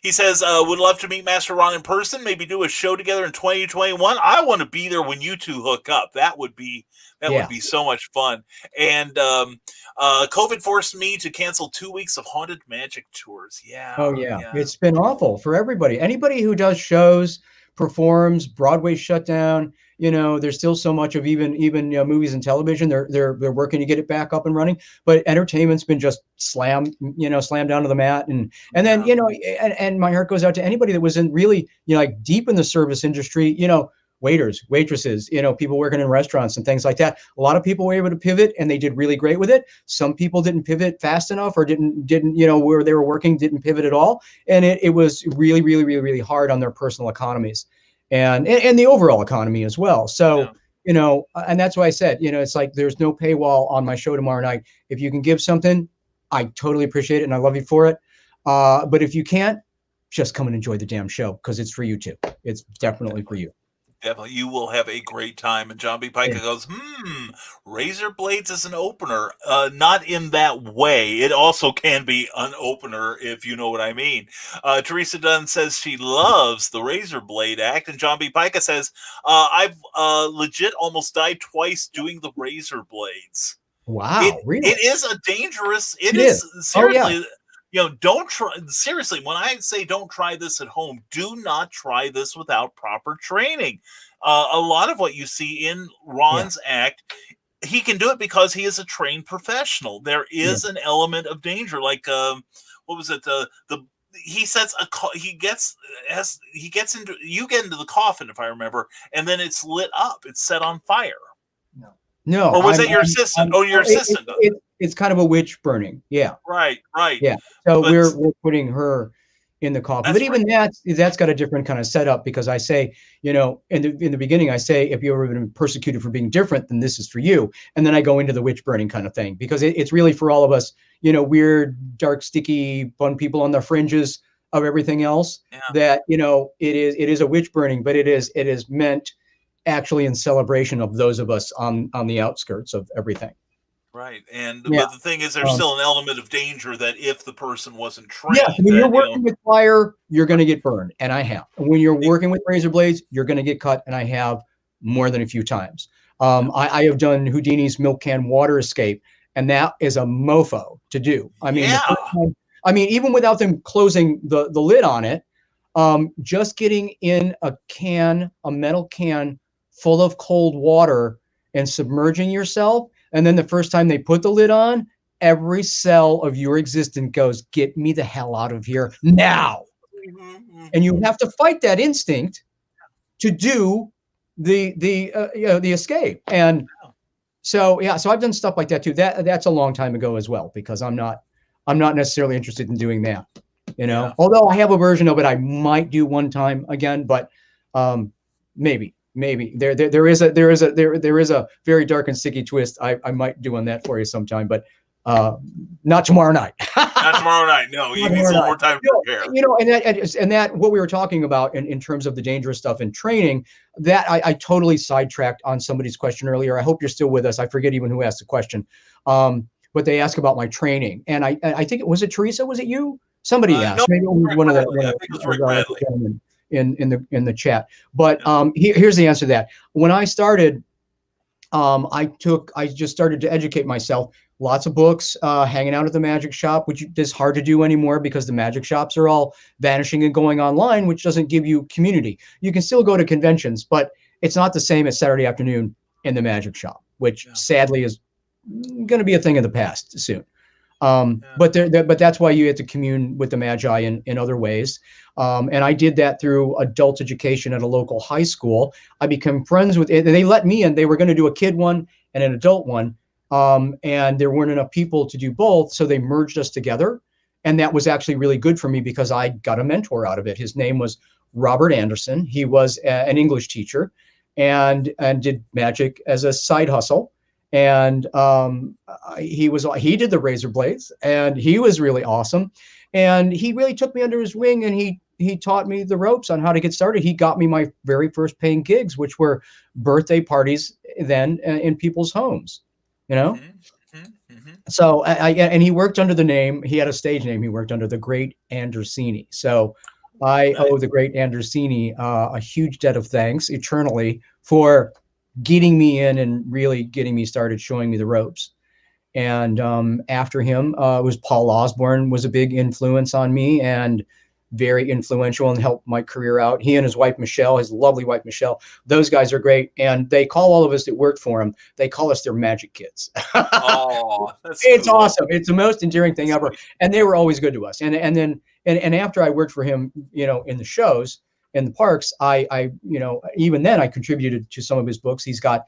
he says, would love to meet Master Ron in person, maybe do a show together in 2021. I want to be there when you two hook up. That would be so much fun. And COVID forced me to cancel 2 weeks of haunted magic tours. Yeah. Oh yeah. It's been awful for everybody. Anybody who does shows, performs, Broadway shut down. There's still so much of even movies and television. They're working to get it back up and running, but entertainment's been just slammed down to the mat. And then, and my heart goes out to anybody that was in really, like deep in the service industry, waiters, waitresses, people working in restaurants and things like that. A lot of people were able to pivot, and they did really great with it. Some people didn't pivot fast enough, or didn't, where they were working, didn't pivot at all. And it was really, really, really, really hard on their personal economies. And the overall economy as well. So, and that's why I said, it's like, there's no paywall on my show tomorrow night. If you can give something, I totally appreciate it, and I love you for it. But if you can't, just come and enjoy the damn show, because it's for you too. It's definitely for you. Definitely. You will have a great time. And John B. Pica goes, razor blades as an opener. Not in that way. It also can be an opener, if you know what I mean. Teresa Dunn says she loves the razor blade act. And John B. Pica says, I've legit almost died twice doing the razor blades. Wow, really? It is a dangerous. It It is is. Oh, yeah. seriously. You know, don't try. Seriously, when I say don't try this at home, do not try this without proper training. A lot of what you see in Ron's act, he can do it because he is a trained professional. There is an element of danger, like what was it? The he sets a he gets into you get into the coffin, if I remember, and then it's lit up. It's set on fire. No. Or was that your assistant? Your assistant does it. It's kind of a witch burning. Yeah. Right. Yeah. So But- we're putting her in the coffin. But even that's got a different kind of setup, because I say, you know, in the beginning, I say, if you've ever been persecuted for being different, then this is for you. And then I go into the witch burning kind of thing, because it's really for all of us, you know, weird, dark, sticky, fun people on the fringes of everything else, that, you know, it is a witch burning, but it is meant actually in celebration of those of us on the outskirts of everything. Right. And but the thing is, there's still an element of danger that if the person wasn't trained. Yeah, when you're working with fire, you're going to get burned, and I have. And when you're working with razor blades, you're going to get cut, and I have more than a few times. I have done Houdini's milk can water escape, and that is a mofo to do. I mean, the first time, even without them closing the lid on it, just getting in a metal can full of cold water and submerging yourself. And then the first time they put the lid on, every cell of your existence goes, get me the hell out of here now. And you have to fight that instinct to do the escape. And so I've done stuff like that too. That's a long time ago as well, because I'm not necessarily interested in doing that, you know. Although I have a version of it I might do one time again, but maybe there is a very dark and sticky twist I might do on that for you sometime, but not tomorrow night. Not tomorrow night. No, you need some more time to prepare. You know, and that what we were talking about in terms of the dangerous stuff and training, that I totally sidetracked on somebody's question earlier. I hope you're still with us. I forget even who asked the question, but they asked about my training, and I think was it Teresa? Was it you? Somebody asked. No, Maybe it was one of the. I think it was Rick Bradley. In the chat, but here's the answer to that. When I started, I just started to educate myself. Lots of books, hanging out at the magic shop, which is hard to do anymore because the magic shops are all vanishing and going online, which doesn't give you community. You can still go to conventions, but it's not the same as Saturday afternoon in the magic shop, which sadly is going to be a thing of the past soon. But that's why you have to commune with the Magi in other ways. And I did that through adult education at a local high school. I became friends with it. They let me in. They were going to do a kid one and an adult one. And there weren't enough people to do both. So they merged us together. And that was actually really good for me because I got a mentor out of it. His name was Robert Anderson. He was an English teacher and did magic as a side hustle. And he did the razor blades, and he was really awesome. And he really took me under his wing, and he taught me the ropes on how to get started. He got me my very first paying gigs, which were birthday parties then in people's homes, you know? So and he worked under the name, he had a stage name, he worked under the Great Andersini. So I owe the Great Andersini a huge debt of thanks eternally for getting me in and really getting me started, showing me the ropes. And after him was Paul Osborne, was a big influence on me and very influential and helped my career out. He and his wife, Michelle, his lovely wife, Michelle, those guys are great. And they call all of us that worked for him, they call us their magic kids. Oh, that's it's cool. awesome. It's the most endearing thing ever. And they were always good to us. And then after I worked for him, you know, in the shows, in the parks, I even then I contributed to some of his books. He's got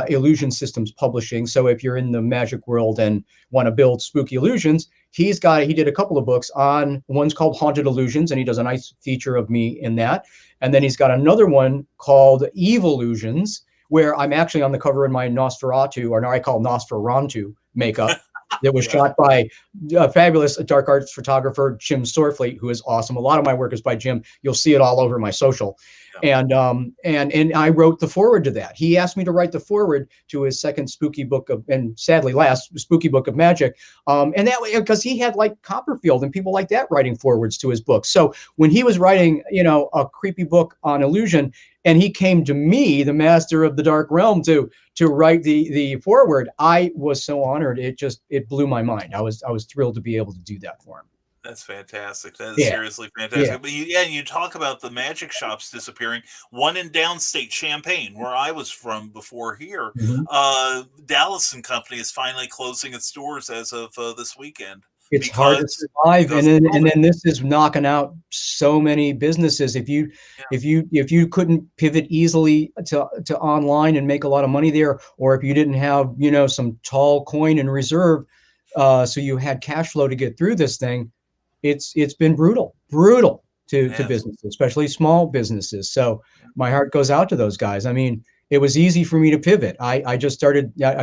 Illusion Systems Publishing. So if you're in the magic world and want to build spooky illusions, he did a couple of books on, one's called Haunted Illusions, and he does a nice feature of me in that. And then he's got another one called Evillusions, where I'm actually on the cover in my Nosferatu, or now I call Nosferantu makeup. That was shot by a fabulous dark arts photographer, Jim Sorfleet, who is awesome. A lot of my work is by Jim. You'll see it all over my social. Yeah. And I wrote the foreword to that. He asked me to write the foreword to his second spooky book and sadly last spooky book of magic. And that way, because he had like Copperfield and people like that writing forewords to his books. So when he was writing, a creepy book on illusion, and he came to me, the Master of the Dark Realm, to write the foreword. I was so honored. It blew my mind. I was thrilled to be able to do that for him. That's fantastic. That is Yeah. seriously fantastic. Yeah. But you talk about the magic shops disappearing. One in downstate Champaign, where I was from before here, Dallas and Company is finally closing its doors as of this weekend. It's hard to survive, and then this is knocking out so many businesses. If you couldn't pivot easily to online and make a lot of money there, or if you didn't have some tall coin in reserve, so you had cash flow to get through this thing, it's been brutal to businesses, especially small businesses. So my heart goes out to those guys. I mean, it was easy for me to pivot. I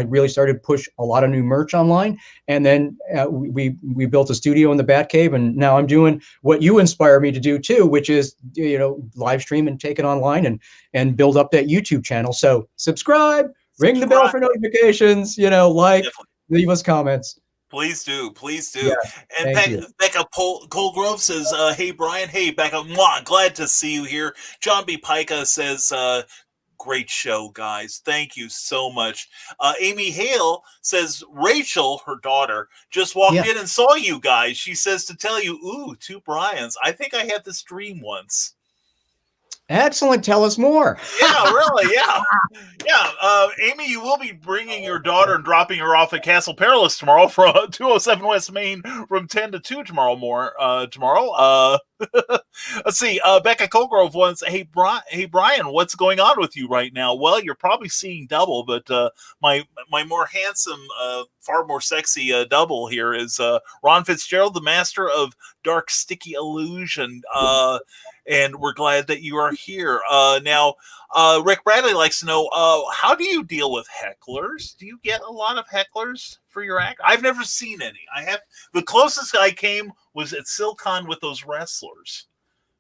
really started to push a lot of new merch online, and then we built a studio in the Batcave, and now I'm doing what you inspire me to do too, which is live stream and take it online and build up that YouTube channel. So subscribe, ring the bell for notifications, leave us comments. Please do. Yeah, and Becca Colgrove says, hey, Brian. Hey, Becca. Mwah, glad to see you here. John B. Pica says, great show, guys. Thank you so much. Amy Hale says, Rachel, her daughter, just walked in and saw you guys. She says to tell you, ooh, 2 Brians. I think I had this dream once. Excellent. Tell us more. Yeah, really. Yeah. Amy, you will be bringing your daughter and dropping her off at Castle Perilous tomorrow from 207 West Main from 10 to 2 tomorrow. Let's see. Becca Colgrove wants, hey, Brian, what's going on with you right now? Well, you're probably seeing double, but my more handsome, far more sexy double here is Ron Fitzgerald, the master of dark, sticky illusion. And we're glad that you are here. Now, Rick Bradley likes to know, how do you deal with hecklers? Do you get a lot of hecklers for your act? I've never seen any. The closest I came was at SilCon with those wrestlers.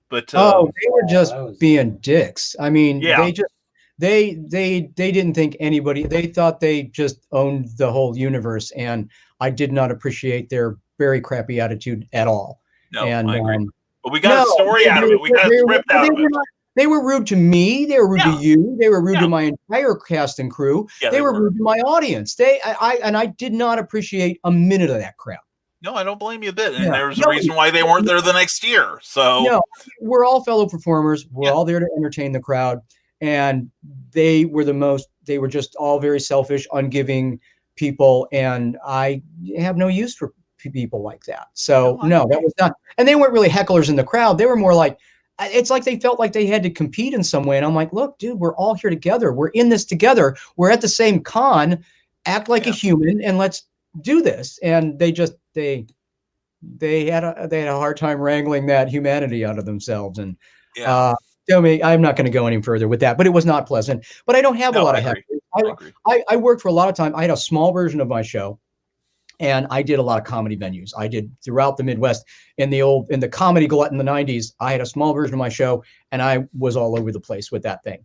But they were just being dicks. I mean, they didn't think anybody. They thought they just owned the whole universe, and I did not appreciate their very crappy attitude at all. No, and I agree. But we got a story out of it. We got a script out of it. They were rude to me. They were rude to you. They were rude to my entire cast and crew. Yeah, they were rude to my audience. I did not appreciate a minute of that crap. No, I don't blame you a bit. And there's a reason why they weren't there the next year. So we're all fellow performers. We're all there to entertain the crowd. And they were they were just all very selfish, ungiving people. And I have no use for people like that. So no, that was not. And they weren't really hecklers in the crowd. They were more like, it's like they felt like they had to compete in some way. And I'm like, look, dude, we're all here together. We're in this together. We're at the same con. Act like a human and let's do this. And they had a hard time wrangling that humanity out of themselves. And I'm not going to go any further with that, but it was not pleasant. But I don't have a lot of hecklers. I worked for a lot of time. I had a small version of my show. And I did a lot of comedy venues. I did throughout the Midwest in the comedy glut in the 90s. I had a small version of my show, and I was all over the place with that thing.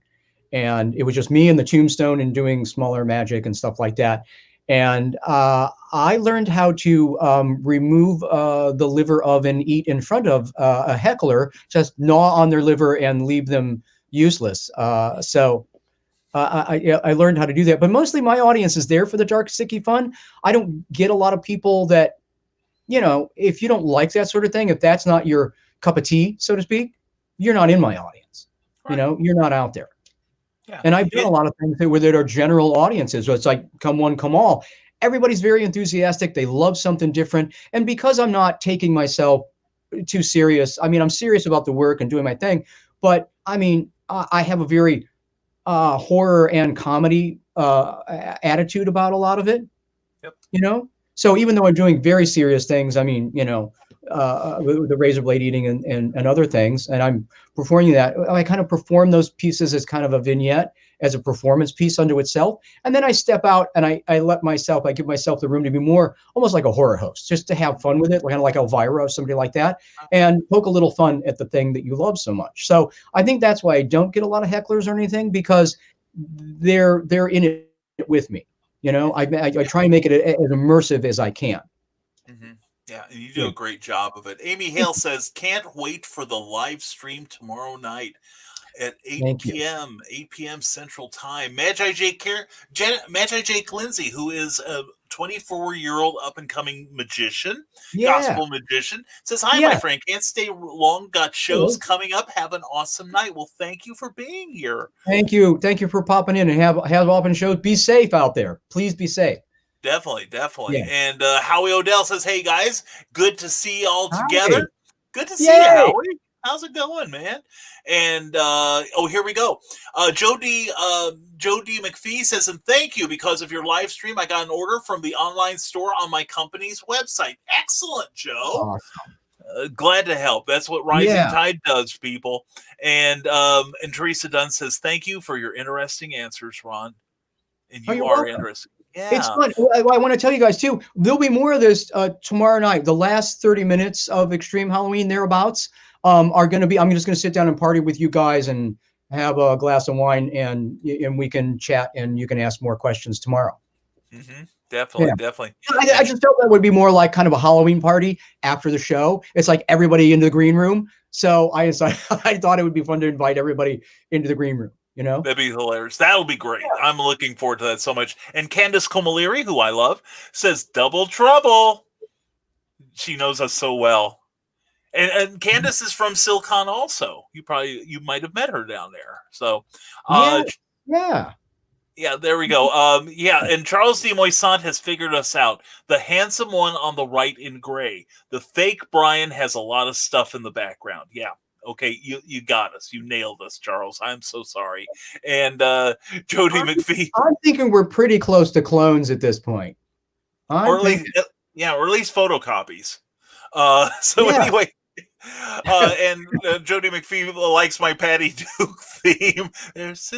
And it was just me and the Tombstone and doing smaller magic and stuff like that. And I learned how to remove the liver of and eat in front of a heckler, just gnaw on their liver and leave them useless. I learned how to do that, but mostly my audience is there for the dark, sticky fun. I don't get a lot of people that, if you don't like that sort of thing, if that's not your cup of tea, so to speak, you're not in my audience. Right. You're not out there. Yeah. And I've done a lot of things that are general audiences. So it's like, come one, come all. Everybody's very enthusiastic. They love something different. And because I'm not taking myself too serious, I mean, I'm serious about the work and doing my thing, but I mean, I have a very horror and comedy attitude about a lot of it. Yep. So even though I'm doing very serious things, I mean, with the razor blade eating and other things, and I'm performing that, I kind of perform those pieces as kind of a vignette, as a performance piece unto itself. And then I step out and I give myself the room to be more almost like a horror host, just to have fun with it, kind of like Elvira or somebody like that, and poke a little fun at the thing that you love so much. So I think that's why I don't get a lot of hecklers or anything, because they're in it with me. I try and make it as immersive as I can. Mm-hmm. Yeah, and you do a great job of it. Amy Hale says, can't wait for the live stream tomorrow night. at 8 Thank you. p.m. 8 p.m. Central Time. Magi Jake Lindsay, who is a 24-year-old up-and-coming magician, Yeah. gospel magician, says, hi, Yeah. my friend. Can't stay long. Got shows coming up. Have an awesome night. Well, thank you for being here. Thank you. Thank you for popping in and have open shows. Be safe out there. Please be safe. Definitely. Yeah. And Howie Odell says, hey, guys, good to see you all together. Hi. Good to see you, Howie. How's it going, man? And here we go. Joe D. McPhee says, and thank you, because of your live stream, I got an order from the online store on my company's website. Excellent, Joe. Awesome. Glad to help. That's what Rising Tide does, people. And Teresa Dunn says, thank you for your interesting answers, Ron. And you are interesting. Yeah. It's fun. I want to tell you guys too, there'll be more of this tomorrow night. The last 30 minutes of Extreme Halloween thereabouts are going to be, I'm just going to sit down and party with you guys and have a glass of wine, and we can chat and you can ask more questions tomorrow. Mm-hmm. Definitely. I just felt that would be more like kind of a Halloween party after the show. It's like everybody into the green room. So I thought it would be fun to invite everybody into the green room. You know, that'd be hilarious. That'll be great. Yeah. I'm looking forward to that so much. And Candace Comaleri, who I love, says double trouble. She knows us so well. And Candace is from Silcon also. You might have met her down there. So yeah, there we go. And Charles D. Moissant has figured us out. The handsome one on the right in gray. The fake Brian has a lot of stuff in the background. Yeah. Okay, you got us. You nailed us, Charles. I'm so sorry. And Jody McPhee. I'm thinking we're pretty close to clones at this point. Or at least photocopies. Anyway. And Jody McPhee likes my Patty Duke theme. There's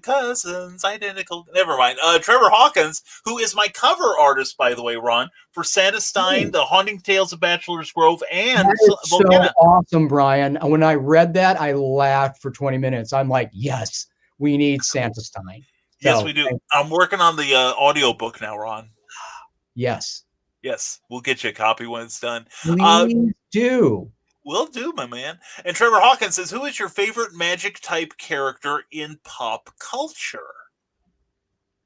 cousins, identical. Never mind. Trevor Hawkins, who is my cover artist, by the way, Ron, for Santa Stein, The Haunting Tales of Bachelor's Grove, and that is so awesome, Brian. When I read that, I laughed for 20 minutes. I'm like, yes, we need Santa Stein. Yes, we do. I'm working on the audiobook now, Ron. Yes, we'll get you a copy when it's done. Please do. Will do, my man. And Trevor Hawkins says, who is your favorite magic type character in pop culture?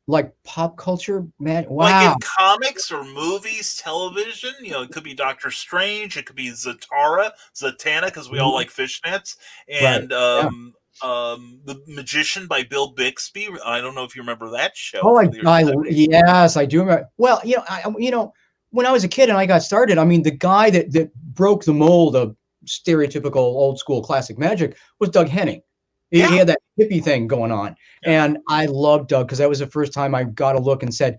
Like pop culture? Man, wow. Like in comics or movies, television? It could be Doctor Strange. It could be Zatanna, because we all like fishnets. And The Magician by Bill Bixby. I don't know if you remember that show. Oh, yes, I do remember. Well, when I was a kid and I got started, I mean, the guy that broke the mold of stereotypical old school classic magic was Doug Henning. He had that hippie thing going on. And I loved Doug because that was the first time I got a look and said,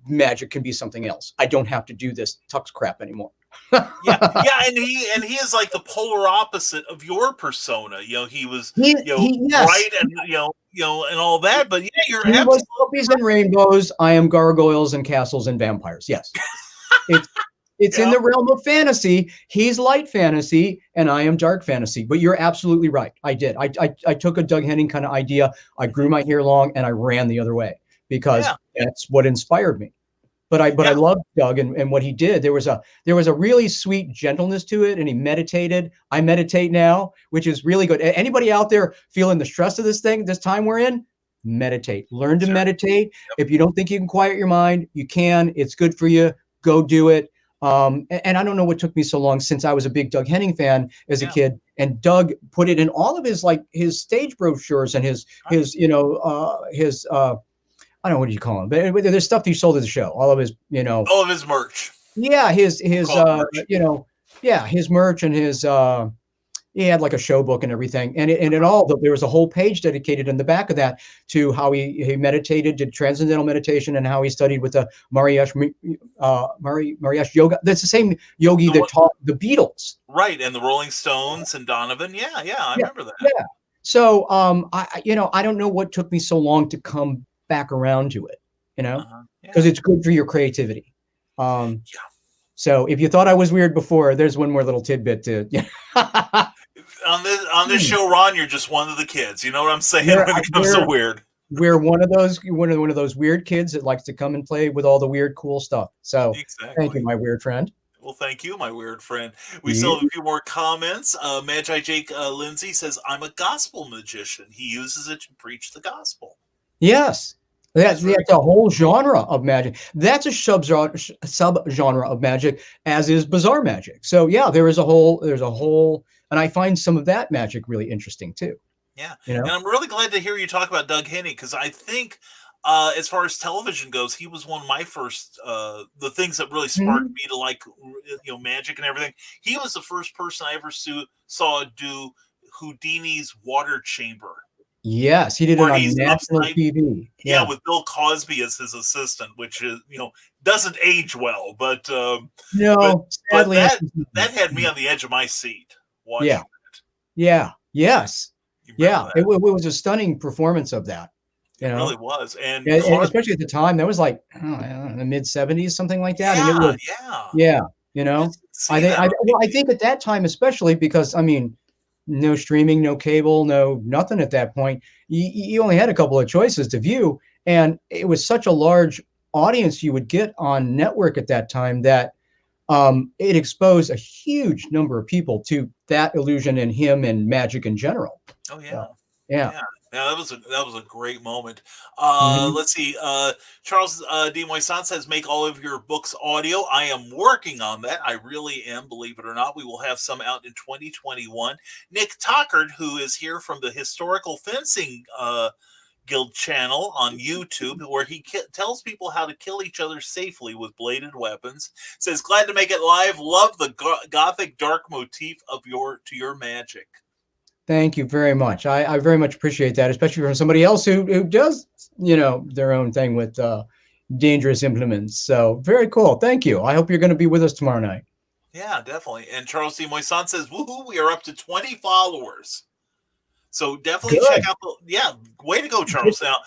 magic can be something else. I don't have to do this tux crap anymore. And he is like the polar opposite of your persona. He was bright and and all that. But you're he was puppies and rainbows. I am gargoyles and castles and vampires. Yes. It's in the realm of fantasy. He's light fantasy, and I am dark fantasy. But you're absolutely right. I did. I took a Doug Henning kind of idea. I grew my hair long, and I ran the other way because that's what inspired me. But I loved Doug and what he did. There was a really sweet gentleness to it, and he meditated. I meditate now, which is really good. Anybody out there feeling the stress of this time we're in? Meditate. Learn to meditate. If you don't think you can quiet your mind, you can. It's good for you. Go do it. And I don't know what took me so long, since I was a big Doug Henning fan as a kid, and Doug put it in all of his stage brochures and his I don't know, what do you call them, but there's stuff he sold at the show, all of his all of his merch. His merch and his he had like a show book and everything, and there was a whole page dedicated in the back of that to how he meditated, did transcendental meditation, and how he studied with the Mariash yoga. That's the same yogi that taught the Beatles, right? And the Rolling Stones and Donovan. I remember that. Yeah. So I don't know what took me so long to come back around to it, because it's good for your creativity. So if you thought I was weird before, there's one more little tidbit to. On this show, Ron, you're just one of the kids. You know what I'm saying? When it comes to weird, we're one of those weird kids that likes to come and play with all the weird, cool stuff. So Thank you, my weird friend. Well, thank you, my weird friend. We still have a few more comments. Magi Jake Lindsay says, I'm a gospel magician. He uses it to preach the gospel. Yes. That's very a whole genre of magic. That's a subgenre of magic, as is bizarre magic. So yeah, there's a whole, and I find some of that magic really interesting too. Yeah. You know? And I'm really glad to hear you talk about Doug Henning, because I think as far as television goes, he was one of my first, the things that really sparked me to like, magic and everything. He was the first person I ever saw do Houdini's water chamber. Yes, he did it Where on he's national upside- TV. Yeah, with Bill Cosby as his assistant, which is, doesn't age well, but No, sadly, that had me on the edge of my seat watching Yeah. it. Yeah. Yes. You Yeah. remember that? It was a stunning performance of that. It really was. And And especially at the time, that was like, I don't know, in the mid 70s, something like that. And it was, yeah. I think at that time, especially because, I mean, no streaming, no cable, no nothing at that point. You only had a couple of choices to view. And it was such a large audience you would get on network at that time that it exposed a huge number of people to that illusion and him and magic in general. Oh, yeah. Yeah. Yeah, that was a great moment. Let's see. Charles D. Moisant says, make all of your books audio. I am working on that. I really am, believe it or not. We will have some out in 2021. Nick Tockard, who is here from the Historical Fencing Guild channel on YouTube, where he tells people how to kill each other safely with bladed weapons, says, glad to make it live. Love the gothic dark motif of your magic. Thank you very much. I very much appreciate that, especially from somebody else who does, their own thing with dangerous implements. So very cool. Thank you. I hope you're going to be with us tomorrow night. Yeah, definitely. And Charles D. Moisant says, woohoo, we are up to 20 followers. So definitely check out way to go, Charles. Now,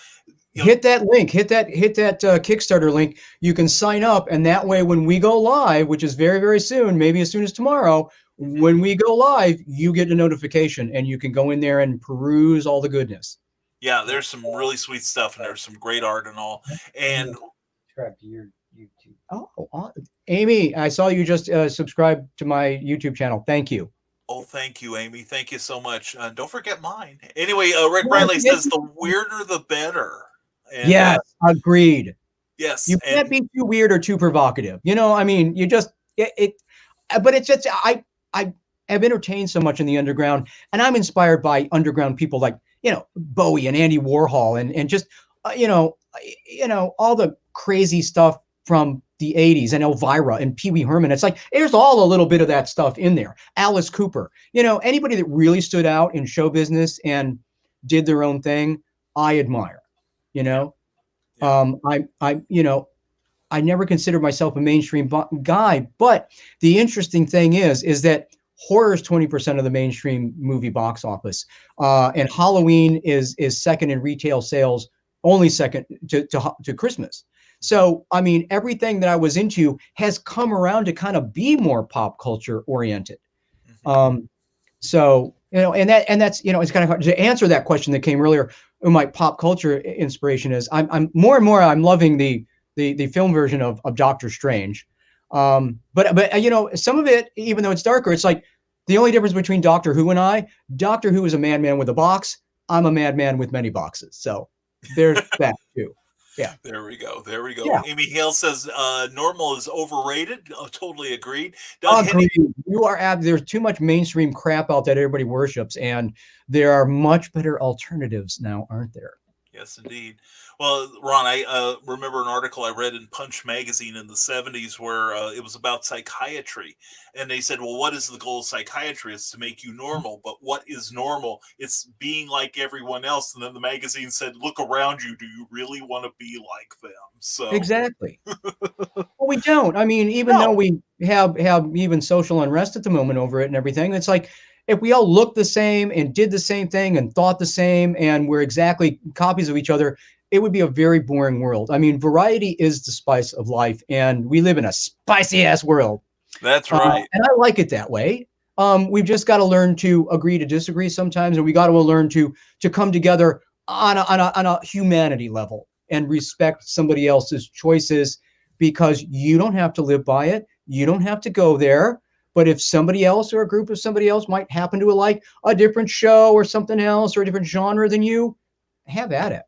hit that link, hit that Kickstarter link. You can sign up, and that way when we go live, which is very, very soon, maybe as soon as tomorrow, when we go live, you get a notification and you can go in there and peruse all the goodness. Yeah, there's some really sweet stuff and there's some great art and all. And subscribe to your YouTube. Oh, Amy, I saw you just subscribed to my YouTube channel. Thank you. Oh, thank you, Amy. Thank you so much. Don't forget mine. Anyway, Rick Bradley says the weirder the better. And, yes, agreed. Yes. You can't be too weird or too provocative. I mean, you just but it's just I have entertained so much in the underground, and I'm inspired by underground people like, Bowie and Andy Warhol and just, all the crazy stuff from the 80s and Elvira and Pee Wee Herman. It's like, there's all a little bit of that stuff in there. Alice Cooper, anybody that really stood out in show business and did their own thing, I admire, I never considered myself a mainstream guy, but the interesting thing is that horror is 20% of the mainstream movie box office, and Halloween is second in retail sales, only second to Christmas. So, I mean, everything that I was into has come around to kind of be more pop culture oriented. So, and that's, it's kind of hard to answer that question that came earlier. My pop culture inspiration is I'm more and more, I'm loving the film version of Doctor Strange. But some of it, even though it's darker, it's like the only difference between Doctor Who and Doctor Who is a madman with a box. I'm a madman with many boxes. So there's that too. Yeah. There we go. Yeah. Amy Hale says normal is overrated. Oh, totally agreed. You are there's too much mainstream crap out that everybody worships, and there are much better alternatives now, aren't there? Yes, indeed. Well, Ron, I remember an article I read in Punch magazine in the 70s where it was about psychiatry. And they said, well, what is the goal of psychiatry? It's to make you normal. But what is normal? It's being like everyone else. And then the magazine said, look around you. Do you really want to be like them? So exactly. Well, we don't. I mean, even though we have even social unrest at the moment over it and everything, it's like, if we all looked the same and did the same thing and thought the same and were exactly copies of each other, it would be a very boring world. I mean, variety is the spice of life, and we live in a spicy ass world. That's right. And I like it that way. We've just got to learn to agree to disagree sometimes, and we got to learn to come together on a humanity level and respect somebody else's choices, because you don't have to live by it. You don't have to go there. But if somebody else or a group of somebody else might happen to like a different show or something else or a different genre than you, have at it.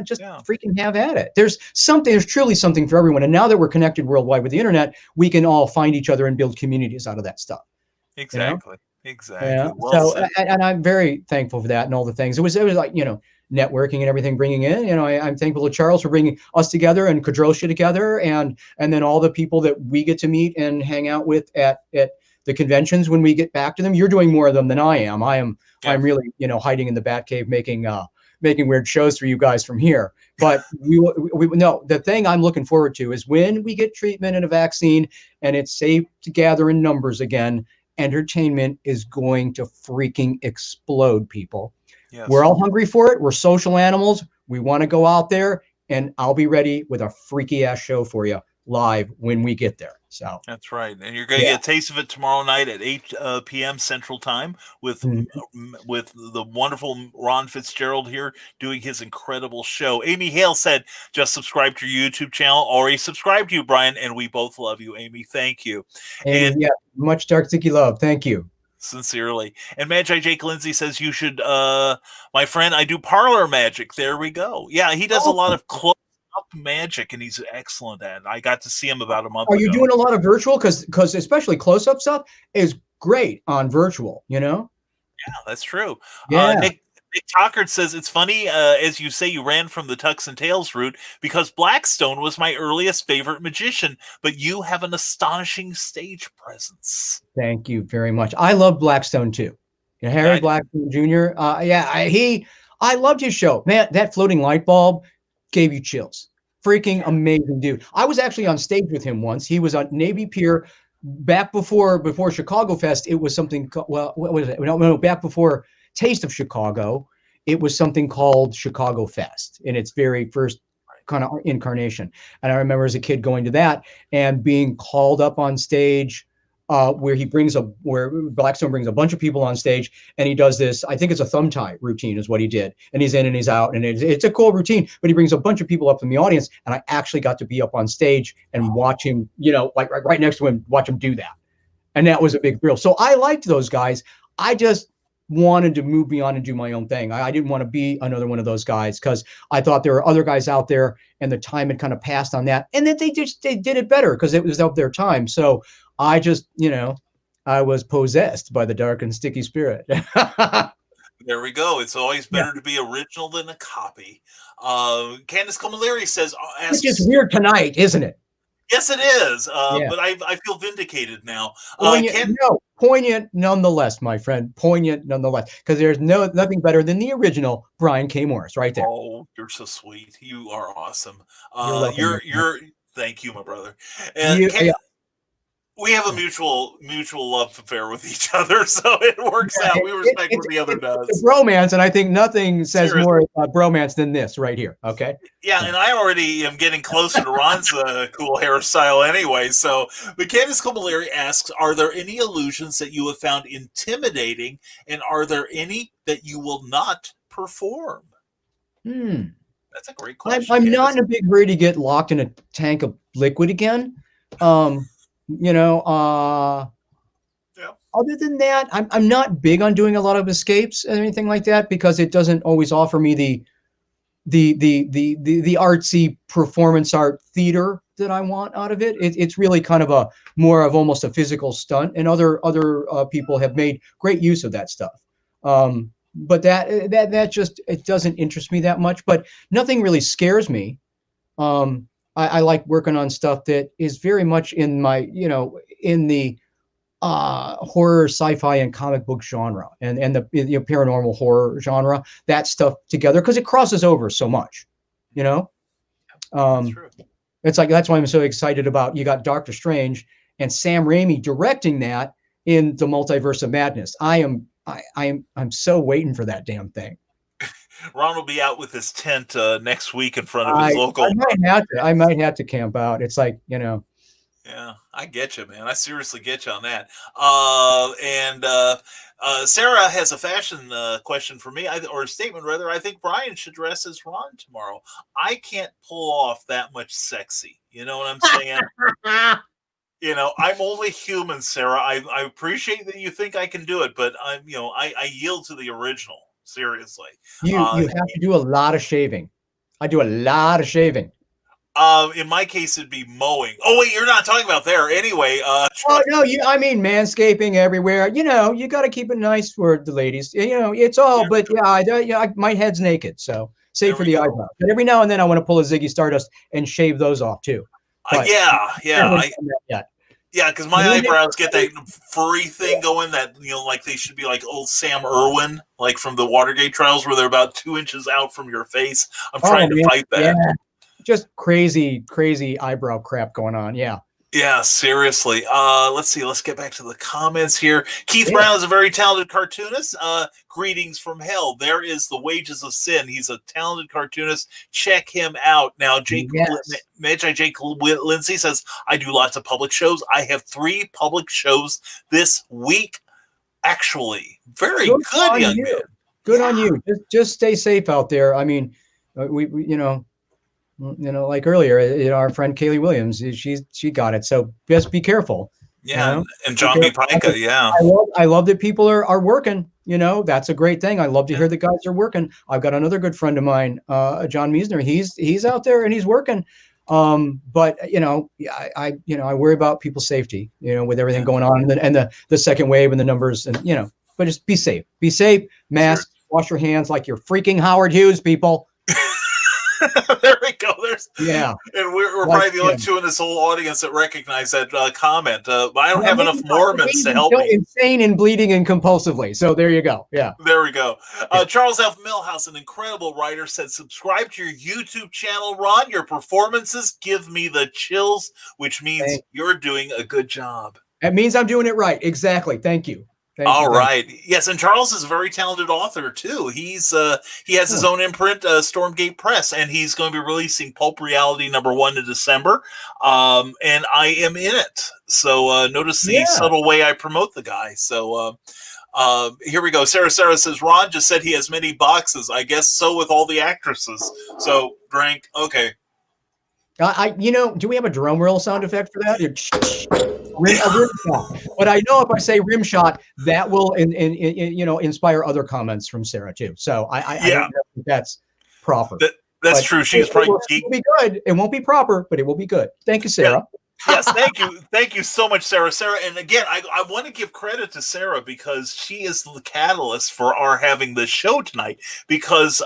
Just freaking have at it. There's truly something for everyone. And now that we're connected worldwide with the internet, we can all find each other and build communities out of that stuff. Exactly. Exactly. Yeah. Well So, and I'm very thankful for that and all the things. It was like, networking and everything bringing in, I'm thankful to Charles for bringing us together and Kadrosha together. And then all the people that we get to meet and hang out with at the conventions when we get back to them. You're doing more of them than I am. I'm really, hiding in the Batcave making weird shows for you guys from here. But we no, the thing I'm looking forward to is when we get treatment and a vaccine and it's safe to gather in numbers again, entertainment is going to freaking explode, people. Yes. We're all hungry for it. We're social animals. We want to go out there, and I'll be ready with a freaky ass show for you live when we get there. So that's right, and you're going to get a taste of it tomorrow night at 8 p.m. Central Time with the wonderful Ron Fitzgerald here doing his incredible show. Amy Hale said, "Just subscribe to your YouTube channel." Already subscribed to you, Brian, and we both love you, Amy. Thank you. And much dark sticky love. Thank you. Sincerely. And Magi Jake Lindsay says, "You should, my friend, I do parlor magic." There we go. Yeah, he does a lot of close up magic, and he's excellent at it. I got to see him about a month ago. Are you doing a lot of virtual? Because especially close up stuff is great on virtual. Yeah, that's true. Yeah. Nick Tockard says, "It's funny, as you say, you ran from the Tux and Tails route because Blackstone was my earliest favorite magician, but you have an astonishing stage presence." Thank you very much. I love Blackstone too. Harry Blackstone Jr. I loved his show. Man, that floating light bulb gave you chills. Freaking amazing dude. I was actually on stage with him once. He was on Navy Pier back before Chicago Fest. It was something, what was it? No, back before Taste of Chicago. It was something called Chicago Fest in its very first kind of incarnation. And I remember as a kid going to that and being called up on stage where Blackstone brings a bunch of people on stage and he does this, I think it's a thumb tie routine is what he did. And he's in and he's out and it's a cool routine, but he brings a bunch of people up in the audience. And I actually got to be up on stage and watch him, like right next to him, watch him do that. And that was a big thrill. So I liked those guys. I just wanted to move beyond and do my own thing. I didn't want to be another one of those guys because I thought there were other guys out there and the time had kind of passed on that. And that they did it better because it was of their time. So I just, I was possessed by the dark and sticky spirit. There we go. It's always better to be original than a copy. Candace Camilleri says, "It's just weird tonight, isn't it?" Yes, it is. But I feel vindicated now. Poignant nonetheless, my friend. Poignant nonetheless. Because there's nothing better than the original Brian K. Morris right there. Oh, you're so sweet. You are awesome. You're thank you, my brother. And we have a mutual love affair with each other, so it works out. We respect what the other does. It's a bromance, and I think nothing says more bromance than this right here. Okay. Yeah, and I already am getting closer to Ron's cool hairstyle anyway. So, but Candace Camilleri asks, "Are there any illusions that you have found intimidating, and are there any that you will not perform?" That's a great question. I'm not in a big hurry to get locked in a tank of liquid again. Other than that, I'm not big on doing a lot of escapes and anything like that because it doesn't always offer me the artsy performance art theater that I want out of it. It's really kind of more of almost a physical stunt, and other people have made great use of that stuff. But that just, it doesn't interest me that much, but nothing really scares me. I like working on stuff that is very much in my, in the horror, sci-fi, and comic book genre, and the paranormal horror genre. That stuff together because it crosses over so much, That's true. It's like that's why I'm so excited about. You got Doctor Strange and Sam Raimi directing that in the Multiverse of Madness. I'm so waiting for that damn thing. Ron will be out with his tent next week in front of his local. I might have to camp out. It's like, Yeah, I get you, man. I seriously get you on that. Sarah has a fashion question for me, or a statement rather. I think Brian should dress as Ron tomorrow. I can't pull off that much sexy. You know what I'm saying? I'm only human, Sarah. I appreciate that you think I can do it, but I yield to the original. Seriously. You have to do a lot of shaving. I do a lot of shaving. In my case, it'd be mowing. Oh wait, you're not talking about there anyway. Oh no, I mean manscaping everywhere. You got to keep it nice for the ladies. It's all. But my head's naked, so save for the eyebrows. But every now and then, I want to pull a Ziggy Stardust and shave those off too. But, Yeah, because my eyebrows get that furry thing going that, like they should be like old Sam Irwin, like from the Watergate trials where they're about 2 inches out from your face. I'm trying to fight that. Yeah. Just crazy eyebrow crap going on. Yeah. Yeah, seriously. Let's see. Let's get back to the comments here. Keith Brown is a very talented cartoonist. Greetings from hell. There is The Wages of Sin. He's a talented cartoonist. Check him out. Now, Magi Jake Lindsay says, I do lots of public shows. I have 3 public shows this week. Actually, very good young man. Good on you. Just stay safe out there. I mean, we like earlier, our friend Kaylee Williams, she got it. So just be careful. Yeah, and John B. Pica, yeah. I love that people are working. That's a great thing. I love to hear that guys are working. I've got another good friend of mine, John Meisner. He's out there and he's working. But I worry about people's safety. With everything going on and the second wave and the numbers and But just be safe. Be safe. Mask. Wash your hands like you're freaking Howard Hughes, people. There we go. And we're probably the only two in this whole audience that recognize that comment. But I don't have enough Mormons to help me. Insane and bleeding and compulsively. So there you go. Yeah. There we go. Charles F. Millhouse, an incredible writer, said, subscribe to your YouTube channel, Ron. Your performances give me the chills, which means you're doing a good job. That means I'm doing it right. Exactly. Thank you. All right. Yes, and Charles is a very talented author too. He has his own imprint, Stormgate Press, and he's going to be releasing Pulp Reality #1 in December. And I am in it. So notice the subtle way I promote the guy. So here we go. Sarah says Ron just said he has many boxes. I guess so with all the actresses. So Drank. Okay. Do we have a drum roll sound effect for that? Rim shot. But I know if I say rim shot, that will inspire other comments from Sarah too. So I don't know if that's proper. That's true. She's probably it will be good. It won't be proper, but it will be good. Thank you, Sarah. Yes, thank you so much, Sarah. And again, I want to give credit to Sarah because she is the catalyst for our having this show tonight. Because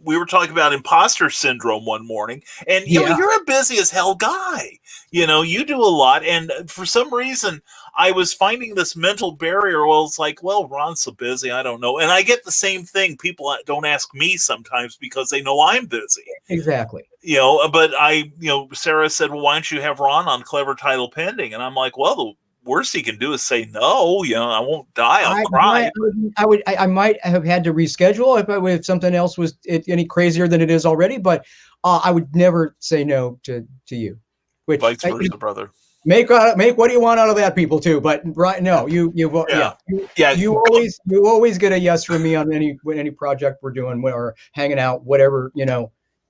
we were talking about imposter syndrome one morning, and you're a busy as hell guy. You do a lot, and for some reason, I was finding this mental barrier. Well, it's like, Ron's so busy, I don't know, and I get the same thing. People don't ask me sometimes because they know I'm busy. Exactly. But Sarah said, well, why don't you have Ron on Clever Title Pending? And I'm like, well, the worst he can do is say no. I won't die. I'll cry. I might have had to reschedule if something else was any crazier than it is already. But I would never say no to you. Which, vice versa, brother. Make what do you want out of that, people too. But no, you always get a yes from me on any project we're doing or hanging out, whatever.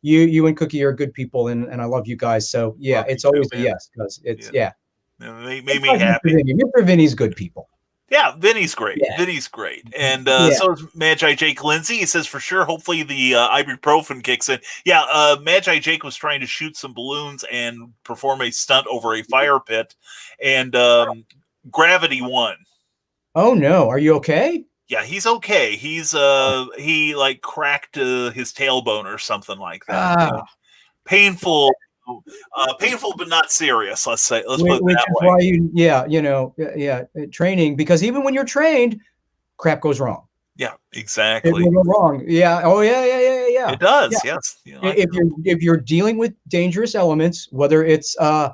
You and Cookie are good people, and I love you guys. So it's always a yes because it's It made me happy. Mr. Vinny's good people. Yeah, Vinny's great. Yeah. Vinny's great. And so is Magi Jake Lindsay. He says, for sure, hopefully the ibuprofen kicks in. Yeah, Magi Jake was trying to shoot some balloons and perform a stunt over a fire pit, and gravity won. Oh, no. Are you okay? Yeah, he's okay. He's he cracked his tailbone or something like that. Painful. Painful but not serious. Let's put it that way. Training, because even when you're trained, crap goes wrong. Yeah, exactly. It will go wrong. Yeah. Oh yeah. It does. Yeah. Yes. If you're dealing with dangerous elements, whether it's a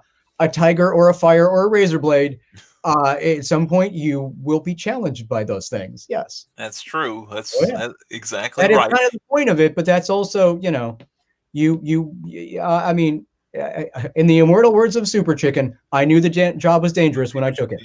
tiger or a fire or a razor blade, at some point you will be challenged by those things. Yes. That's true. That's exactly that right. Is kind of the point of it, but that's also I mean, in the immortal words of Super Chicken, I knew the job was dangerous when I took it.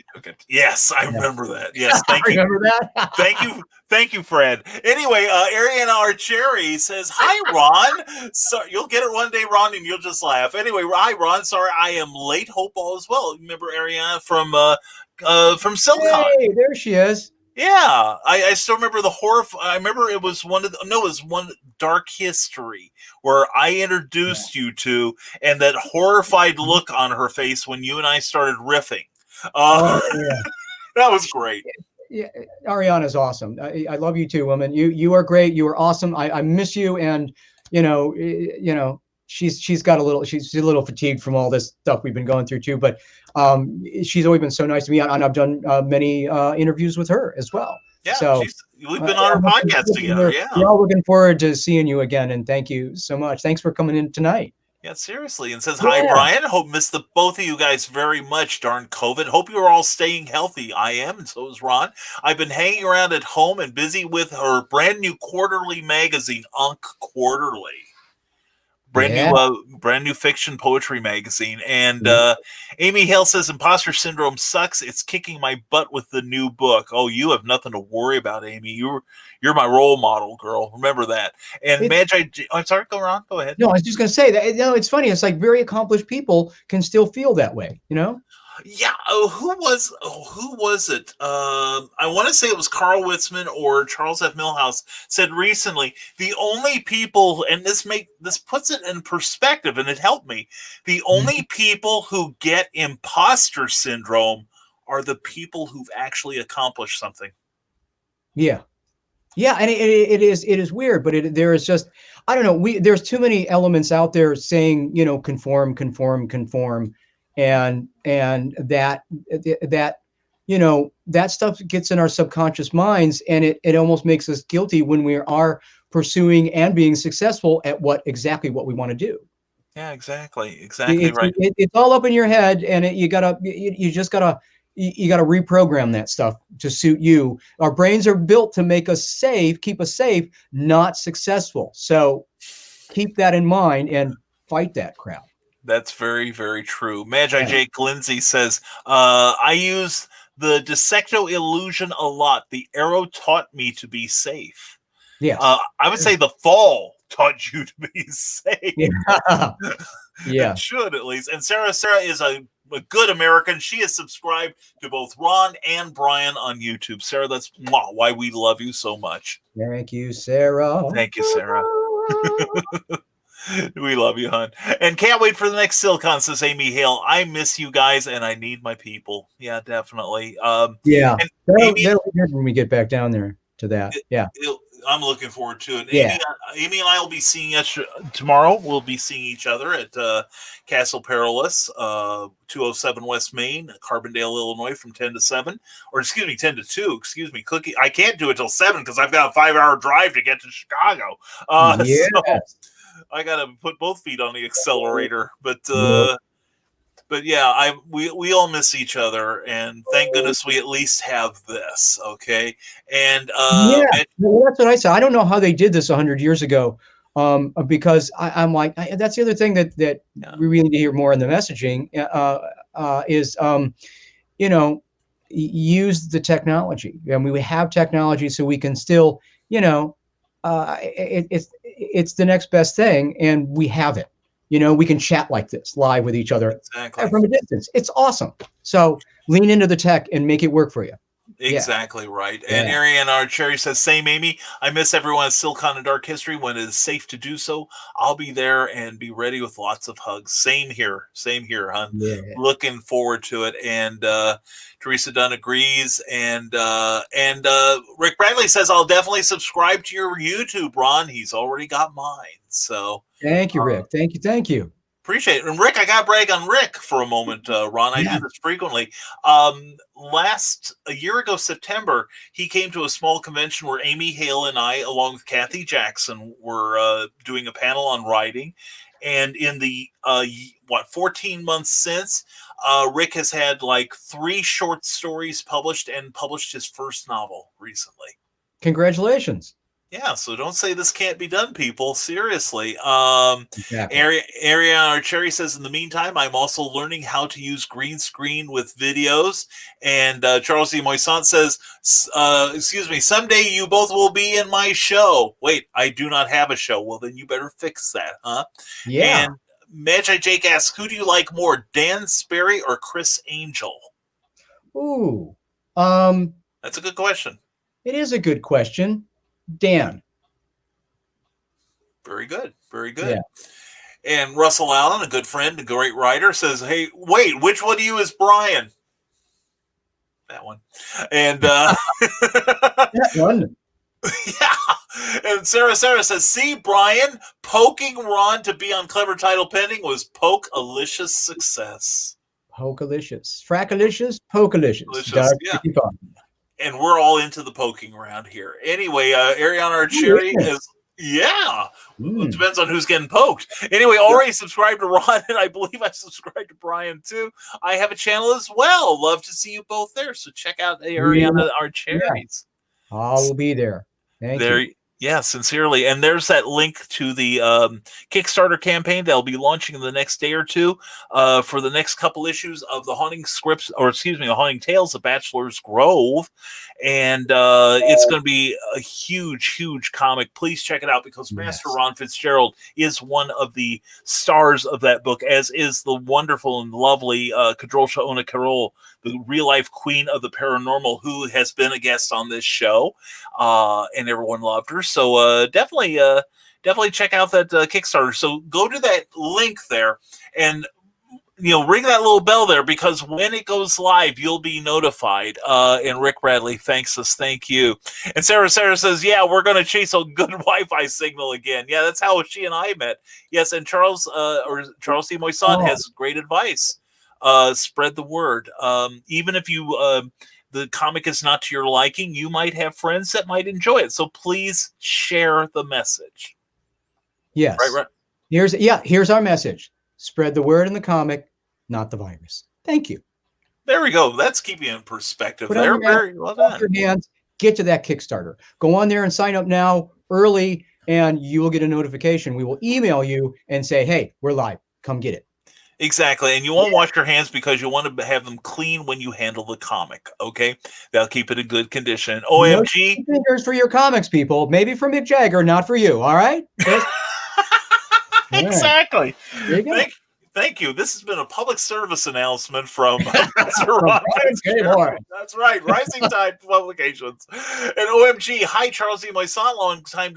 Yes, I remember that. Yes, thank you. Remember that? Thank you, Fred. Anyway, Ariana R. Cherry says, "Hi, Ron. So you'll get it one day, Ron, and you'll just laugh." Anyway, hi, Ron. Sorry, I am late. Hope all is well. Remember Ariana from Silicon? Hey, there she is. Yeah, I still remember the horror. I remember it was it was one Dark History where I introduced you to, and that horrified look on her face when you and I started riffing. That was great. Yeah, Ariana's awesome. I love you too, woman. You are great. You are awesome. I miss you, and she's a little fatigued from all this stuff we've been going through too. But she's always been so nice to me, and I've done many interviews with her as well. Yeah, so we've been on our podcast together. Yeah, we're all looking forward to seeing you again, and thank you so much. Thanks for coming in tonight. Yeah, seriously. And says, "Hi, Brian. Hope miss the both of you guys very much. Darn COVID. Hope you are all staying healthy. I am, and so is Ron. I've been hanging around at home and busy with her brand new quarterly magazine, Unk Quarterly. Brand new fiction poetry magazine." And Amy Hale says, "Imposter syndrome sucks. It's kicking my butt with the new book." Oh, you have nothing to worry about, Amy. You're my role model, girl. Remember that. And I'm sorry, go on. Go ahead. No, I was just going to say that. It's funny. It's like very accomplished people can still feel that way. Yeah. Who was it? I want to say it was Carl Witzman or Charles F. Milhouse said recently, the only people, and this puts it in perspective, and it helped me. The only people who get imposter syndrome are the people who've actually accomplished something. Yeah. Yeah, and it is weird, but there is just, I don't know. There's too many elements out there saying, conform, and that that stuff gets in our subconscious minds, and it almost makes us guilty when we are pursuing and being successful at exactly what we want to do. Yeah, exactly right. It's all up in your head, and you just gotta reprogram that stuff to suit you. Our brains are built to make us keep us safe, not successful. So keep that in mind and fight that crowd. That's very, very true. Magi Jake Lindsay says, "I use the Dissecto illusion a lot. The arrow taught me to be safe." Yes. I would say the fall taught you to be safe. Yeah. It should, at least. And Sarah is a good American. She is subscribed to both Ron and Brian on YouTube. Sarah, that's why we love you so much. Thank you, Sarah. Thank you, Sarah. We love you, hon. And can't wait for the next Silicon, says Amy Hale. I miss you guys, and I need my people. Yeah, definitely. That'll be good when we get back down there to that. I'm looking forward to it. Yeah. Amy and I will be seeing us tomorrow. We'll be seeing each other at Castle Perilous, 207 West Main, Carbondale, Illinois, from 10 to 7. Or, 10 to 2. Excuse me. Cookie. I can't do it till 7 because I've got a 5-hour drive to get to Chicago. So I got to put both feet on the accelerator. But yeah, we all miss each other, and thank goodness we at least have this, okay? And that's what I said. I don't know how they did this 100 years ago, because I'm like, that's the other thing that we really need to hear more in the messaging is use the technology. I mean, we have technology, so we can still, it's the next best thing, and we have it. We can chat like this live with each other from a distance. It's awesome. So lean into the tech and make it work for you. Exactly right. And Ariane R. Cherry says, "Same, Amy. I miss everyone at Silicon and Dark History when it is safe to do so. I'll be there and be ready with lots of hugs." Same here, hon. Yeah. Looking forward to it. And Teresa Dunn agrees. And Rick Bradley says, "I'll definitely subscribe to your YouTube, Ron. He's already got mine." So thank you, Rick. Thank you. Appreciate it. And Rick, I got to brag on Rick for a moment, Ron. I do this frequently. A year ago, September, he came to a small convention where Amy Hale and I, along with Kathy Jackson, were doing a panel on writing. And in the, 14 months since, Rick has had like 3 short stories published and published his first novel recently. Congratulations. Yeah, so don't say this can't be done, people. Seriously. Exactly. Ariana Cherry says, in the meantime, I'm also learning how to use green screen with videos. And Charles E. Moissant says, excuse me, someday you both will be in my show. Wait, I do not have a show. Well, then you better fix that, huh? Yeah. And Magi Jake asks, who do you like more, Dan Sperry or Chris Angel? Ooh. That's a good question. It is a good question. Dan. Very good. Very good. Yeah. And Russell Allen, a good friend, a great writer, says, hey, wait, which one of you is Brian? That one. And That one. yeah. And Sarah says, see, Brian, poking Ron to be on Clever Title Pending was Poke-alicious success. Poke-alicious. Frack-alicious, poke-alicious. Delicious, yeah. And we're all into the poking around here. Anyway, Ariana Cherry is, yeah. It depends on who's getting poked. Anyway, already subscribed to Ron, and I believe I subscribed to Brian too. I have a channel as well. Love to see you both there. So check out Ariana Cherry's. Yeah. I will be there. Thank you. Yeah, sincerely. And there's that link to the Kickstarter campaign that'll be launching in the next day or two for the next couple issues of the Haunting the Haunting Tales of Bachelor's Grove. And it's going to be a huge, huge comic. Please check it out because Master Ron Fitzgerald is one of the stars of that book, as is the wonderful and lovely Kadrolsha Ona Carol, the real-life queen of the paranormal, who has been a guest on this show, and everyone loved her. So definitely check out that Kickstarter. So go to that link there and ring that little bell there, because when it goes live, you'll be notified. And Rick Bradley thanks us. Thank you. And Sarah says, yeah, we're going to chase a good Wi-Fi signal again. Yeah, that's how she and I met. Yes, and Charles C. Moissant has great advice. Spread the word. Even if the comic is not to your liking, you might have friends that might enjoy it. So please share the message. Yes. Right. Here's our message. Spread the word in the comic, not the virus. Thank you. There we go. That's keeping it in perspective. There. Very well done. Your hands, get to that Kickstarter. Go on there and sign up now early, and you will get a notification. We will email you and say, hey, we're live. Come get it. Exactly. And you won't wash your hands because you want to have them clean when you handle the comic. Okay. That'll keep it in good condition. OMG. No fingers for your comics, people. Maybe for Mick Jagger, not for you. All right. Exactly. There you go. Thank you. This has been a public service announcement from Master Ron Fitzgerald. That's right. Rising Tide Publications. And OMG, hi, Charles E. Moissant. Long time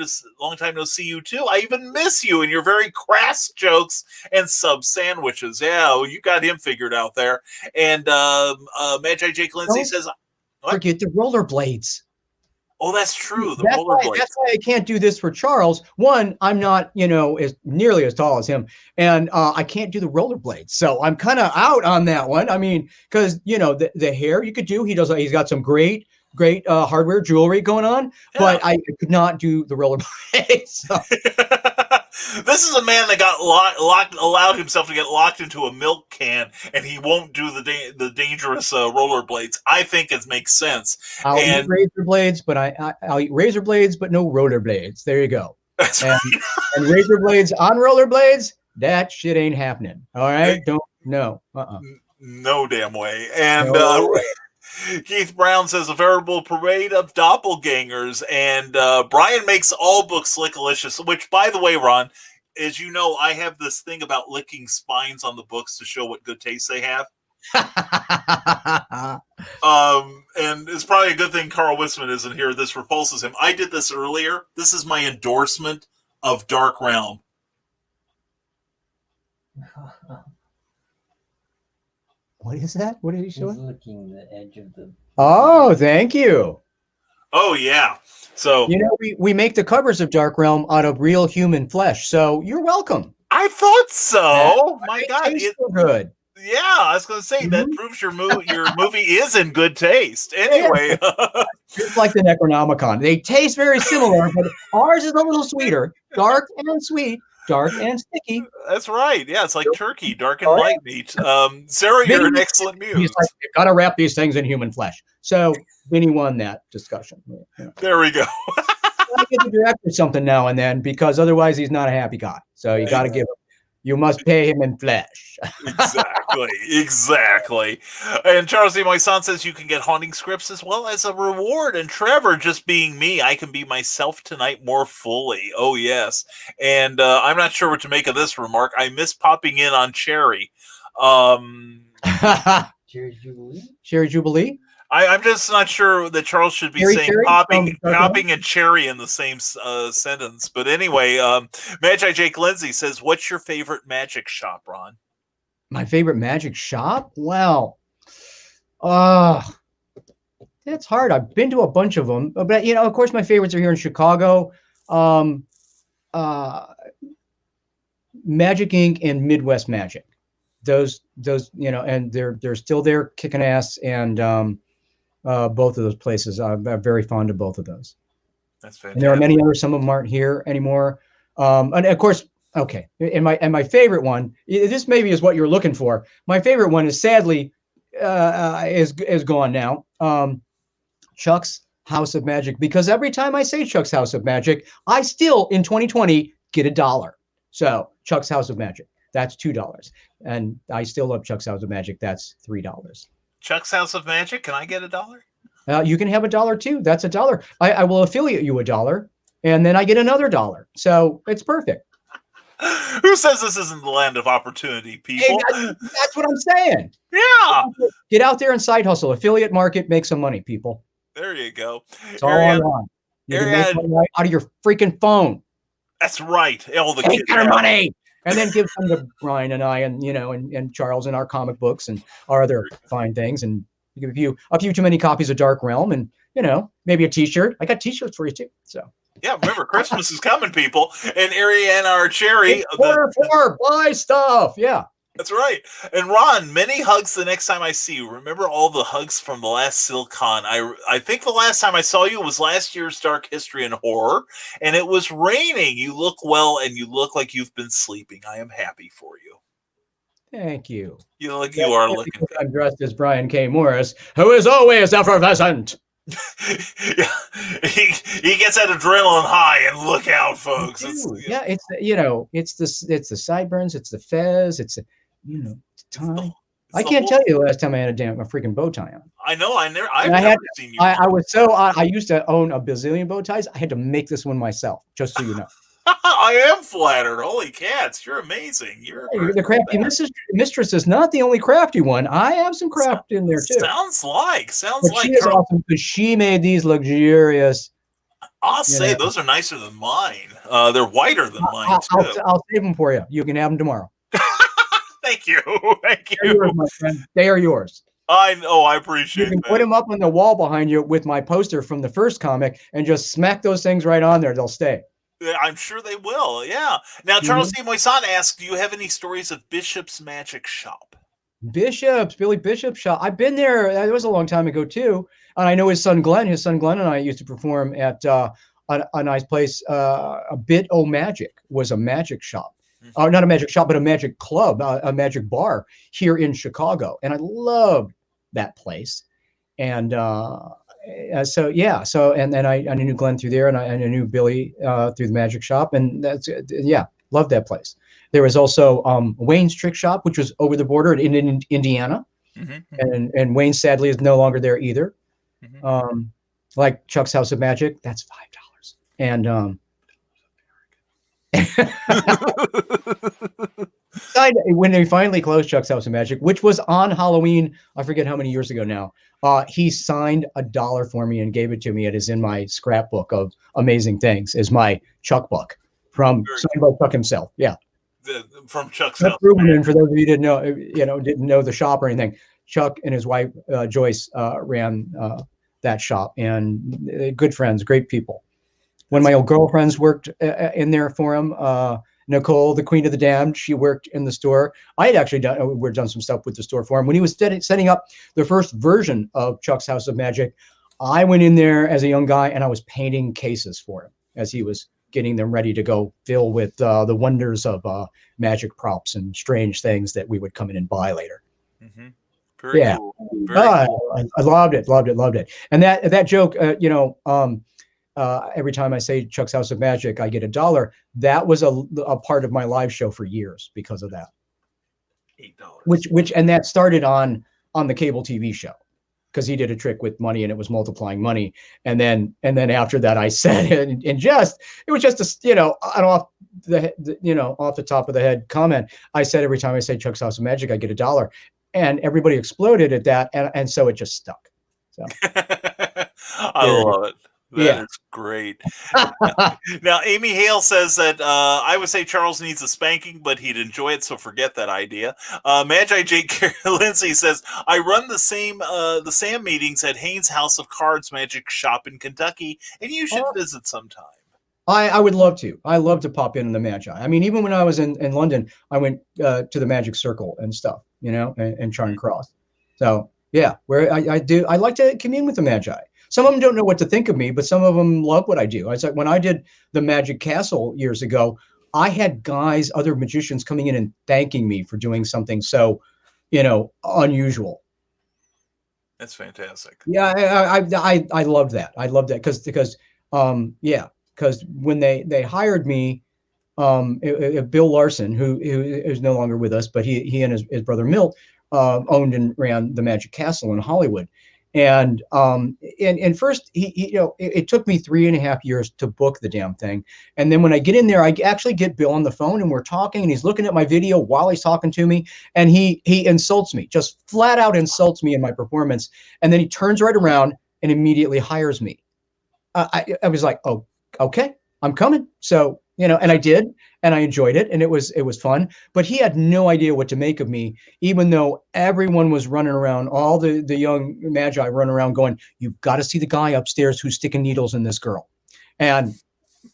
no see you too. I even miss you and your very crass jokes and sub sandwiches. Yeah, well, you got him figured out there. And Magi Jake Lindsay says, forget the rollerblades. Oh, that's true. That's why I can't do this for Charles. One, I'm not, as nearly as tall as him, and I can't do the rollerblades. So I'm kind of out on that one. I mean, because the hair you could do. He's got some great hardware jewelry going on, but I could not do the rollerblades. So. This is a man that got allowed himself to get locked into a milk can, and he won't do the dangerous rollerblades. I think it makes sense. I'll eat razor blades, but I'll eat razor blades, but no rollerblades. There you go. That's right. And razor blades on rollerblades, that shit ain't happening. All right, no damn way. And Keith Brown says, a veritable parade of doppelgangers. And Brian makes all books lick-alicious, which, by the way, Ron, as you know, I have this thing about licking spines on the books to show what good taste they have. And it's probably a good thing Carl Wisman isn't here. This repulses him. I did this earlier. This is my endorsement of Dark Realm. What is that? What is he showing? He's licking the edge of the... Oh, thank you. Oh, yeah. So we make the covers of Dark Realm out of real human flesh, so you're welcome. I thought so. My God, it's so good. Yeah, I was going to say that proves your movie is in good taste. Anyway, just like the Necronomicon, they taste very similar, but ours is a little sweeter, dark and sweet. Dark and sticky. That's right. Yeah, it's like turkey, dark and light meat. Sarah, you're an excellent muse. He's like, you've got to wrap these things in human flesh. So Vinny won that discussion. Yeah. There we go. gotta give the director something now and then, because otherwise he's not a happy guy. So you got to give him. You must pay him in flesh. Exactly. And Charles D. My son says you can get haunting scripts as well as a reward. And Trevor, just being me, I can be myself tonight more fully. Oh, yes. And I'm not sure what to make of this remark. I miss popping in on Cherry. Cherry Jubilee? Cherry Jubilee? I'm just not sure that Charles should be saying popping and cherry in the same sentence. But anyway, Magi Jake Lindsay says, what's your favorite magic shop, Ron? My favorite magic shop? Well, that's hard. I've been to a bunch of them. But, of course, my favorites are here in Chicago. Magic Inc. and Midwest Magic. Those, and they're still there kicking ass. And both of those places, I'm very fond of both of those. That's fantastic. And there are many others. Some of them aren't here anymore. And of course, okay. And my favorite one, this maybe is what you're looking for. My favorite one is sadly is gone now. Chuck's House of Magic, because every time I say Chuck's House of Magic, I still in 2020 get $1. So Chuck's House of Magic, that's $2, and I still love Chuck's House of Magic. That's $3. Chuck's House of Magic. Can I get $1? You can have $1 too. That's $1. I will affiliate you $1, and then I get another $1. So it's perfect. Who says this isn't the land of opportunity, people? Hey, that's what I'm saying. Yeah. Get out there and side hustle. Affiliate market, make some money, people. There you go. It's all online. You can make money right out of your freaking phone. That's right. All the Take kids your money. And then give some to Brian and I, and and Charles and our comic books and our other fine things, and give you a few too many copies of Dark Realm, and maybe a T-shirt. I got T-shirts for you too. So yeah, remember Christmas is coming, people. And Ariana or Cherry, buy stuff. Yeah, that's right. And Ron, many hugs the next time I see you. Remember all the hugs from the last SilCon. I think the last time I saw you was last year's Dark History and Horror, and it was raining. You look well, and you look like you've been sleeping. I am happy for you. Thank you. You are looking good. I'm dressed as Brian K. Morris, who is always effervescent. Yeah, he gets that adrenaline high, and look out, folks. It's the sideburns, it's the fez, it's the tie. I can't tell you the last time I had a freaking bow tie on. I know. I've never seen you. I used to own a bazillion bow ties. I had to make this one myself, just so you know. I am flattered. Holy cats, you're amazing. The crafty mistress is not the only crafty one. I have some craft in there too. Sounds like. She is awesome because she made these luxurious. I'll say those are nicer than mine. They're whiter than mine too. I'll save them for you. You can have them tomorrow. Thank you. They're yours, my friend. They are yours. I know. I appreciate that. You can put them up on the wall behind you with my poster from the first comic and just smack those things right on there. They'll stay. I'm sure they will. Yeah. Now, Charles D. Moisant asked, do you have any stories of Bishop's Magic Shop? Billy Bishop's shop. I've been there. That was a long time ago too. And I know his son Glenn and I used to perform at a nice place. A Bit O' Magic was a magic shop. Not a magic shop, but a magic club, a magic bar here in Chicago. And I loved that place. And and then I knew Glenn through there, and I knew Billy through the magic shop, and loved that place. There was also Wayne's Trick Shop, which was over the border in Indiana, and Wayne sadly is no longer there either. Like Chuck's House of Magic, that's $5, and when they finally closed Chuck's House of Magic, which was on Halloween, I forget how many years ago now, he signed $1 for me and gave it to me. It is in my scrapbook of amazing things. Is my Chuck book signed by Chuck himself. Yeah, from Chuck's House. For those of you didn't know the shop or anything, Chuck and his wife Joyce ran that shop, and good friends, great people. One of my old girlfriends worked in there for him. Nicole, the Queen of the Damned, she worked in the store. I had actually done some stuff with the store for him. When he was setting up the first version of Chuck's House of Magic, I went in there as a young guy and I was painting cases for him as he was getting them ready to go fill with the wonders of magic props and strange things that we would come in and buy later. Cool. Very cool. I loved it. And that joke, every time I say Chuck's House of Magic, I get $1. That was a part of my live show for years because of that. $8. And that started on the cable TV show, because he did a trick with money and it was multiplying money. And then after that, I said it was just a, off the top of the head comment. I said, every time I say Chuck's House of Magic, I get $1, and everybody exploded at that. And so it just stuck. So I love it. That is great. Now, Amy Hale says that I would say Charles needs a spanking, but he'd enjoy it, so forget that idea. Magi Jake Lindsay says, I run the SAM meetings at Haynes House of Cards Magic Shop in Kentucky, and you should visit sometime. I would love to. I love to pop in the Magi. I mean, even when I was in London, I went to the Magic Circle and stuff, and Charing Cross. So, yeah, where I like to commune with the Magi. Some of them don't know what to think of me, but some of them love what I do. It's like when I did the Magic Castle years ago, I had other magicians coming in and thanking me for doing something so, unusual. That's fantastic. Yeah, I loved that. I loved that because when they hired me, Bill Larson, who is no longer with us, but he and his brother Milt owned and ran the Magic Castle in Hollywood. And first it took me 3.5 years to book the damn thing. And then when I get in there, I actually get Bill on the phone and we're talking, and he's looking at my video while he's talking to me, and he insults me, just flat out insults me in my performance. And then he turns right around and immediately hires me. I was like, oh, okay, I'm coming. So, and I did, and I enjoyed it, and it was fun, but he had no idea what to make of me, even though everyone was running around, all the young Magi run around going, you've got to see the guy upstairs who's sticking needles in this girl. And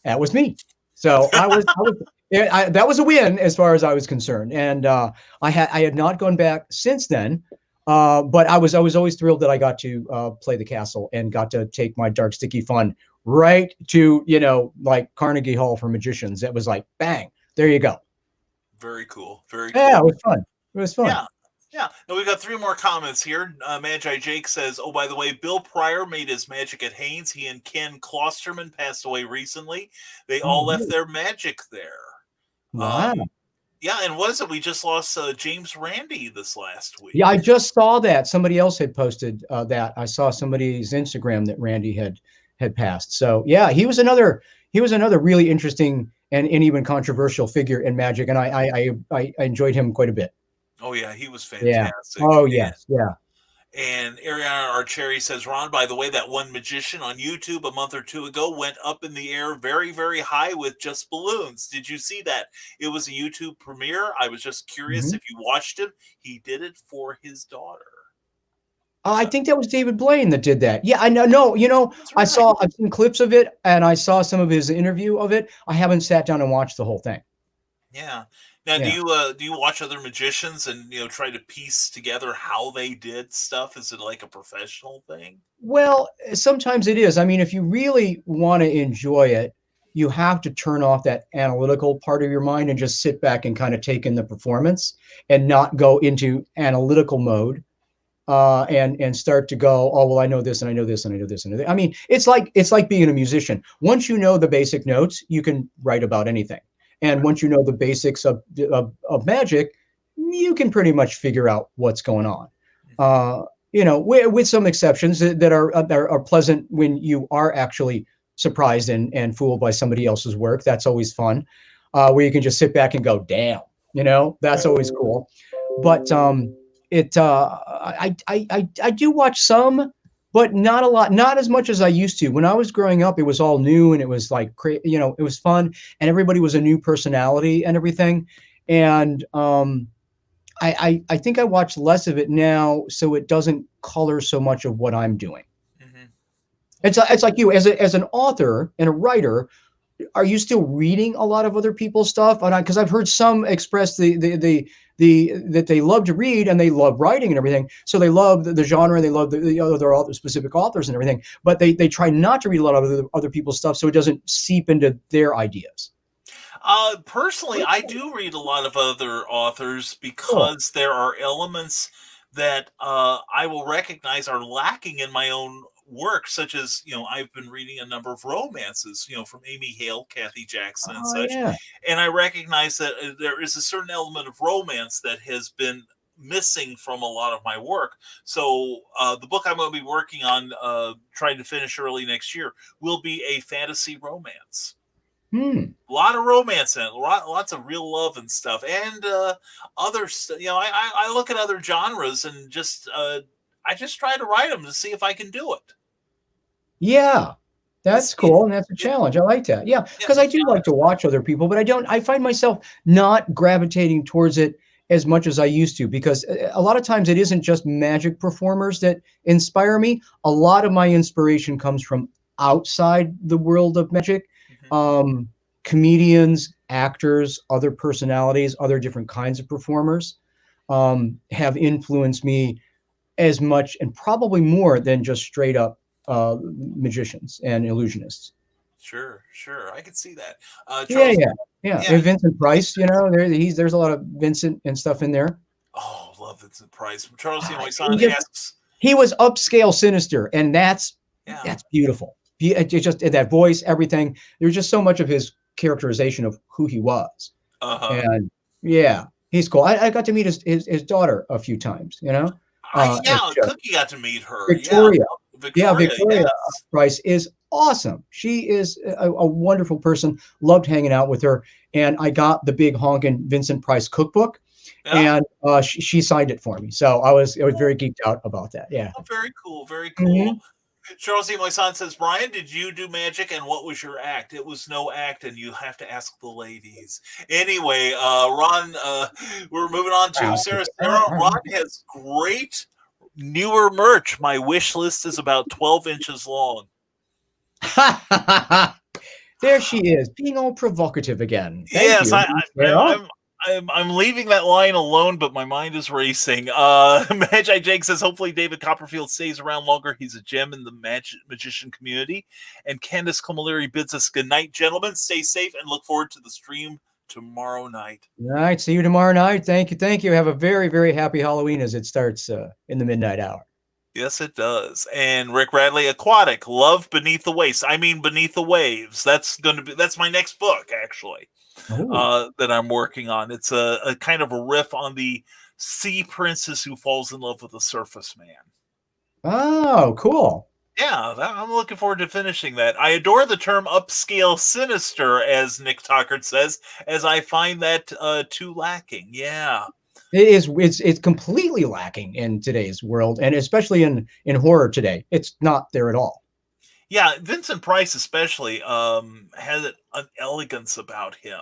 that was me. So that was a win as far as I was concerned. And I had not gone back since then. But I was always thrilled that I got to play the castle and got to take my dark sticky fun right to like Carnegie Hall for magicians. It was like, bang, there you go. Very cool. Very cool. Yeah, it was fun. Yeah. Now we've got 3 more comments here. Magi Jake says, oh, by the way, Bill Pryor made his magic at Haynes. He and Ken Klosterman passed away recently. They all left their magic there. Wow. Yeah, and what is it? We just lost James Randi this last week. Yeah, I just saw that. Somebody else had posted that. I saw somebody's Instagram that Randy had passed. So yeah, he was another really interesting and even controversial figure in magic, and I enjoyed him quite a bit. Oh yeah, he was fantastic. Yeah. Oh yes, yeah. And Ariana Archeri says, Ron, by the way, that one magician on YouTube a month or 2 ago went up in the air very, very high with just balloons. Did you see that? It was a YouTube premiere. I was just curious if you watched him. He did it for his daughter. I think that was David Blaine that did that. Yeah, I know. No, I've seen clips of it, and I saw some of his interview of it. I haven't sat down and watched the whole thing. Yeah. Now, do you watch other magicians and try to piece together how they did stuff? Is it like a professional thing? Well, sometimes it is. I mean, if you really want to enjoy it, you have to turn off that analytical part of your mind and just sit back and kind of take in the performance and not go into analytical mode and start to go, oh, well, I know this and I know this and I know this and I know this. I mean, it's like being a musician. Once you know the basic notes, you can write about anything. And once you know the basics of magic, you can pretty much figure out what's going on. With some exceptions that are pleasant when you are actually surprised and fooled by somebody else's work. That's always fun. Where you can just sit back and go, damn, that's always cool. But I do watch some, but not a lot, not as much as I used to. When I was growing up, it was all new and it was like, it was fun and everybody was a new personality and everything. And I think I watch less of it now, so it doesn't color so much of what I'm doing. Mm-hmm. It's like you as an author and a writer. Are you still reading a lot of other people's stuff? Because I've heard some express that they love to read and they love writing and everything. So they love the genre, they love the other specific authors and everything. But they try not to read a lot of other people's stuff so it doesn't seep into their ideas. Personally, I do read a lot of other authors because there are elements that I will recognize are lacking in my own work, such as, I've been reading a number of romances, from Amy Hale, Kathy Jackson, and such. Yeah. And I recognize that there is a certain element of romance that has been missing from a lot of my work. So the book I'm going to be working on, trying to finish early next year, will be a fantasy romance. A lot of romance in it, lots of real love and stuff, and other stuff. I look at other genres and just I just try to write them to see if I can do it. Yeah, that's cool, and that's a challenge. I like that. Yeah, because I do like to watch other people, but I find myself not gravitating towards it as much as I used to, because a lot of times it isn't just magic performers that inspire me. A lot of my inspiration comes from outside the world of magic. Comedians, actors, other personalities, other different kinds of performers have influenced me as much and probably more than just straight up magicians and illusionists. Sure, I can see that. Yeah. And Vincent Price, there's a lot of Vincent and stuff in there. Oh, love Vincent Price. Charles C. Moisant asks. He was upscale sinister, and that's beautiful. Just that voice, everything. There's just so much of his characterization of who he was. And yeah, he's cool. I got to meet his daughter a few times, Cookie got to meet her. Victoria. Victoria yes. Price is awesome. She is a wonderful person. Loved hanging out with her. And I got the big honkin' Vincent Price cookbook, and she signed it for me. So I was very geeked out about that. Yeah. Oh, very cool. Very cool. Charles C. Moisant says, Brian, did you do magic, and what was your act? It was no act, and you have to ask the ladies. Anyway, Ron, we're moving on to Sarah. Ron has great newer merch. My wish list is about 12 inches long. There she is, being all provocative again. Thank you. I'm leaving that line alone, but my mind is racing. Magi Jake says, hopefully David Copperfield stays around longer. He's a gem in the magician community. And Candace Camilleri bids us good night, gentlemen. Stay safe and look forward to the stream tomorrow night. All right. See you tomorrow night. Thank you. Have a very, very happy Halloween as it starts in the midnight hour. Yes, it does. And Rick Radley, Aquatic, Love Beneath the Waves. Beneath the Waves. That's my next book, actually. That I'm working on. It's a kind of a riff on the sea princess who falls in love with a surface man. Oh, cool. Yeah, I'm looking forward to finishing that. I adore the term upscale sinister, as Nick Tockard says, as I find that too lacking. Yeah. It is. It's completely lacking in today's world, and especially in horror today. It's not there at all. Yeah, Vincent Price especially has an elegance about him.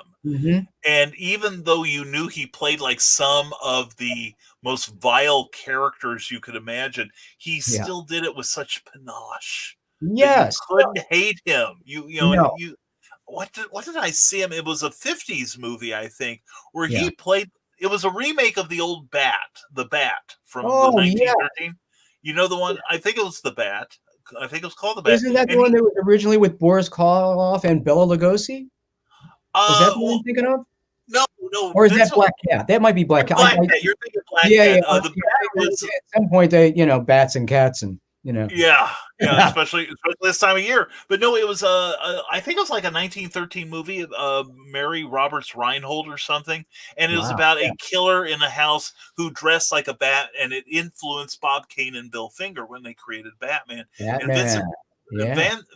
And even though you knew he played like some of the most vile characters you could imagine, he still did it with such panache. Yes. You couldn't hate him. What did I see him? It was a 50s movie, I think, where he played. It was a remake of the old the Bat from the 1913. You know the one? I think it was the Bat. I think it was called the Bat. Isn't that the one that was originally with Boris Karloff and Bela Lugosi? Is that the one you're thinking of? No. Or is that Black Cat? That might be Black Cat. You're thinking Black Cat. The Bat was, at some point, they, bats and cats and, Yeah, especially this time of year. But no, it was I think it was like a 1913 movie, Mary Roberts Reinhold or something, and it was about a killer in a house who dressed like a bat, and it influenced Bob Kane and Bill Finger when they created Batman. And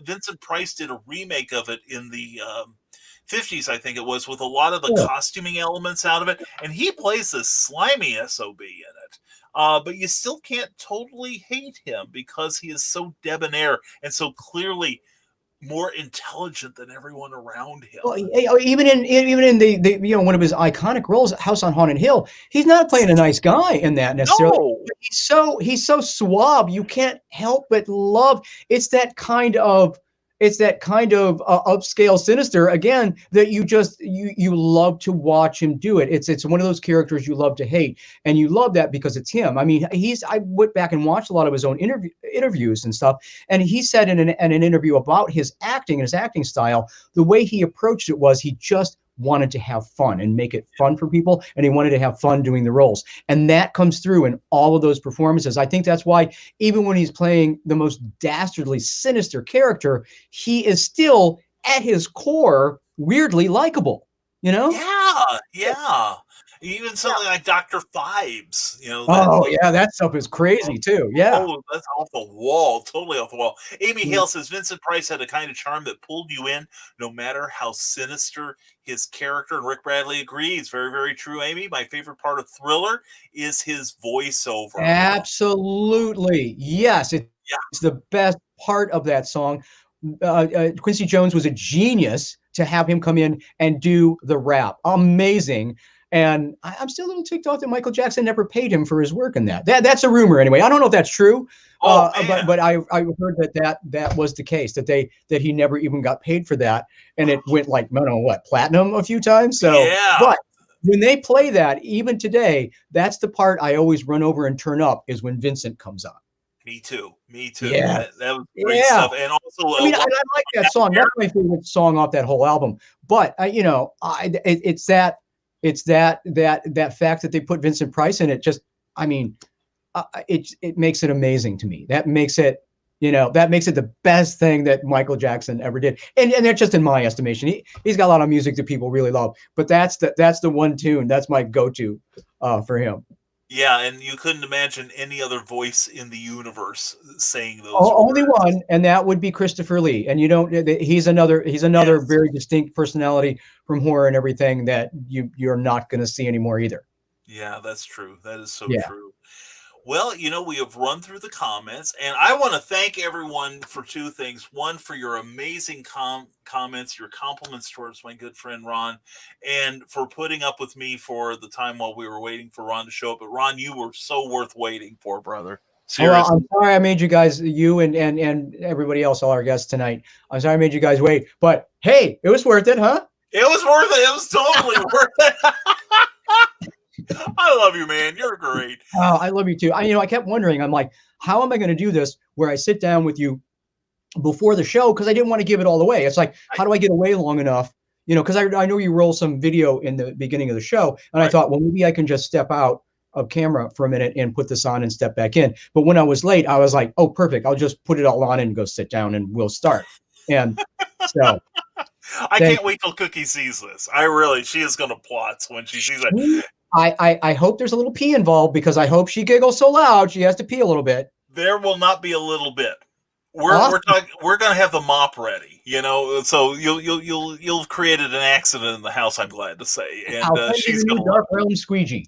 Vincent Price did a remake of it in the 50s, I think it was, with a lot of the costuming elements out of it, and he plays this slimy SOB in it. But you still can't totally hate him because he is so debonair and so clearly more intelligent than everyone around him. Well, even in the one of his iconic roles, House on Haunted Hill, he's not playing a nice guy in that necessarily. No. He's so suave, you can't help but love. It's that kind of upscale sinister again that you love to watch him do it. It's one of those characters you love to hate, and you love that because it's him. I mean, I went back and watched a lot of his own interviews and stuff, and he said in an interview about his acting and his acting style, the way he approached it was he just wanted to have fun and make it fun for people, and he wanted to have fun doing the roles, and that comes through in all of those performances. I think that's why even when he's playing the most dastardly sinister character, he is still at his core weirdly likable, you know? Yeah. Even something like Dr. Fibes, That stuff is crazy too. Yeah. Oh, that's off the wall, totally off the wall. Amy Hale says Vincent Price had a kind of charm that pulled you in, no matter how sinister his character. And Rick Bradley agrees. Very, very true, Amy. My favorite part of Thriller is his voiceover. Absolutely. Yes. It's the best part of that song. Quincy Jones was a genius to have him come in and do the rap. Amazing. And I'm still a little ticked off that Michael Jackson never paid him for his work in that. That's a rumor anyway. I don't know if that's true, but I heard that was the case, that he never even got paid for that, and it went like platinum a few times. So, but when they play that, even today, that's the part I always run over and turn up is when Vincent comes on. Me too. Yeah, that was great stuff. And also, I like that song. That's my favorite song off that whole album. But it's that fact that they put Vincent Price in it. It makes it amazing to me. That makes it the best thing that Michael Jackson ever did. And that's just in my estimation. He's got a lot of music that people really love, but that's the one tune that's my go-to for him. Yeah, and you couldn't imagine any other voice in the universe saying those. Only one, and that would be Christopher Lee. And he's another very distinct personality from horror and everything that you're not going to see anymore either. Yeah, that's true. That is so true. Well, we have run through the comments, and I want to thank everyone for two things. One, for your amazing comments, your compliments towards my good friend Ron, and for putting up with me for the time while we were waiting for Ron to show up. But Ron, you were so worth waiting for, brother. Seriously. Well, I'm sorry I made you guys, you and everybody else, all our guests tonight. I'm sorry I made you guys wait, but hey, it was worth it, huh? It was worth it. It was totally worth it. I love you, man. You're great. Oh, I love you too. I kept wondering, I'm like, how am I going to do this where I sit down with you before the show? Because I didn't want to give it all away. It's like, how do I get away long enough? Because I know you roll some video in the beginning of the show. And I thought, well, maybe I can just step out of camera for a minute and put this on and step back in. But when I was late, I was like, oh, perfect. I'll just put it all on and go sit down and we'll start. And so... I can't wait till Cookie sees this. She is going to plot when she sees it. I hope there's a little pee involved, because I hope she giggles so loud she has to pee a little bit. There will not be a little bit. We're going to have the mop ready, So you'll created an accident in the house, I'm glad to say, and she's going to Dark Realm Squeegee.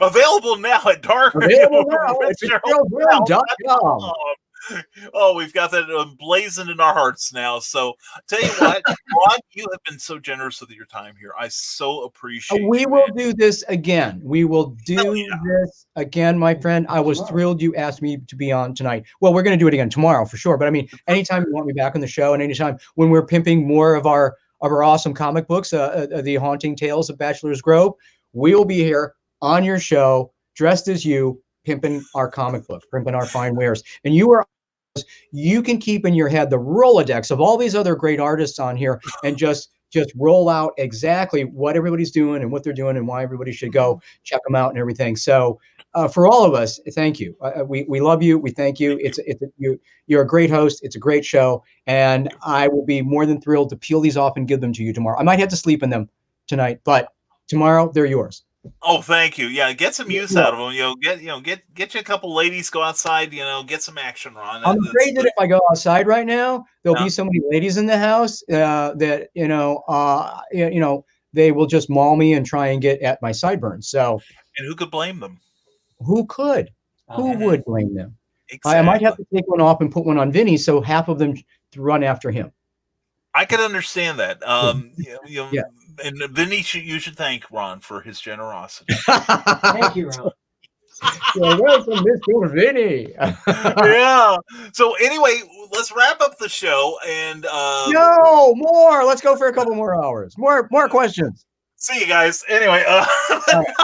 Available now at darkrealm.com. Oh, we've got that emblazoned in our hearts now. So, tell you what, Ron, you have been so generous with your time here. I so appreciate. We will do this again. We will do this again, my friend. I was thrilled you asked me to be on tonight. Well, we're going to do it again tomorrow for sure. But anytime you want me back on the show, and anytime when we're pimping more of our awesome comic books, the Haunting Tales of Bachelor's Grove, we will be here on your show, dressed as you, pimping our comic book, pimping our fine wares, and you can keep in your head the Rolodex of all these other great artists on here and just roll out exactly what everybody's doing and what they're doing and why everybody should go check them out and everything. So for all of us, thank you. We love you. We thank you. You're a great host. It's a great show. And I will be more than thrilled to peel these off and give them to you tomorrow. I might have to sleep in them tonight, but tomorrow they're yours. Oh, thank you. Yeah, get some use out of them. Get you a couple ladies, go outside. Get some action, Ron. I'm afraid that if I go outside right now, there'll be so many ladies in the house that they will just maul me and try and get at my sideburns. So, and who could blame them? Who could? Who would blame them? Exactly. I might have to take one off and put one on Vinny, so half of them run after him. I could understand that. Yeah. And Vinny, you should thank Ron for his generosity. Thank you, Ron. You're welcome, Mr. Vinny. Yeah. So anyway, let's wrap up the show and no more. Let's go for a couple more hours. More questions. See you guys. Anyway,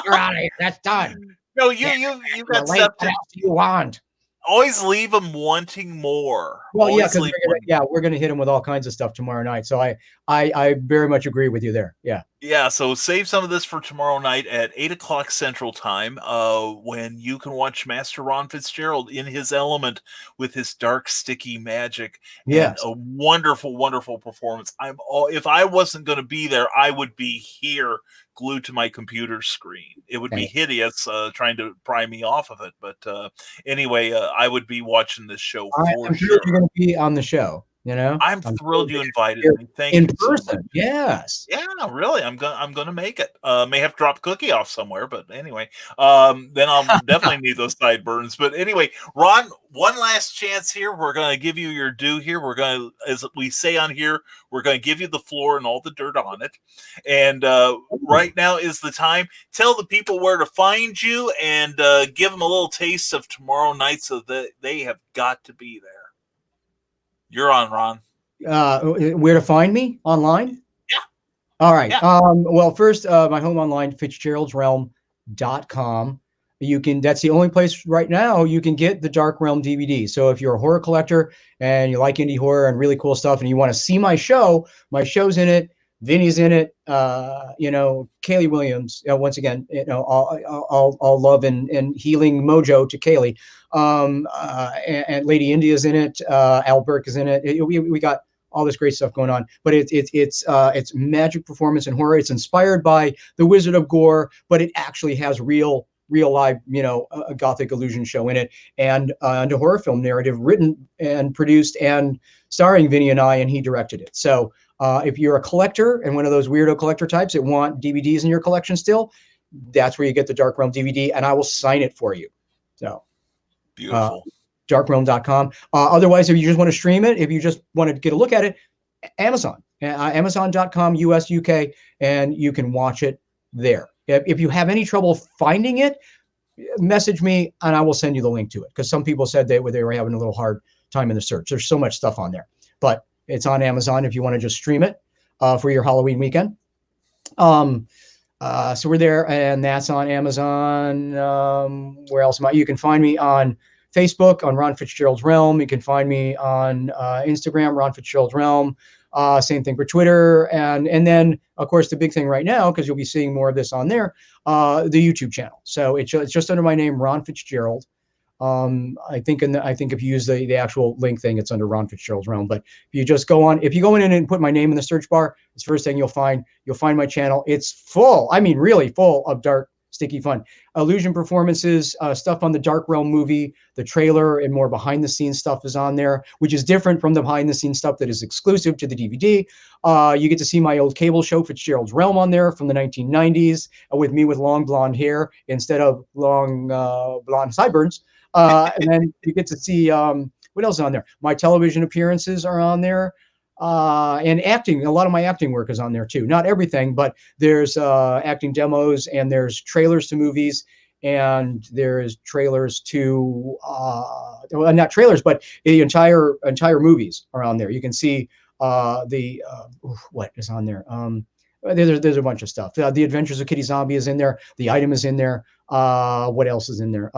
you're out of here. That's done. No, you got stuff to you want. always leave them wanting more. Well, yeah, Always because leave we're gonna hit him with all kinds of stuff tomorrow night. So I very much agree with you there. Yeah. Yeah, so save some of this for tomorrow night at 8 o'clock Central Time, when you can watch Master Ron Fitzgerald in his element with his dark, sticky magic and Yes. a wonderful, wonderful performance. If I wasn't going to be there, I would be here glued to my computer screen. It would be Okay. hideous trying to pry me off of it, but anyway, I would be watching this show for I'm sure. thrilled you're gonna be on the show. You know, I'm I'm thrilled you invited here me. Thank in you so much. person. Yes. Yeah, really. I'm gonna make it. May have to drop Cookie off somewhere, but anyway. Then I'll definitely need those sideburns. But anyway, Ron, one last chance here. We're gonna give you your due here. We're gonna, as we say on here, we're gonna give you the floor and all the dirt on it. And right now is the time. Tell the people where to find you and give them a little taste of tomorrow night so that they have got to be there. You're on, Ron. Where to find me online? Yeah. All right. Yeah. Well, first, my home online, Fitzgerald'sRealm.com. That's the only place right now you can get the Dark Realm DVD. So if you're a horror collector and you like indie horror and really cool stuff and you want to see my show's in it, Vinny's in it, Kaylee Williams, once again, all love and healing mojo to Kaylee. And Lady India's in it, Al Burke is in it. We got all this great stuff going on, but it's magic performance and horror. It's inspired by The Wizard of Gore, but it actually has real live, a Gothic illusion show in it, and a horror film narrative written and produced and starring Vinny and I, and he directed it. So if you're a collector and one of those weirdo collector types that want DVDs in your collection still, that's where you get the Dark Realm DVD, and I will sign it for you. So Beautiful. Darkrealm.com. Otherwise, if you just want to stream it, if you just want to get a look at it, Amazon, Amazon.com, US, UK, and you can watch it there. If you have any trouble finding it, message me and I will send you the link to it, because some people said they were having a little hard time in the search. There's so much stuff on there, but it's on Amazon if you want to just stream it for your Halloween weekend. So we're there, and that's on Amazon. Where else am I? You can find me on Facebook on Ron Fitzgerald's Realm. You can find me on Instagram, Ron Fitzgerald's Realm. Same thing for Twitter. And then, of course, the big thing right now, because you'll be seeing more of this on there, the YouTube channel. So it's just under my name, Ron Fitzgerald. I think if you use the actual link thing, it's under Ron Fitzgerald's Realm. But if you go in and put my name in the search bar, it's the first thing you'll find. You'll find my channel. It's full. I mean, really full of dark, sticky fun. Illusion performances, stuff on the Dark Realm movie, the trailer, and more behind the scenes stuff is on there, which is different from the behind the scenes stuff that is exclusive to the DVD. You get to see my old cable show, Fitzgerald's Realm, on there from the 1990s, with me with long blonde hair instead of long blonde sideburns. And then you get to see what else is on there. My television appearances are on there. And acting, a lot of my acting work is on there too. Not everything, but there's acting demos, and there's trailers to movies, and there's trailers to well, not trailers, but the entire movies are on there. You can see what is on there. There's a bunch of stuff. The Adventures of Kitty Zombie is in there. The Item is in there. What else is in there?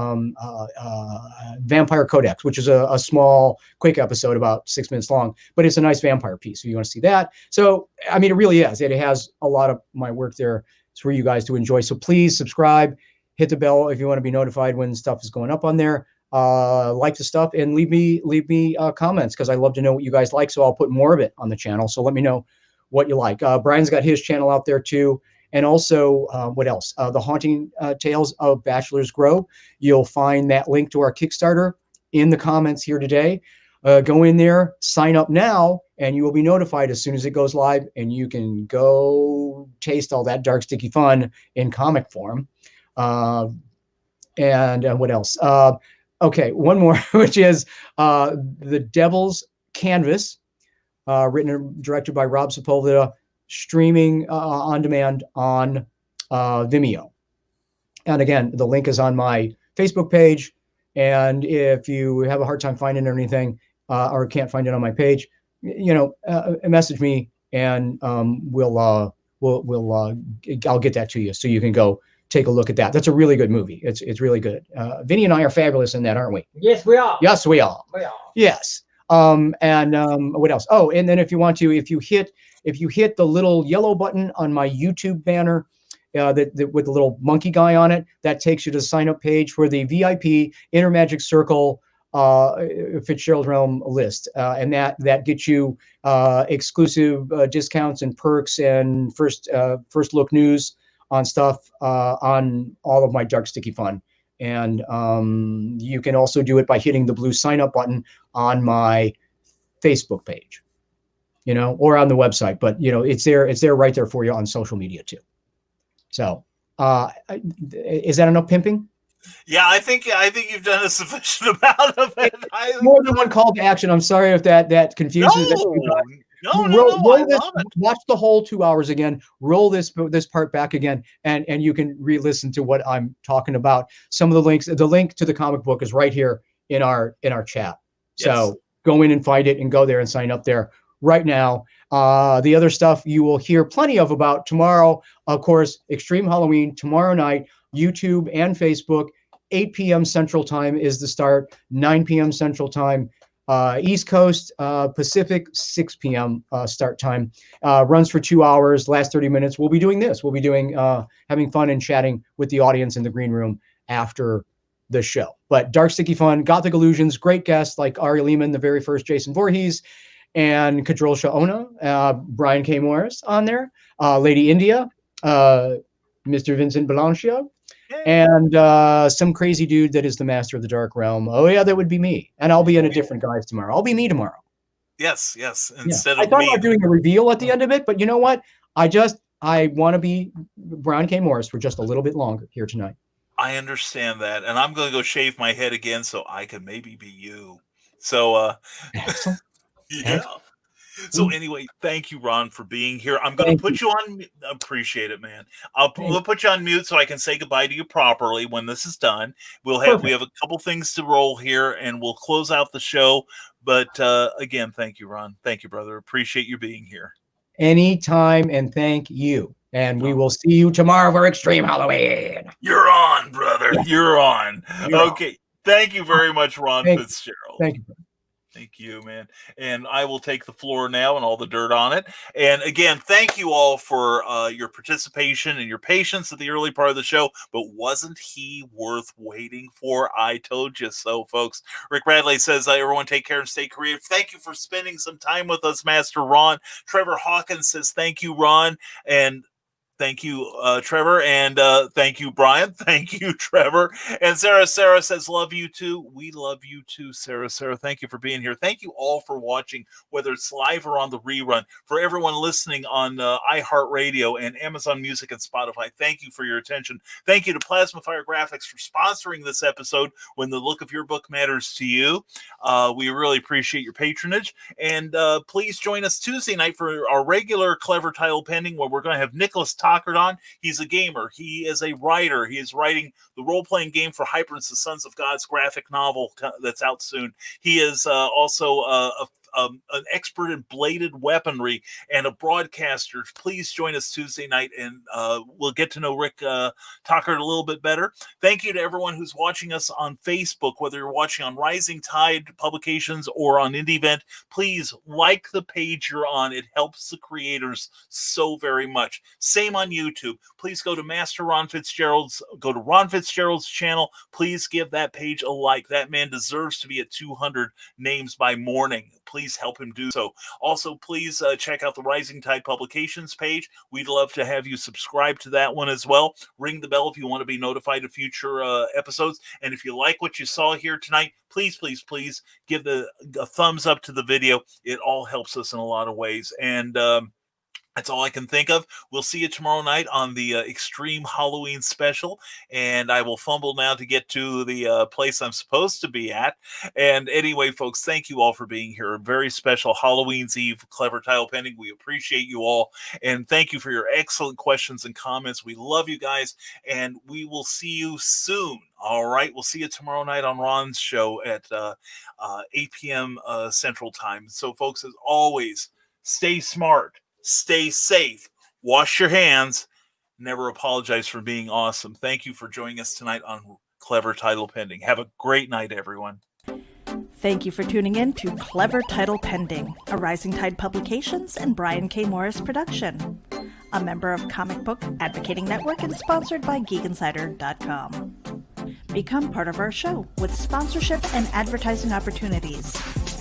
Vampire Codex, which is a small, quick episode about 6 minutes long, but it's a nice vampire piece. So you want to see that. So, I mean, it really is. It has a lot of my work there. It's for you guys to enjoy. So please subscribe, hit the bell if you want to be notified when stuff is going up on there. Like the stuff, and leave me comments, because I love to know what you guys like. So I'll put more of it on the channel. So let me know what you like. Brian's got his channel out there too. And also, what else? The Haunting Tales of Bachelor's Grove. You'll find that link to our Kickstarter in the comments here today. Go in there, sign up now, and you will be notified as soon as it goes live, and you can go taste all that dark, sticky fun in comic form. And what else? Okay, one more, which is The Devil's Canvas, written and directed by Rob Sepulveda, streaming on demand on Vimeo. And again, the link is on my Facebook page. And if you have a hard time finding anything or can't find it on my page, message me, and I'll get that to you, so you can go take a look at that. That's a really good movie. It's really good. Vinny and I are fabulous in that, aren't we? Yes, we are. Yes, we are. We are. Yes. What else? Oh, and then if you want to, if you hit the little yellow button on my YouTube banner, that with the little monkey guy on it, that takes you to the sign up page for the VIP Inner Magic Circle Fitzgerald Realm list, and that gets you exclusive discounts and perks and first look news on stuff on all of my Dark Sticky Fun. And you can also do it by hitting the blue sign up button on my Facebook page, or on the website. But it's there right there for you on social media too. So is that enough pimping? Yeah, I think you've done a sufficient amount of it. More than one call to action. I'm sorry if that confuses. No, I love it. Watch the whole 2 hours again. Roll this part back again, and you can re-listen to what I'm talking about. Some of the links. The link to the comic book is right here in our chat. So go in and find it, and go there and sign up there right now. The other stuff you will hear plenty of about tomorrow. Of course, Extreme Halloween tomorrow night. YouTube and Facebook. 8 p.m. Central Time is the start. 9 p.m. Central Time. East Coast, Pacific, 6 p.m. Start time. Runs for 2 hours, last 30 minutes. We'll be doing this. We'll be doing having fun and chatting with the audience in the green room after the show. But Dark Sticky Fun, Gothic Illusions, great guests like Ari Lehman, the very first Jason Voorhees, and Kadrol Shaona, Brian K. Morris on there, Lady India, Mr. Vincent Blanchia, and some crazy dude that is the Master of the Dark Realm. Oh yeah, that would be me. And I'll be in a different guise tomorrow. I'll be me tomorrow. Yes. I thought about doing a reveal at the end of it, but you know what? I want to be Brian K. Morris for just a little bit longer here tonight. I understand that. And I'm going to go shave my head again so I can maybe be you. So, Excellent. yeah. Excellent. So anyway, thank you, Ron, for being here. I'm going to put you on. Appreciate it, man. We'll put you on mute so I can say goodbye to you properly when this is done. We have a couple things to roll here, and we'll close out the show. But again, thank you, Ron. Thank you, brother. Appreciate you being here. Anytime, and thank you. And we will see you tomorrow for Extreme Halloween. You're on, brother. You're on. Okay. Thank you very much, Ron Fitzgerald. Thank you. Thank you, man. And I will take the floor now and all the dirt on it. And again, thank you all for your participation and your patience at the early part of the show. But wasn't he worth waiting for? I told you so, folks. Rick Bradley says, everyone take care and stay creative. Thank you for spending some time with us, Master Ron. Trevor Hawkins says, thank you, Ron. And thank you, Trevor, and thank you, Brian. Thank you, Trevor. And Sarah says, love you too. We love you too, Sarah. Thank you for being here. Thank you all for watching, whether it's live or on the rerun. For everyone listening on iHeartRadio and Amazon Music and Spotify, thank you for your attention. Thank you to Plasma Fire Graphics for sponsoring this episode when the look of your book matters to you. We really appreciate your patronage. And please join us Tuesday night for our regular Clever Title Pending, where we're going to have Nicholas Tockard on. He's a gamer. He is a writer. He is writing the role-playing game for Hyperns, the Sons of God's graphic novel that's out soon. He is also an expert in bladed weaponry and a broadcaster. Please join us Tuesday night, and we'll get to know Rick Tockard a little bit better. Thank you to everyone who's watching us on Facebook, whether you're watching on Rising Tide Publications or on Indie Vent. Please like the page you're on. It helps the creators so very much. Same on YouTube. Please go to Master Ron Fitzgerald's, go to Ron Fitzgerald's channel. Please give that page a like. That man deserves to be at 200 names by morning. Please help him do so. Also, please check out the Rising Tide Publications page. We'd love to have you subscribe to that one as well. Ring the bell if you want to be notified of future episodes. And if you like what you saw here tonight, please give a thumbs up to the video. It all helps us in a lot of ways. And that's all I can think of. We'll see you tomorrow night on the Extreme Halloween special. And I will fumble now to get to the place I'm supposed to be at. And anyway, folks, thank you all for being here. A very special Halloween's Eve Clever Title Pending. We appreciate you all. And thank you for your excellent questions and comments. We love you guys. And we will see you soon. All right. We'll see you tomorrow night on Ron's show at 8 p.m. Central Time. So, folks, as always, stay smart. Stay safe, wash your hands, Never apologize for being awesome. Thank you for joining us tonight on Clever Title Pending. Have a great night, everyone. Thank you for tuning in to Clever Title Pending, a Rising Tide Publications and Brian K. Morris production. A member of Comic Book Advocating Network and sponsored by GeekInsider.com. Become part of our show with sponsorship and advertising opportunities.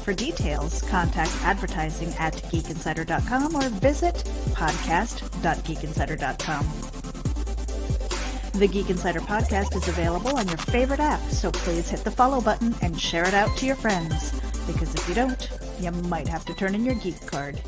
For details, contact advertising at geekinsider.com or visit podcast.geekinsider.com. The Geek Insider podcast is available on your favorite app, so please hit the follow button and share it out to your friends. Because if you don't, you might have to turn in your geek card.